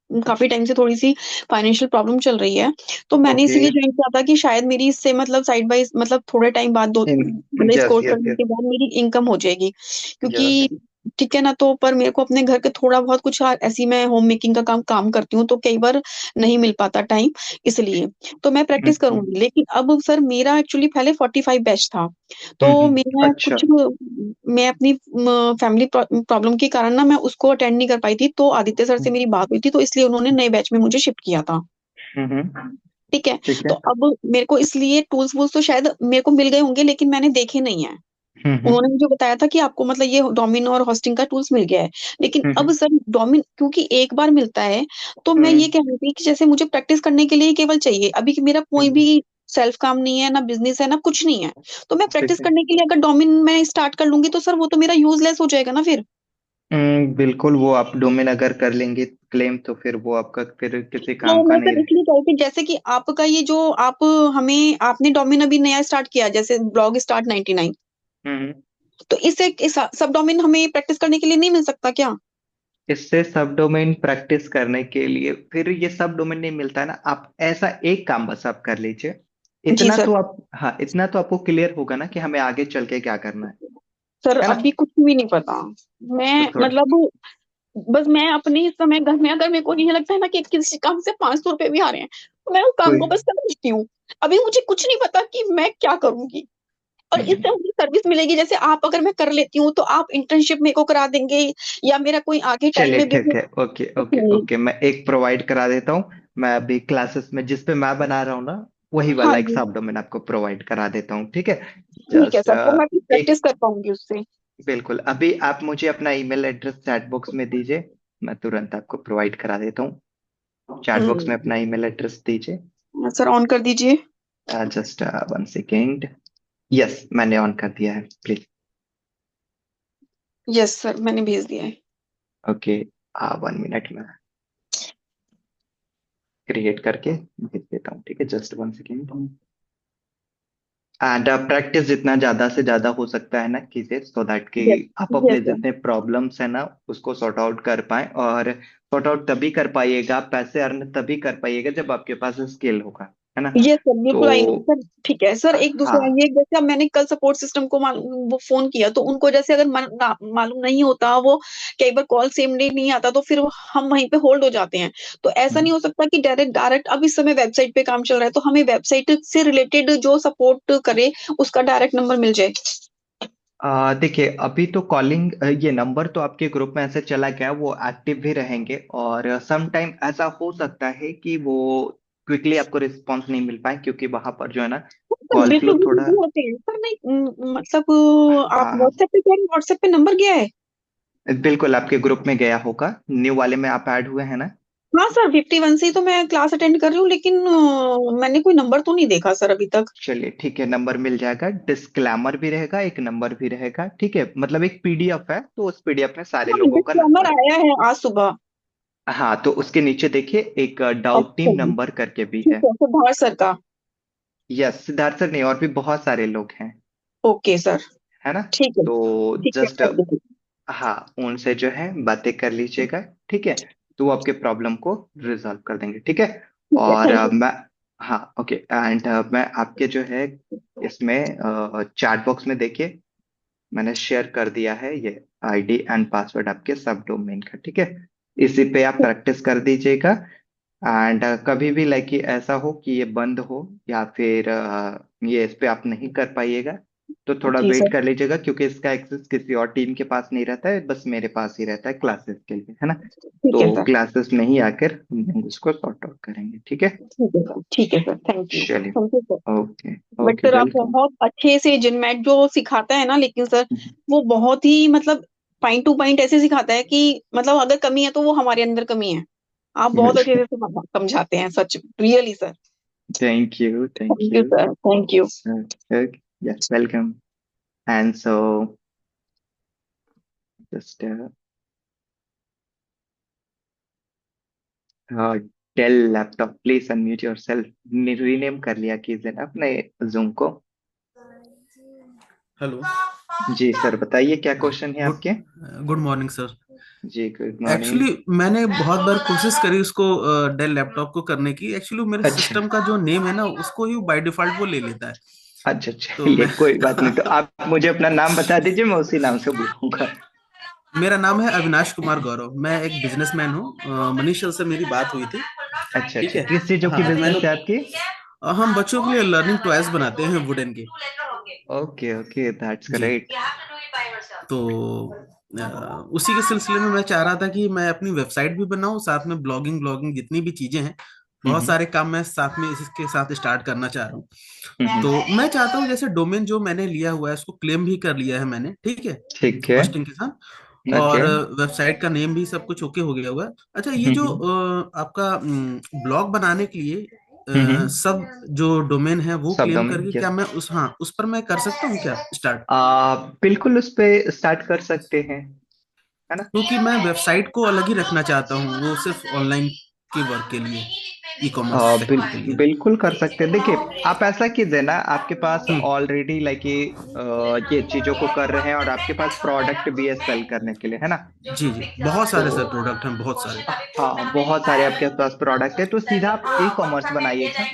Speaker 6: काफी टाइम से थोड़ी सी फाइनेंशियल प्रॉब्लम चल रही है। तो मैंने
Speaker 1: ओके।
Speaker 6: इसीलिए ज्वाइन किया था कि शायद मेरी इससे मतलब साइड बाय मतलब थोड़े टाइम बाद दो मतलब इस
Speaker 1: यस
Speaker 6: कोर्स
Speaker 1: यस
Speaker 6: करने
Speaker 1: यस
Speaker 6: के बाद मेरी इनकम हो जाएगी।
Speaker 1: यस।
Speaker 6: क्योंकि ठीक है ना, तो पर मेरे को अपने घर के थोड़ा बहुत कुछ ऐसी मैं होम मेकिंग का काम काम करती हूँ, तो कई बार नहीं मिल पाता टाइम, इसलिए। तो मैं प्रैक्टिस करूंगी, लेकिन अब सर मेरा एक्चुअली पहले 45 बैच था। तो मैं
Speaker 1: अच्छा।
Speaker 6: कुछ मैं अपनी फैमिली प्रॉब्लम के कारण ना मैं उसको अटेंड नहीं कर पाई थी, तो आदित्य सर से मेरी बात हुई थी, तो इसलिए उन्होंने नए बैच में मुझे शिफ्ट किया था। ठीक है।
Speaker 1: ठीक
Speaker 6: तो
Speaker 1: है।
Speaker 6: अब मेरे को इसलिए टूल्स वूल्स तो शायद मेरे को मिल गए होंगे, लेकिन मैंने देखे नहीं है।
Speaker 1: हम्म।
Speaker 6: उन्होंने मुझे बताया था कि आपको मतलब ये डोमिन और होस्टिंग का टूल्स मिल गया है, लेकिन अब
Speaker 1: हम्म।
Speaker 6: सर डोमिन क्योंकि एक बार मिलता है, तो मैं ये
Speaker 1: हम्म।
Speaker 6: कह रही थी कि जैसे मुझे प्रैक्टिस करने के लिए केवल चाहिए, अभी कि मेरा कोई
Speaker 1: हम्म।
Speaker 6: भी सेल्फ काम नहीं है, ना बिजनेस है, ना कुछ नहीं है। तो मैं
Speaker 1: ठीक
Speaker 6: प्रैक्टिस
Speaker 1: है।
Speaker 6: करने के लिए अगर डोमिन मैं स्टार्ट कर लूंगी तो सर वो तो मेरा यूजलेस हो जाएगा ना फिर।
Speaker 1: बिल्कुल, वो आप डोमेन अगर कर लेंगे क्लेम तो फिर वो आपका फिर किसी
Speaker 6: तो
Speaker 1: काम का
Speaker 6: मैं
Speaker 1: नहीं
Speaker 6: सर
Speaker 1: रहे।
Speaker 6: इसलिए कह रही थी, जैसे कि आपका ये जो आप हमें आपने डोमिन अभी नया स्टार्ट किया, जैसे ब्लॉग स्टार्ट 99,
Speaker 1: हम्म।
Speaker 6: तो इससे सब डोमिन हमें प्रैक्टिस करने के लिए नहीं मिल सकता क्या?
Speaker 1: इससे सब डोमेन प्रैक्टिस करने के लिए फिर ये सब डोमेन नहीं मिलता है ना, आप ऐसा एक काम बस आप कर लीजिए।
Speaker 6: जी
Speaker 1: इतना
Speaker 6: सर।
Speaker 1: तो आप, हाँ इतना तो आपको क्लियर होगा ना कि हमें आगे चल के क्या करना
Speaker 6: सर
Speaker 1: है ना।
Speaker 6: अभी कुछ भी नहीं पता।
Speaker 1: तो
Speaker 6: मैं
Speaker 1: थोड़ा,
Speaker 6: मतलब बस मैं अपने इस समय घर में, अगर मेरे को नहीं लगता है ना कि किसी काम से 500 रुपए भी आ रहे हैं, तो मैं उस काम
Speaker 1: कोई
Speaker 6: को बस कर लेती हूँ। अभी मुझे कुछ नहीं पता कि मैं क्या करूंगी, और
Speaker 1: हम्म,
Speaker 6: इससे मुझे सर्विस मिलेगी। जैसे आप, अगर मैं कर लेती हूँ तो आप इंटर्नशिप मेरे को करा देंगे, या मेरा कोई आगे टाइम
Speaker 1: चलिए
Speaker 6: में
Speaker 1: ठीक
Speaker 6: बिजनेस।
Speaker 1: है, ओके ओके
Speaker 6: जी।
Speaker 1: ओके, मैं एक प्रोवाइड करा देता हूँ। मैं अभी क्लासेस में जिस पे मैं बना रहा हूँ ना, वही
Speaker 6: हाँ
Speaker 1: वाला एक
Speaker 6: जी।
Speaker 1: सब डोमेन आपको प्रोवाइड करा देता हूँ, ठीक है।
Speaker 6: ठीक है
Speaker 1: जस्ट
Speaker 6: सर, तो मैं प्रैक्टिस
Speaker 1: एक,
Speaker 6: कर पाऊंगी उससे।
Speaker 1: बिल्कुल अभी आप मुझे अपना ईमेल एड्रेस चैट बॉक्स में दीजिए, मैं तुरंत आपको प्रोवाइड करा देता हूँ। चैट बॉक्स में अपना ईमेल एड्रेस दीजिए।
Speaker 6: सर ऑन कर दीजिए।
Speaker 1: Just 1 second. यस, मैंने ऑन कर दिया है, प्लीज।
Speaker 6: यस सर, मैंने भेज दिया है।
Speaker 1: ओके, 1 मिनट में क्रिएट करके भेज देता हूँ, ठीक है, जस्ट 1 सेकेंड। एंड प्रैक्टिस जितना ज्यादा से ज्यादा हो सकता है ना कीजिए, सो दैट कि
Speaker 6: यस।
Speaker 1: आप
Speaker 6: यस
Speaker 1: अपने
Speaker 6: सर।
Speaker 1: जितने प्रॉब्लम्स है ना उसको सॉर्ट आउट कर पाए। और सॉर्ट आउट तभी कर पाइएगा, पैसे अर्न तभी कर पाइएगा जब आपके पास स्किल होगा, है ना।
Speaker 6: ये सर
Speaker 1: तो
Speaker 6: बिल्कुल आई नो सर। ठीक है सर, एक दूसरा
Speaker 1: हाँ,
Speaker 6: ये, जैसे अब मैंने कल सपोर्ट सिस्टम को वो फोन किया, तो उनको जैसे अगर मालूम नहीं होता, वो कई बार कॉल सेम डे नहीं आता, तो फिर हम वहीं पे होल्ड हो जाते हैं। तो ऐसा नहीं हो सकता कि डायरेक्ट डायरेक्ट अब इस समय वेबसाइट पे काम चल रहा है, तो हमें वेबसाइट से रिलेटेड जो सपोर्ट करे उसका डायरेक्ट नंबर मिल जाए।
Speaker 1: देखिए अभी तो कॉलिंग, ये नंबर तो आपके ग्रुप में ऐसे चला गया, वो एक्टिव भी रहेंगे। और सम टाइम ऐसा हो सकता है कि वो क्विकली आपको रिस्पॉन्स नहीं मिल पाए, क्योंकि वहां पर जो है ना
Speaker 6: सर
Speaker 1: कॉल
Speaker 6: बिल्कुल
Speaker 1: फ्लो
Speaker 6: भी
Speaker 1: थोड़ा,
Speaker 6: बिजी होते हैं सर, नहीं मतलब आप
Speaker 1: हाँ
Speaker 6: व्हाट्सएप पे कह रहे हैं, व्हाट्सएप पे नंबर गया है।
Speaker 1: बिल्कुल आपके ग्रुप में गया होगा, न्यू वाले में आप ऐड हुए हैं ना।
Speaker 6: हाँ सर, 51 से ही तो मैं क्लास अटेंड कर रही हूँ, लेकिन मैंने कोई नंबर तो नहीं देखा सर अभी तक।
Speaker 1: चलिए ठीक है, नंबर मिल जाएगा, डिस्क्लेमर भी रहेगा, एक नंबर भी रहेगा, ठीक है, मतलब एक पीडीएफ है, तो उस पीडीएफ में सारे
Speaker 6: हाँ,
Speaker 1: लोगों का
Speaker 6: डिस्क्लेमर
Speaker 1: नंबर है।
Speaker 6: आया है आज सुबह।
Speaker 1: हाँ, तो उसके नीचे देखिए एक डाउट टीम
Speaker 6: अच्छा जी।
Speaker 1: नंबर करके भी
Speaker 6: ठीक
Speaker 1: है।
Speaker 6: है, सिद्धार्थ सर का।
Speaker 1: यस, सिद्धार्थ सर नहीं, और भी बहुत सारे लोग हैं,
Speaker 6: ओके सर।
Speaker 1: है ना।
Speaker 6: ठीक है।
Speaker 1: तो
Speaker 6: ठीक है
Speaker 1: जस्ट,
Speaker 6: कर दीजिए।
Speaker 1: हाँ उनसे जो है बातें कर लीजिएगा, ठीक है। तो वो आपके प्रॉब्लम को रिजॉल्व कर देंगे, ठीक है।
Speaker 6: ठीक है,
Speaker 1: और
Speaker 6: थैंक यू।
Speaker 1: मैं, हाँ ओके, एंड मैं आपके जो है इसमें चैट बॉक्स में देखिए, मैंने शेयर कर दिया है ये आईडी एंड पासवर्ड आपके सब डोमेन का, ठीक है। इसी पे आप प्रैक्टिस कर दीजिएगा। एंड कभी भी लाइक कि ऐसा हो कि ये बंद हो, या फिर ये इस पे आप नहीं कर पाइएगा, तो थोड़ा
Speaker 6: जी
Speaker 1: वेट
Speaker 6: सर।
Speaker 1: कर लीजिएगा, क्योंकि इसका एक्सेस किसी और टीम के पास नहीं रहता है, बस मेरे पास ही रहता है क्लासेस के लिए, है ना।
Speaker 6: ठीक है
Speaker 1: तो
Speaker 6: सर।
Speaker 1: क्लासेस में ही आकर हम उसको सॉर्ट आउट करेंगे, ठीक है।
Speaker 6: ठीक है सर। ठीक है सर, थैंक यू,
Speaker 1: चलिए,
Speaker 6: thank you sir.
Speaker 1: Okay
Speaker 6: but
Speaker 1: okay,
Speaker 6: sir आप
Speaker 1: वेलकम।
Speaker 6: बहुत अच्छे से जिनमेट जो सिखाता है ना, लेकिन सर वो बहुत ही मतलब पॉइंट टू पॉइंट ऐसे सिखाता है कि मतलब अगर कमी है तो वो हमारे अंदर कमी है। आप बहुत अच्छे से समझाते हैं सच, really sir.
Speaker 1: Thank you, thank
Speaker 6: thank you
Speaker 1: you.
Speaker 6: Sir, thank you.
Speaker 1: Yes, welcome. And so, just uh, Dell laptop, please unmute yourself. Rename कर लिया कीजिए ना अपने जूम को।
Speaker 7: हेलो।
Speaker 1: जी सर, बताइए क्या क्वेश्चन है
Speaker 7: गुड
Speaker 1: आपके।
Speaker 7: Good morning sir.
Speaker 1: जी गुड मॉर्निंग।
Speaker 7: एक्चुअली मैंने बहुत बार कोशिश करी उसको डेल लैपटॉप को करने की। एक्चुअली मेरे
Speaker 1: अच्छा
Speaker 7: सिस्टम का जो नेम है ना, उसको ही बाय डिफॉल्ट वो ले लेता है।
Speaker 1: अच्छा,
Speaker 7: तो
Speaker 1: चलिए
Speaker 7: मैं
Speaker 1: कोई बात नहीं, तो आप मुझे अपना नाम बता दीजिए, मैं उसी नाम से बुलाऊंगा।
Speaker 7: मेरा नाम है अविनाश कुमार गौरव, मैं एक बिजनेसमैन हूँ। मनीष सर से मेरी बात हुई थी।
Speaker 1: अच्छा
Speaker 7: ठीक
Speaker 1: अच्छा,
Speaker 7: है।
Speaker 1: किस चीजों की
Speaker 7: हाँ, तो मैंने
Speaker 1: बिजनेस है आपकी।
Speaker 7: हम बच्चों के लिए लर्निंग टॉयज बनाते हैं वुडन के।
Speaker 1: ओके ओके, दैट्स
Speaker 7: जी।
Speaker 1: ग्रेट।
Speaker 7: तो उसी के सिलसिले में मैं चाह रहा था कि मैं अपनी वेबसाइट भी बनाऊं, साथ में ब्लॉगिंग ब्लॉगिंग जितनी भी चीजें हैं, बहुत
Speaker 1: हम्म
Speaker 7: सारे काम मैं साथ में इसके साथ स्टार्ट करना चाह रहा हूँ।
Speaker 1: हम्म,
Speaker 7: तो मैं चाहता हूँ जैसे डोमेन जो मैंने लिया हुआ है उसको क्लेम भी कर लिया है मैंने, ठीक है,
Speaker 1: ठीक है।
Speaker 7: होस्टिंग के साथ। और
Speaker 1: ओके।
Speaker 7: वेबसाइट का नेम भी सब कुछ ओके हो गया हुआ है। अच्छा, ये जो
Speaker 1: हम्म
Speaker 7: आपका ब्लॉग बनाने के लिए
Speaker 1: हम्म,
Speaker 7: सब जो डोमेन है वो
Speaker 1: सब
Speaker 7: क्लेम
Speaker 1: डोमेन,
Speaker 7: करके क्या मैं उस, हाँ, उस पर मैं कर सकता हूँ क्या स्टार्ट?
Speaker 1: बिल्कुल उस पे स्टार्ट कर सकते हैं, है ना।
Speaker 7: क्योंकि मैं वेबसाइट को अलग ही रखना चाहता हूँ, वो सिर्फ ऑनलाइन के वर्क के लिए, ई कॉमर्स सेक्टर के लिए?
Speaker 1: बिल्कुल कर सकते हैं। देखिए, आप ऐसा कीजिए ना, आपके पास
Speaker 7: हम्म।
Speaker 1: ऑलरेडी लाइक ये चीजों को कर रहे हैं और आपके पास प्रोडक्ट भी है सेल करने के लिए, है ना?
Speaker 7: जी जी, बहुत
Speaker 1: तो
Speaker 7: सारे सर प्रोडक्ट हैं, बहुत सारे।
Speaker 1: हाँ, बहुत सारे आपके पास प्रोडक्ट है, तो सीधा आप ई कॉमर्स बनाइएगा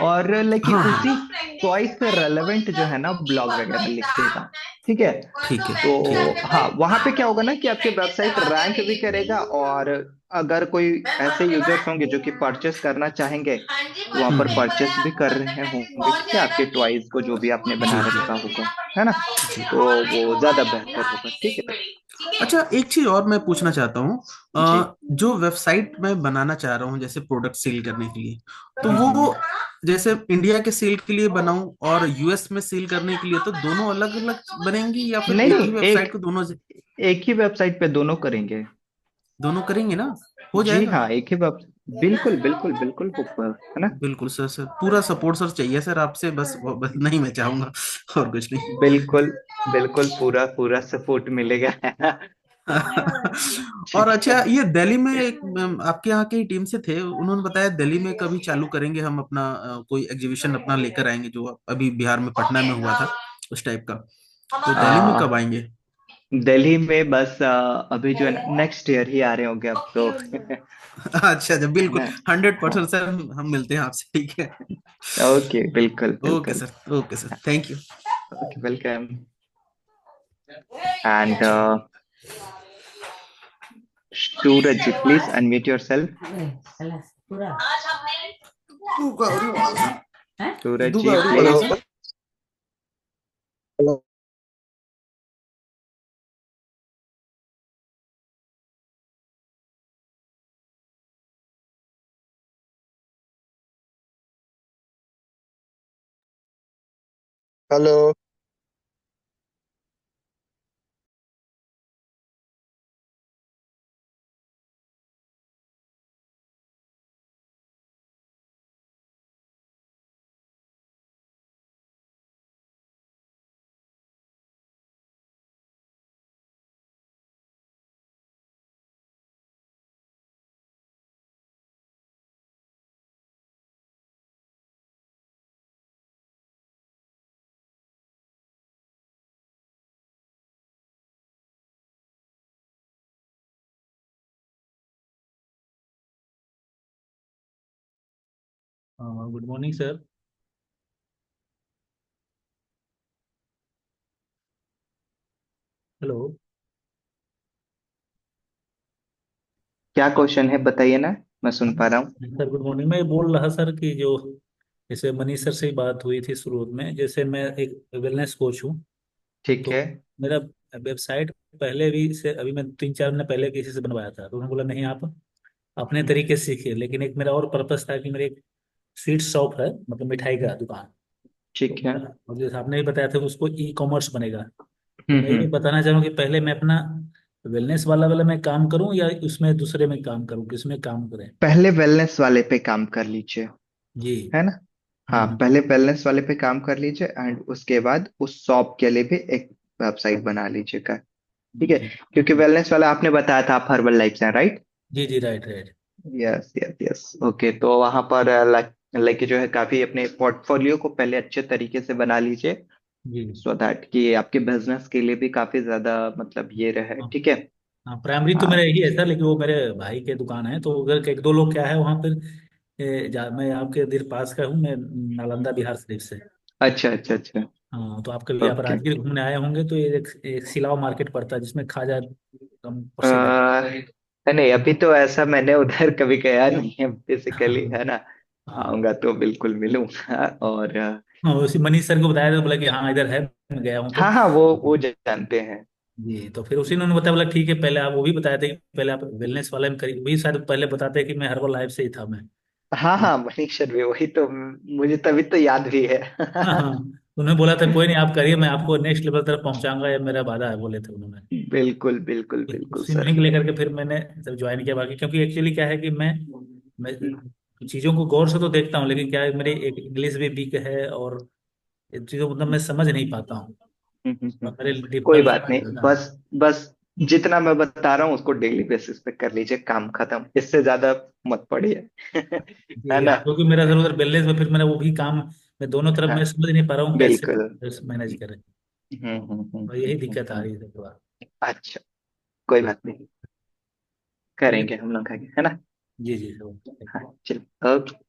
Speaker 1: और लाइक
Speaker 7: हाँ
Speaker 1: उसी
Speaker 7: हाँ,
Speaker 1: चॉइस पे रेलेवेंट जो है ना ब्लॉग वगैरह लिखिएगा। ठीक है।
Speaker 7: ठीक है
Speaker 1: तो
Speaker 7: ठीक
Speaker 1: हाँ, वहां पे क्या होगा ना कि आपकी वेबसाइट रैंक भी करेगा, और अगर कोई ऐसे यूजर्स होंगे जो कि परचेस करना चाहेंगे, तो वहां
Speaker 7: है।
Speaker 1: पर परचेस भी कर रहे होंगे, ठीक है, आपके टॉयज को जो भी आपने
Speaker 7: जी
Speaker 1: बना
Speaker 7: जी
Speaker 1: रखा होगा, है ना?
Speaker 7: जी।
Speaker 1: तो वो ज्यादा बेहतर होगा। ठीक है
Speaker 7: अच्छा, एक चीज और मैं पूछना चाहता हूँ।
Speaker 1: जी।
Speaker 7: जो वेबसाइट मैं बनाना चाह रहा हूँ जैसे प्रोडक्ट सेल करने के लिए, तो
Speaker 1: हम्म।
Speaker 7: वो जैसे इंडिया के सेल के लिए बनाऊं और यूएस में सेल करने के लिए, तो दोनों अलग अलग बनेंगी या फिर
Speaker 1: नहीं
Speaker 7: एक
Speaker 1: नहीं,
Speaker 7: ही
Speaker 1: एक
Speaker 7: वेबसाइट को दोनों
Speaker 1: एक ही वेबसाइट पे दोनों करेंगे।
Speaker 7: दोनों करेंगे ना? हो
Speaker 1: जी
Speaker 7: जाएगा?
Speaker 1: हाँ, एक ही वेब, बिल्कुल बिल्कुल बिल्कुल होगा, है ना?
Speaker 7: बिल्कुल सर, सर पूरा सपोर्ट सर चाहिए सर आपसे, बस नहीं मैं चाहूंगा और कुछ नहीं।
Speaker 1: बिल्कुल बिल्कुल, पूरा पूरा सपोर्ट मिलेगा, है ना?
Speaker 7: और
Speaker 1: ठीक है।
Speaker 7: अच्छा, ये दिल्ली में एक आपके यहाँ की टीम से थे, उन्होंने बताया दिल्ली में कभी चालू करेंगे हम अपना कोई एग्जीबिशन अपना लेकर आएंगे, जो अभी बिहार में पटना में हुआ था उस टाइप का। तो दिल्ली में कब
Speaker 1: आ,
Speaker 7: आएंगे?
Speaker 1: दिल्ली में बस अभी जो है ना, नेक्स्ट ईयर ही आ रहे होंगे अब तो।
Speaker 7: अच्छा अच्छा,
Speaker 1: है
Speaker 7: बिल्कुल
Speaker 1: ना?
Speaker 7: 100% सर, हम मिलते हैं आपसे, ठीक है?
Speaker 1: ओके, बिल्कुल
Speaker 7: ओके
Speaker 1: बिल्कुल।
Speaker 7: Sir, okay sir, thank you.
Speaker 1: Okay, welcome. And Suraj ji, please unmute yourself. Suraj ji,
Speaker 8: hello.
Speaker 1: Please.
Speaker 8: Hello.
Speaker 9: Good morning sir. Hello
Speaker 1: क्या क्वेश्चन है, बताइए ना, मैं सुन पा रहा हूँ।
Speaker 9: Sir, good morning. मैं बोल रहा सर कि जो जैसे मनीष सर से ही बात हुई थी शुरू में, जैसे मैं एक वेलनेस कोच हूँ।
Speaker 1: ठीक
Speaker 9: तो
Speaker 1: है।
Speaker 9: मेरा वेबसाइट पहले भी से अभी मैं 3-4 महीने पहले किसी से बनवाया था, तो उन्होंने बोला नहीं आप अपने तरीके से सीखिए। लेकिन एक मेरा और पर्पस था कि मेरे एक स्वीट शॉप है, मतलब मिठाई का दुकान। तो
Speaker 1: ठीक है।
Speaker 9: और जैसे आपने भी बताया था उसको ई कॉमर्स बनेगा। तो मैं ये
Speaker 1: हम्म।
Speaker 9: बताना चाह रहा हूँ कि पहले मैं अपना वेलनेस वाला वाला मैं काम करूँ या उसमें दूसरे में काम करूँ, किसमें काम करें?
Speaker 1: पहले वेलनेस वाले पे काम कर लीजिए,
Speaker 9: जी।
Speaker 1: है ना? हाँ,
Speaker 9: हम्म।
Speaker 1: पहले वेलनेस वाले पे काम कर लीजिए एंड उसके बाद उस शॉप के लिए भी एक वेबसाइट बना लीजिएगा। ठीक है।
Speaker 9: जी
Speaker 1: क्योंकि वेलनेस वाला आपने बताया था आप हर्बल लाइफ से, राइट?
Speaker 9: जी जी, right right.
Speaker 1: Yes yes yes, okay. तो वहां पर लाइक जो है, काफी अपने पोर्टफोलियो को पहले अच्छे तरीके से बना लीजिए,
Speaker 9: जी।
Speaker 1: सो दैट कि आपके बिजनेस के लिए भी काफी ज्यादा मतलब ये रहे।
Speaker 9: हाँ
Speaker 1: ठीक है।
Speaker 9: हाँ, प्राइमरी तो
Speaker 1: हाँ।
Speaker 9: मेरा यही है सर, लेकिन वो मेरे भाई के दुकान है, तो उधर एक दो लोग क्या है वहाँ पर मैं आपके देर पास का हूँ, मैं नालंदा बिहार शरीफ से।
Speaker 1: अच्छा अच्छा अच्छा।
Speaker 9: हाँ, तो आप कभी यहाँ पर
Speaker 1: ओके।
Speaker 9: राजगीर घूमने आए होंगे तो ये एक सिलाव मार्केट पड़ता है जिसमें खाजा एकदम प्रसिद्ध है।
Speaker 1: नहीं, अभी तो ऐसा मैंने उधर कभी गया नहीं है बेसिकली,
Speaker 9: हाँ
Speaker 1: है ना?
Speaker 9: हाँ
Speaker 1: आऊंगा तो बिल्कुल मिलूंगा। और
Speaker 9: हाँ, उसी मनीष सर को बताया तो बोला कि हाँ इधर है, मैं गया हूँ तो।
Speaker 1: हाँ हाँ, वो जानते हैं।
Speaker 9: जी, तो फिर उसी ने उन्होंने बताया, बोला ठीक है, पहले आप वो भी बताए थे कि पहले आप वेलनेस वाले में करिए, वही शायद पहले बताते कि मैं हर्बल लाइफ से ही था मैं।
Speaker 1: हाँ
Speaker 9: तो
Speaker 1: हाँ, मनीष भी वही तो, मुझे तभी तो याद भी है।
Speaker 9: हाँ हाँ, उन्होंने बोला था कोई नहीं आप करिए, मैं आपको नेक्स्ट लेवल तक पहुंचाऊंगा, ये मेरा वादा है, बोले थे उन्होंने।
Speaker 1: बिल्कुल बिल्कुल बिल्कुल
Speaker 9: उसी
Speaker 1: सर।
Speaker 9: उन्हीं को लेकर के फिर मैंने जब ज्वाइन किया। बाकी क्योंकि एक्चुअली क्या है कि मैं चीज़ों को गौर से तो देखता हूँ, लेकिन क्या है मेरी एक इंग्लिश भी वीक है और इन चीज़ों को मतलब मैं समझ नहीं पाता हूँ, और मेरे
Speaker 1: कोई
Speaker 9: डिफिकल्ट
Speaker 1: बात नहीं,
Speaker 9: लगता है।
Speaker 1: बस बस जितना मैं बता रहा हूँ उसको डेली बेसिस पे कर लीजिए, काम खत्म, इससे ज्यादा मत पढ़िए। है
Speaker 9: जी
Speaker 1: ना?
Speaker 9: हाँ, क्योंकि मेरा सर उधर बेलनेस में फिर मेरा वो भी काम, मैं दोनों तरफ
Speaker 1: हाँ
Speaker 9: मैं समझ नहीं पा रहा हूँ कैसे
Speaker 1: बिल्कुल।
Speaker 9: मैनेज करें। और
Speaker 1: हम्म,
Speaker 9: यही
Speaker 1: हम्म,
Speaker 9: दिक्कत आ रही है थोड़ा।
Speaker 1: अच्छा, कोई बात नहीं,
Speaker 9: चलिए।
Speaker 1: करेंगे हम लोग आगे, है ना?
Speaker 9: जी जी सर।
Speaker 1: हाँ चलो, okay.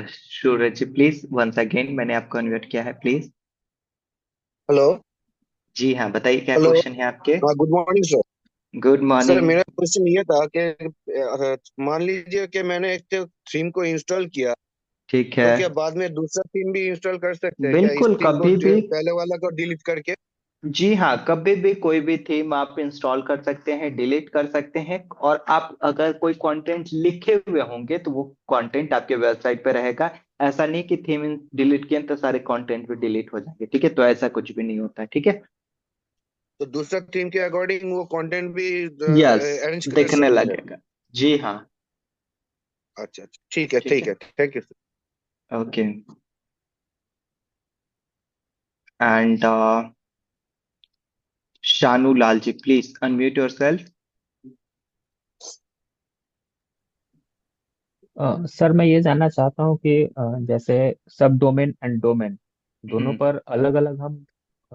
Speaker 1: Suraj ji please once again, मैंने आपको इनवाइट किया है, प्लीज।
Speaker 8: हेलो।
Speaker 1: जी हाँ, बताइए क्या
Speaker 8: हेलो।
Speaker 1: क्वेश्चन है आपके।
Speaker 8: हाँ, good morning sir.
Speaker 1: Good
Speaker 8: sir,
Speaker 1: morning.
Speaker 8: मेरा क्वेश्चन ये था कि मान लीजिए कि मैंने एक थीम को इंस्टॉल किया,
Speaker 1: ठीक है।
Speaker 8: तो क्या बाद में दूसरा थीम भी इंस्टॉल कर सकते हैं क्या, इस
Speaker 1: बिल्कुल,
Speaker 8: थीम को
Speaker 1: कभी भी।
Speaker 8: पहले वाला को डिलीट करके?
Speaker 1: जी हाँ, कभी भी कोई भी थीम आप इंस्टॉल कर सकते हैं, डिलीट कर सकते हैं, और आप अगर कोई कंटेंट लिखे हुए होंगे तो वो कंटेंट आपके वेबसाइट पे रहेगा। ऐसा नहीं कि थीम डिलीट किए तो सारे कंटेंट भी डिलीट हो जाएंगे, ठीक है? तो ऐसा कुछ भी नहीं होता है, ठीक है?
Speaker 8: तो दूसरा थीम के अकॉर्डिंग वो कंटेंट भी
Speaker 1: यस,
Speaker 8: अरेंज कर
Speaker 1: देखने
Speaker 8: सकते हैं?
Speaker 1: लगेगा। जी हाँ।
Speaker 8: अच्छा अच्छा, ठीक है
Speaker 1: ठीक
Speaker 8: ठीक
Speaker 1: है,
Speaker 8: है, thank you sir.
Speaker 1: Okay. And Shanu Lal ji please unmute your self.
Speaker 10: Sir मैं ये जानना चाहता हूँ कि जैसे सब डोमेन एंड डोमेन दोनों पर अलग अलग हम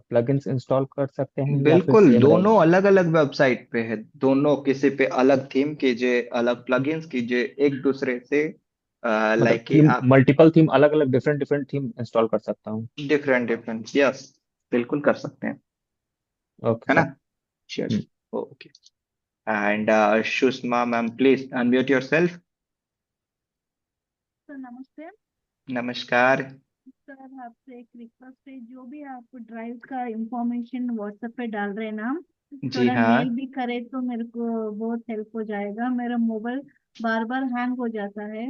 Speaker 10: प्लगइन्स इंस्टॉल कर सकते हैं या फिर
Speaker 1: बिल्कुल,
Speaker 10: सेम
Speaker 1: दोनों
Speaker 10: रहेगा?
Speaker 1: अलग अलग वेबसाइट पे है, दोनों किसी पे अलग थीम कीजिए, अलग प्लगइन्स कीजिए, एक दूसरे से
Speaker 10: मतलब
Speaker 1: लाइक कि
Speaker 10: थीम,
Speaker 1: आप
Speaker 10: मल्टीपल थीम, अलग अलग डिफरेंट डिफरेंट थीम इंस्टॉल कर सकता हूँ?
Speaker 1: डिफरेंट डिफरेंट, यस, बिल्कुल कर सकते हैं,
Speaker 10: ओके
Speaker 1: है ना?
Speaker 10: Sir.
Speaker 1: Sure, okay. And Sushma ma'am please unmute your self.
Speaker 2: Sir नमस्ते।
Speaker 1: नमस्कार।
Speaker 2: सर आपसे एक रिक्वेस्ट है, जो भी आप ड्राइव का इंफॉर्मेशन व्हाट्सएप पे डाल रहे हैं ना,
Speaker 1: जी
Speaker 2: थोड़ा मेल
Speaker 1: हाँ।
Speaker 2: भी करे तो मेरे को बहुत हेल्प हो जाएगा। मेरा मोबाइल बार बार हैंग हो जाता है,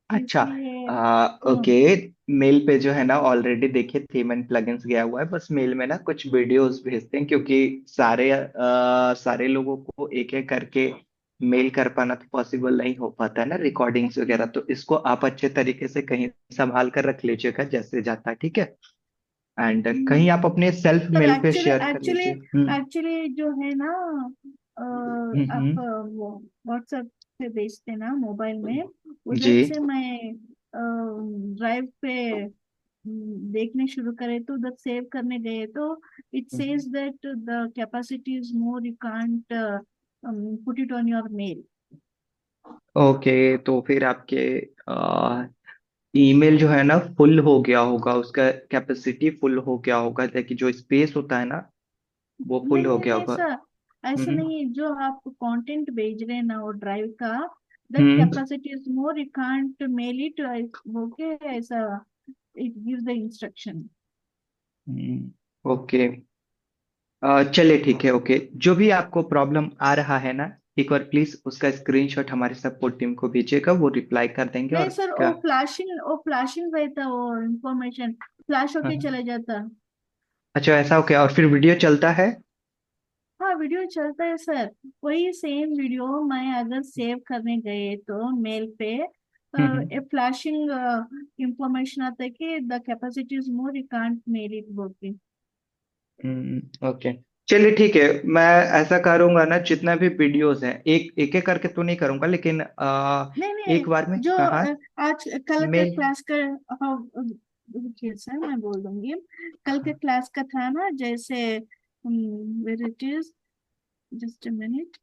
Speaker 1: अच्छा,
Speaker 2: इसलिए।
Speaker 1: ओके। मेल पे जो है ना, ऑलरेडी देखिए थीम एंड प्लगइन्स गया हुआ है, बस मेल में ना कुछ वीडियोस भेजते हैं, क्योंकि सारे लोगों को एक एक करके मेल कर पाना तो पॉसिबल नहीं हो पाता है ना, रिकॉर्डिंग्स वगैरह, तो इसको आप अच्छे तरीके से कहीं संभाल कर रख लीजिएगा जैसे जाता है, ठीक है? एंड कहीं आप अपने सेल्फ
Speaker 2: सर
Speaker 1: मेल पे
Speaker 2: एक्चुअली
Speaker 1: शेयर कर
Speaker 2: एक्चुअली
Speaker 1: लीजिए।
Speaker 2: एक्चुअली जो है ना, आप
Speaker 1: हम्म।
Speaker 2: वो व्हाट्सएप पे भेजते ना मोबाइल में,
Speaker 1: जी।
Speaker 2: उधर से मैं ड्राइव पे देखने शुरू करे तो उधर सेव करने गए तो it says that the capacity is more, you can't put it on your mail.
Speaker 1: Okay, तो फिर आपके ईमेल जो है ना फुल हो गया होगा, उसका कैपेसिटी फुल हो गया होगा, ताकि जो स्पेस होता है ना वो फुल
Speaker 2: नहीं
Speaker 1: हो
Speaker 2: नहीं
Speaker 1: गया
Speaker 2: नहीं
Speaker 1: होगा।
Speaker 2: सर, ऐसा
Speaker 1: हम्म।
Speaker 2: नहीं है। जो आप कंटेंट भेज रहे हैं ना वो ड्राइव का, that
Speaker 1: hmm.
Speaker 2: Capacity is more, you can't mail it. Okay, ऐसा it gives the instruction.
Speaker 1: Okay, चलिए ठीक है, ओके। जो भी आपको प्रॉब्लम आ रहा है ना, एक बार प्लीज उसका स्क्रीनशॉट हमारे सपोर्ट टीम को भेजिएगा, वो रिप्लाई कर देंगे,
Speaker 2: नहीं
Speaker 1: और
Speaker 2: सर,
Speaker 1: क्या।
Speaker 2: वो फ्लैशिंग रहता, वो इंफॉर्मेशन फ्लैश
Speaker 1: हाँ,
Speaker 2: होके
Speaker 1: हाँ।
Speaker 2: चले जाता।
Speaker 1: अच्छा, ऐसा ओके, और फिर वीडियो चलता है?
Speaker 2: हाँ, वीडियो चलता है सर। वही सेम वीडियो मैं अगर सेव करने गए तो मेल पे
Speaker 1: हम्म।
Speaker 2: ए फ्लैशिंग इंफॉर्मेशन आता है कि the capacity is more, you can't mail it बोल के।
Speaker 1: ओके, चलिए ठीक है। मैं ऐसा करूंगा ना, जितना भी वीडियोस हैं एक एक एक करके तो नहीं करूंगा, लेकिन
Speaker 2: नहीं नहीं,
Speaker 1: एक बार में,
Speaker 2: जो
Speaker 1: हाँ हाँ,
Speaker 2: आज कल का
Speaker 1: मेल।
Speaker 2: क्लास का, हाँ, रुकिए सर मैं बोल दूंगी। कल के क्लास का था ना, जैसे where it is, just a minute,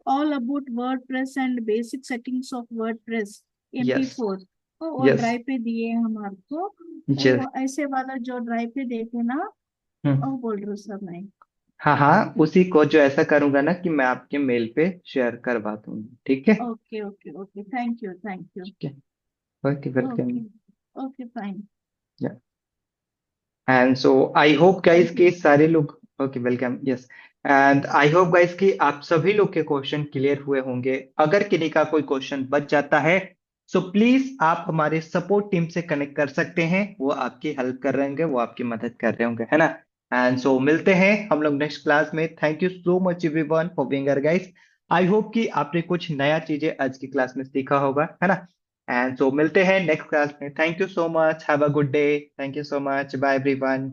Speaker 2: all about WordPress and basic settings of WordPress
Speaker 1: yes.
Speaker 2: MP4, तो वो
Speaker 1: यस।
Speaker 2: ड्राइव पे दिए हमारे को।
Speaker 1: यस।
Speaker 2: वो ऐसे वाला जो ड्राइव पे देखे ना, वो बोल रहे हो सर मैं।
Speaker 1: हाँ हाँ, उसी को जो ऐसा करूंगा ना कि मैं आपके मेल पे शेयर करवा दूंगी, ठीक है?
Speaker 2: Okay okay okay, thank you thank you.
Speaker 1: ठीक है, okay, welcome.
Speaker 2: Okay okay fine.
Speaker 1: And so I hope guys कि सारे लोग, okay welcome, yes. And I hope guys कि आप सभी लोग के क्वेश्चन क्लियर हुए होंगे। अगर किसी का कोई क्वेश्चन बच जाता है, सो प्लीज आप हमारे सपोर्ट टीम से कनेक्ट कर सकते हैं, वो आपकी हेल्प कर रहे होंगे, वो आपकी मदद कर रहे होंगे, है ना? एंड सो मिलते हैं हम लोग नेक्स्ट क्लास में। Thank you so much everyone for being here guys. I hope कि आपने कुछ नया चीजें आज की क्लास में सीखा होगा, है ना? एंड सो मिलते हैं नेक्स्ट क्लास में। Thank you so much, have a good day, thank you so much, bye everyone.